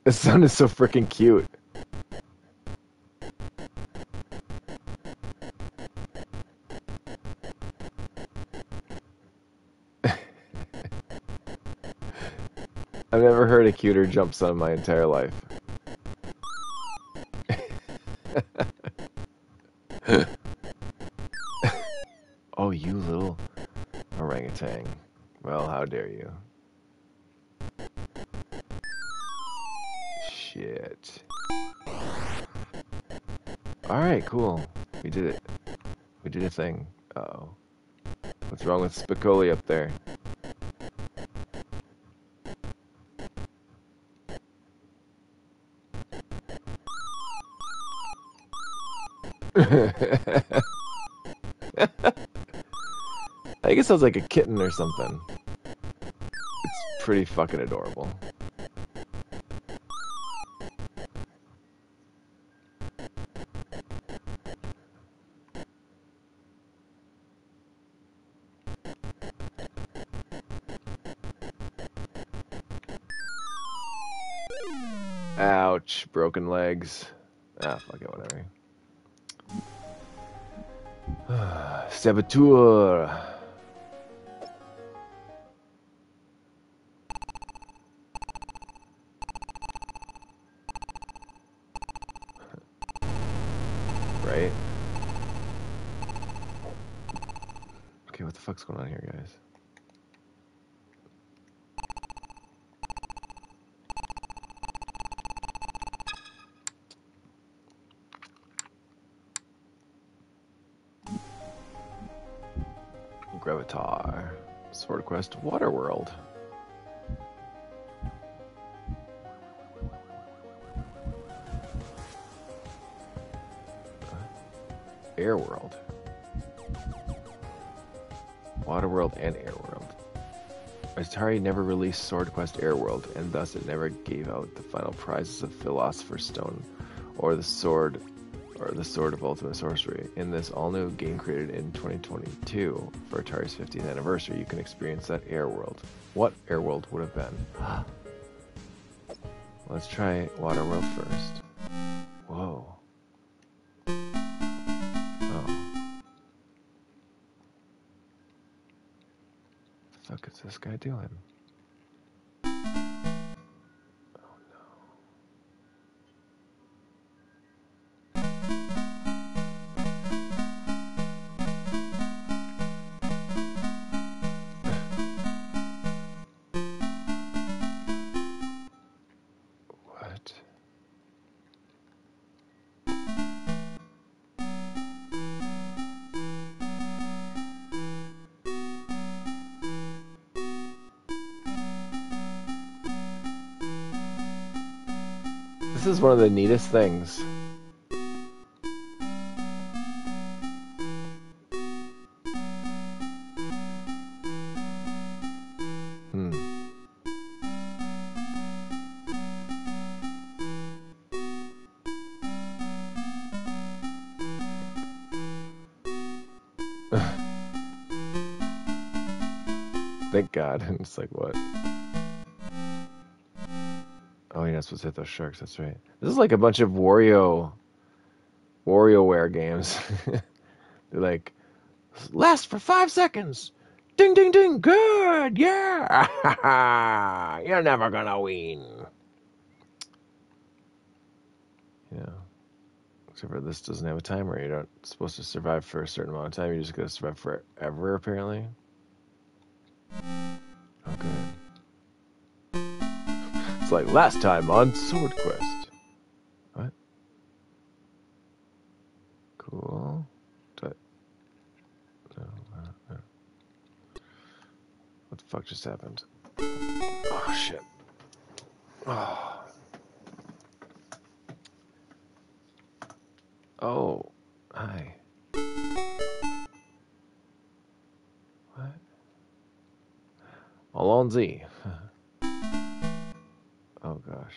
This sound is so freaking cute. I've never heard a cuter jump sound in my entire life. Oh, you little orangutan. Well, how dare you. Shit. Alright, cool. We did it. We did a thing. Uh-oh. What's wrong with Spicoli up there? I think it sounds like a kitten or something. It's pretty fucking adorable. Ouch, broken legs. Ah, fuck it, whatever. Saboteur. Right? Okay, what the fuck's going on here, guys? Gravitar. Sword Quest Waterworld. Airworld. Waterworld and Airworld. Atari never released Sword Quest Airworld, and thus it never gave out the final prizes of Philosopher's Stone or the Sword of Ultimate Sorcery. In this all-new game created in 2022 for Atari's 50th anniversary, you can experience that Airworld. What Airworld would have been? Let's try Waterworld first. Whoa. Oh. What the fuck is this guy doing? What? This is one of the neatest things. Thank God. It's like, what? Oh, you're not supposed to hit those sharks. That's right. This is like a bunch of WarioWare games. They're like, last for 5 seconds. Ding, ding, ding. Good. Yeah. You're never gonna win. Yeah. Except for this doesn't have a timer. You're not supposed to survive for a certain amount of time. You're just gonna survive forever, apparently. Okay. It's like last time on Sword Quest. What? Cool. What the fuck just happened? Oh, shit. Oh. Oh. Hi. What? Alonzi. Oh, gosh.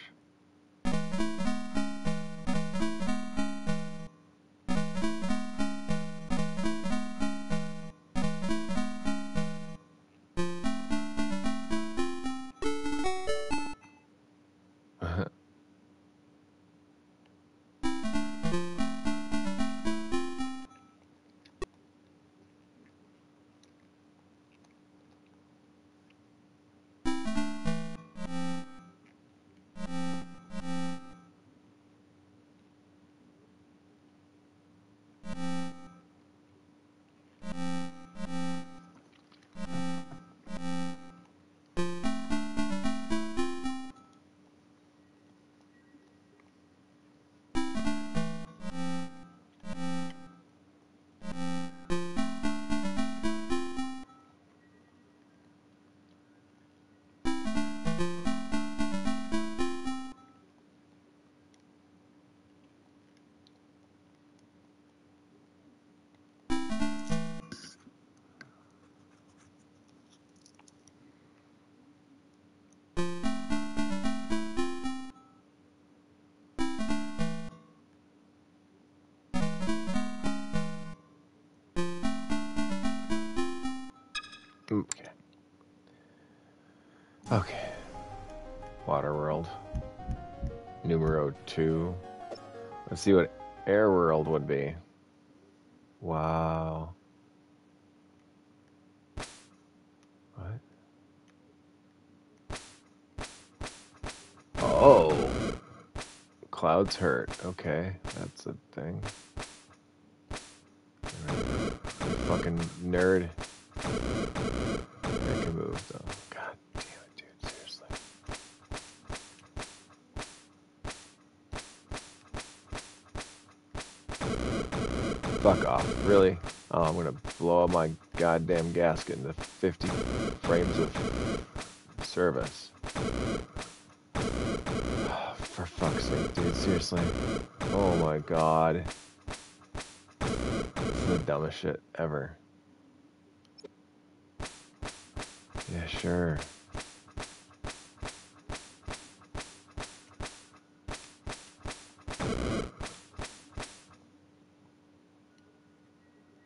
Okay. Okay. Waterworld. Numero 2. Let's see what Airworld would be. Wow. What? Oh. Clouds hurt. Okay, that's a thing. Fucking nerd. I can move though. God damn it, dude. Seriously. Fuck off. Really? Oh, I'm gonna blow up my goddamn gasket into 50 frames of service. For fuck's sake, dude. Seriously. Oh my god. This is the dumbest shit ever. Yeah, sure.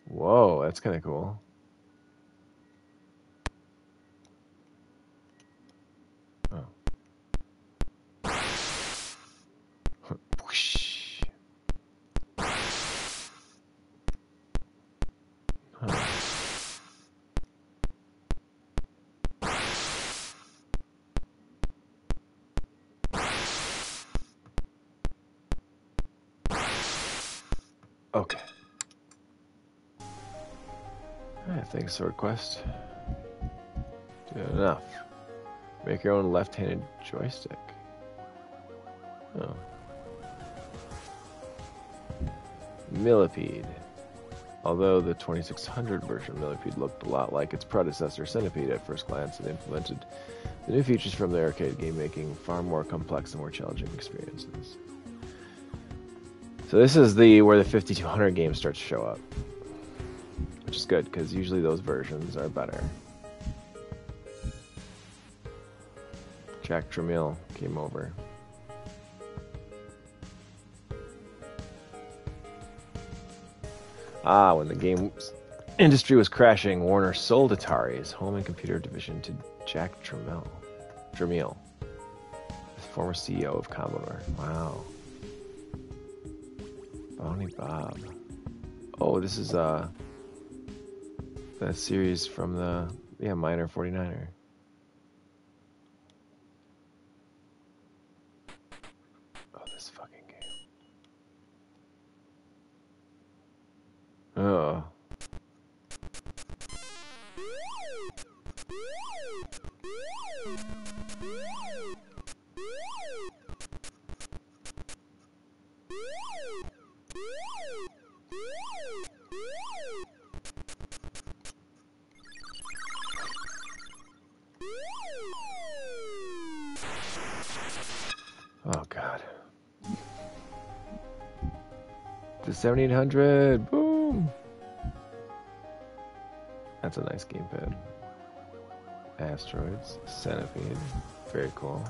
Whoa, that's kind of cool. Oh. Whoosh. Huh. Okay. I think Sword Quest. Good enough. Make your own left-handed joystick. Oh. Millipede. Although the 2600 version of Millipede looked a lot like its predecessor Centipede at first glance, it implemented the new features from the arcade game, making far more complex and more challenging experiences. So this is where the 5200 game starts to show up, which is good because usually those versions are better. Jack Tramiel came over. When the game industry was crashing, Warner sold Atari's home and computer division to Jack Tramiel, the former CEO of Commodore. Wow. Bounty Bob. Oh, this is that series from the Miner 49er. Oh, this fucking game. Oh. Oh god. The 7800. Boom. That's a nice gamepad. Asteroids, Centipede, very cool.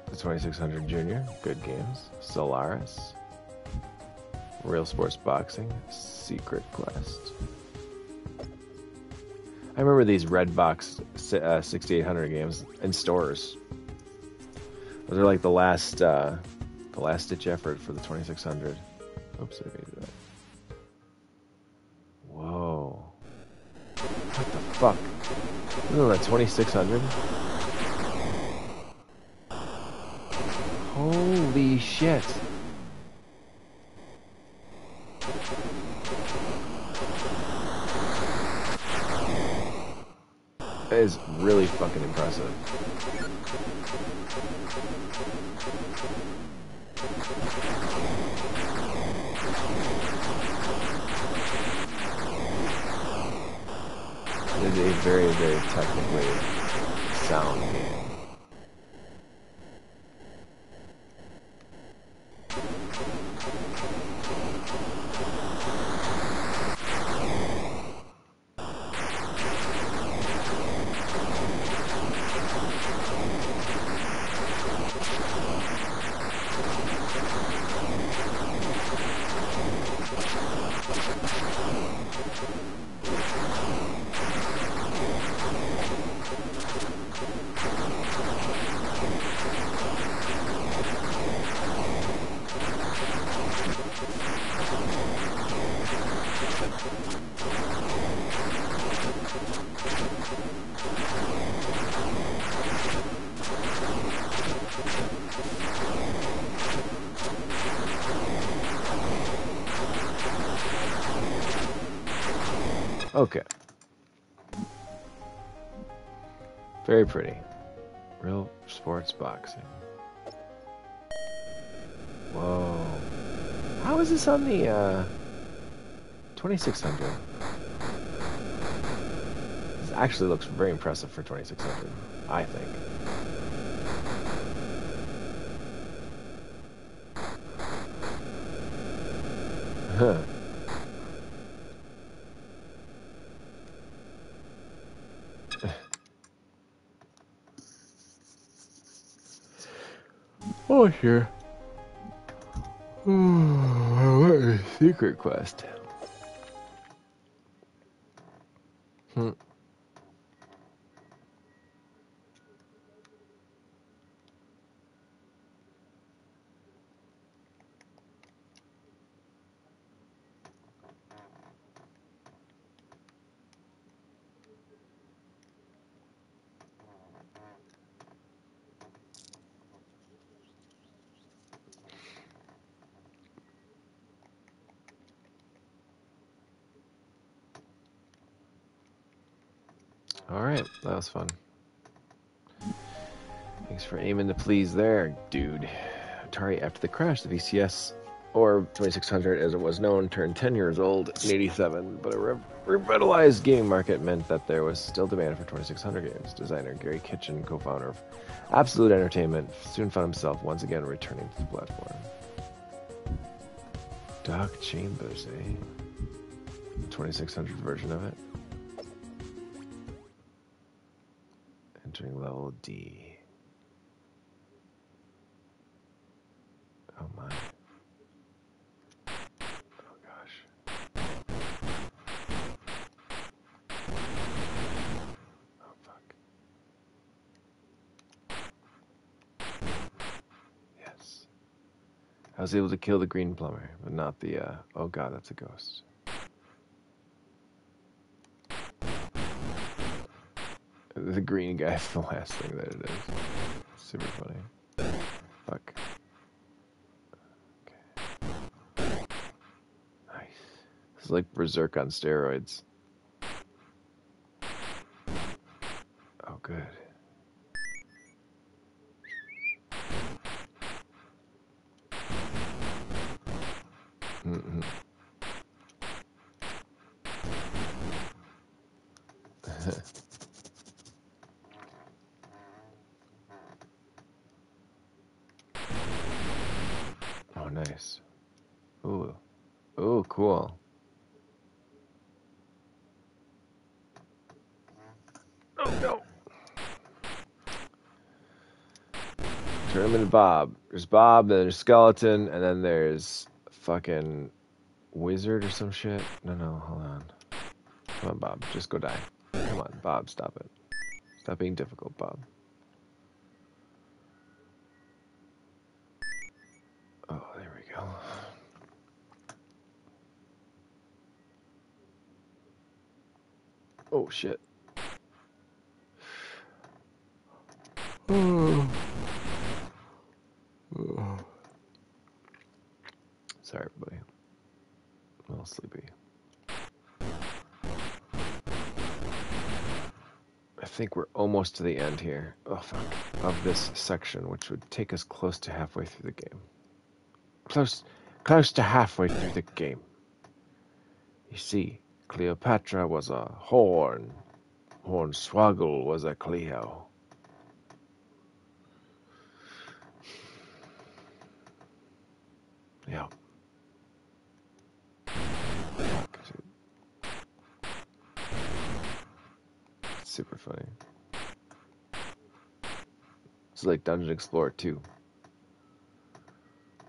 The 2600 Junior, good games. Solaris, Real Sports Boxing, Secret Quest. I remember these red box 6800 games in stores. Those are like the last ditch effort for the 2600. Oops, I made that. Whoa. What the fuck? Isn't that 2600? Holy shit. That is really fucking impressive. It is a very, very technically sound game. Okay. Very pretty. Real Sports Boxing. Whoa. How is this on the 2600? This actually looks very impressive for 2600, I think. Huh. Oh, sure. What is secret quest? Hmm. All right, that was fun. Thanks for aiming to please there, dude. Atari, after the crash, the VCS, or 2600 as it was known, turned 10 years old in 87, but a revitalized gaming market meant that there was still demand for 2600 games. Designer Gary Kitchen, co-founder of Absolute Entertainment, soon found himself once again returning to the platform. Dark Chambers, eh? 2600 version of it. Entering level D. Oh my. Oh gosh. Oh fuck. Yes. I was able to kill the green plumber, but not the, oh god, that's a ghost. The green guy's the last thing that it is. Super funny. Fuck. Okay. Nice. This is like Berserk on steroids. Oh, good. Mm-hmm. Oh, nice. Ooh. Ooh, cool. Oh, no. Turn him into Bob. There's Bob, then there's Skeleton, and then there's fucking Wizard or some shit. No, hold on. Come on, Bob. Just go die. Come on, Bob. Stop it. Stop being difficult, Bob. Oh, there we go. Oh, shit. Oh. Oh. Sorry, everybody. I'm a little sleepy. I think we're almost to the end here. Oh, fuck. Of this section, which would take us close to halfway through the game. Close to halfway through the game. You see, Cleopatra was a horn. Hornswoggle was a Cleo. Yeah. Fuck, dude. Super funny. It's like Dungeon Explorer 2.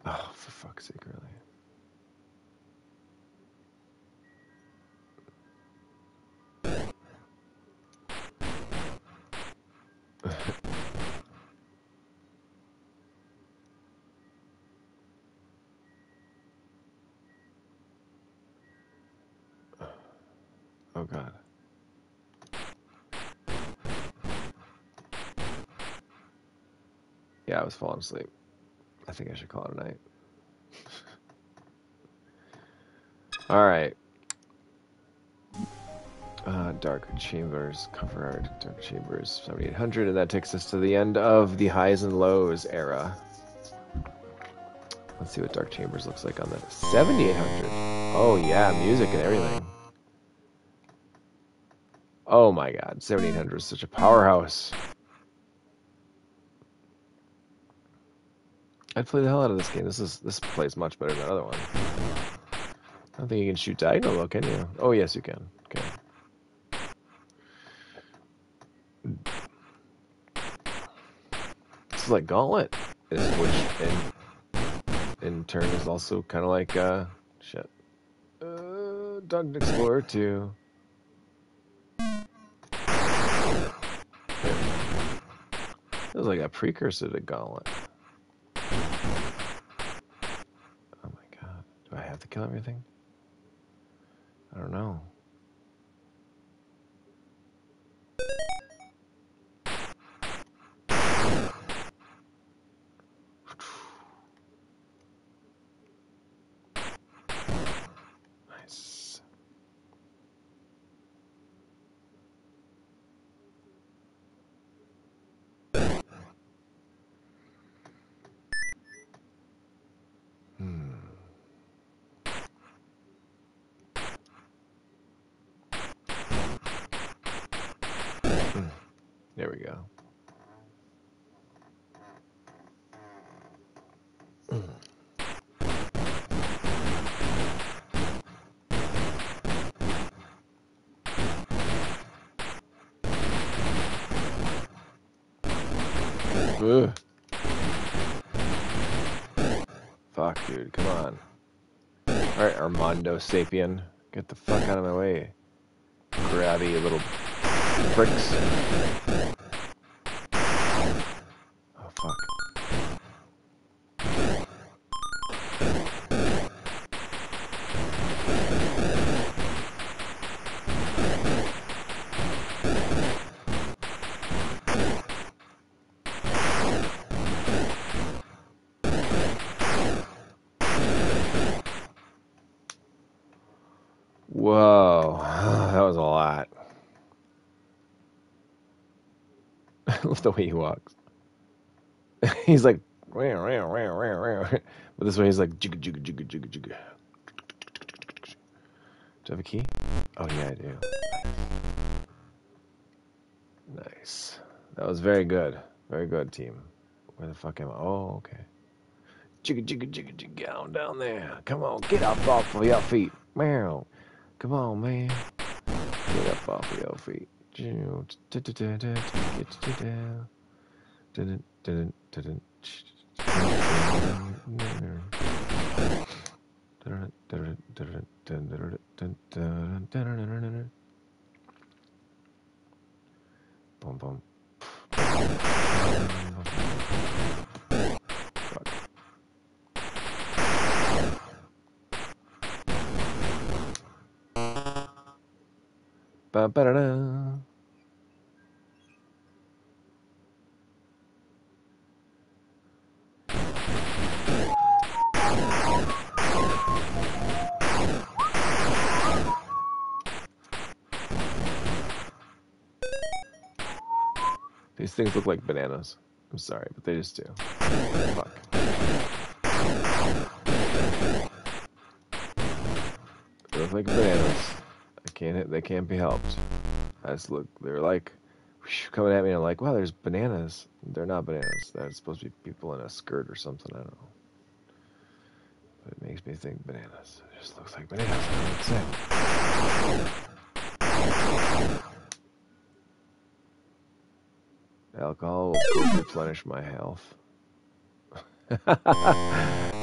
Oh, for fuck's sake, really. Oh, God. Yeah, I was falling asleep. I think I should call it a night. Alright. Dark Chambers, cover art, Dark Chambers 7800, and that takes us to the end of the highs and lows era. Let's see what Dark Chambers looks like on the 7800. Oh yeah, music and everything. Oh my god, 7800 is such a powerhouse. I'd play the hell out of this game. This plays much better than the other one. I don't think you can shoot diagonal though, can you? Oh yes, you can. Okay. This is like Gauntlet. which in turn is also kind of like shit. Dungeon Explorer 2. It was like a precursor to Gauntlet. Oh my god. Do I have to kill everything? I don't know. Nice. There we go. Ugh. Fuck, dude, come on. Alright, Armando Sapien. Get the fuck out of my way. Grabby little pricks. Oh, fuck. Whoa, that was a lot. I love the way he walks. He's like, but this way he's like, jigga, jigga, jigga, jigga, jigga. Do I have a key? Oh, yeah, I do. Nice. That was very good. Very good, team. Where the fuck am I? Oh, okay. Jigga, jigga, jigga, jigga, down there. Come on, get up off of your feet. Meow. Come on, man. Get up off of your feet. Boom, boom. Ba-ba-da-da. These things look like bananas. I'm sorry, but they just do. Fuck. They look like bananas. They can't be helped. I just look, they're like coming at me and I'm like, wow, there's bananas. They're not bananas. They're supposed to be people in a skirt or something, I don't know. But it makes me think bananas. It just looks like bananas. That's it. Alcohol will replenish my health.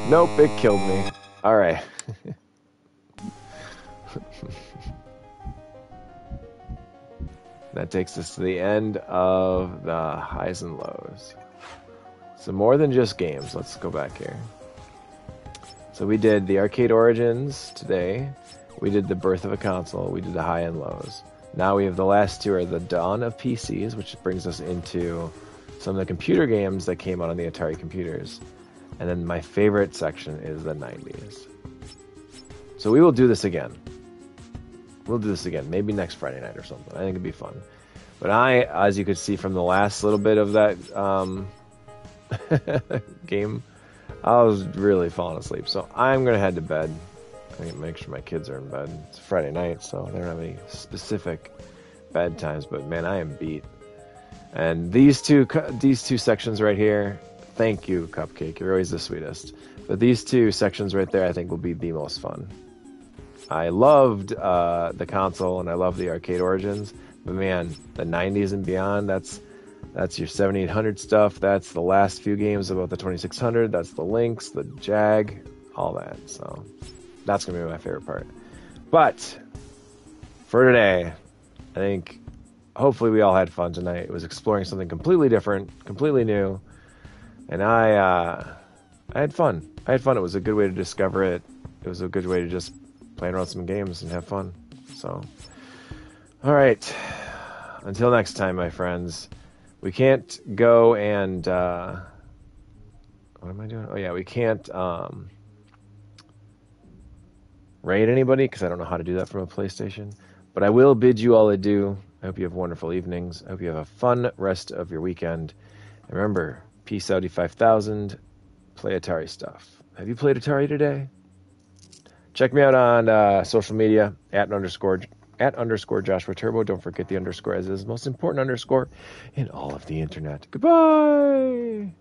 Nope, it killed me. Alright. That takes us to the end of the highs and lows. So more than just games. Let's go back here. So we did the arcade origins today. We did the birth of a console. We did the high and lows. Now we have the last two are the dawn of PCs, which brings us into some of the computer games that came out on the Atari computers. And then my favorite section is the 90s. So we will do this again. We'll do this again, maybe next Friday night or something. I think it'd be fun. But as you could see from the last little bit of that game, I was really falling asleep. So I'm going to head to bed. I need to make sure my kids are in bed. It's Friday night, so they don't have any specific bed times. But man, I am beat. And these two sections right here, thank you, Cupcake. You're always the sweetest. But these two sections right there, I think will be the most fun. I loved the console and I love the arcade origins, but man, the 90s and beyond, That's your 7800 stuff. That's the last few games about the 2600. That's the Lynx, the Jag, all that. So that's going to be my favorite part. But for today, I think hopefully we all had fun tonight. It was exploring something completely different, completely new. And I had fun. It was a good way to discover it. It was a good way to just play around some games and have fun. So, all right. Until next time, my friends. We can't go and what am I doing? Oh yeah, we can't raid anybody because I don't know how to do that from a PlayStation. But I will bid you all adieu. I hope you have wonderful evenings. I hope you have a fun rest of your weekend. And remember, peace out, E5000. Play Atari stuff. Have you played Atari today? Check me out on social media at underscore Joshua Turbo. Don't forget the underscore, as is the most important underscore in all of the internet. Goodbye.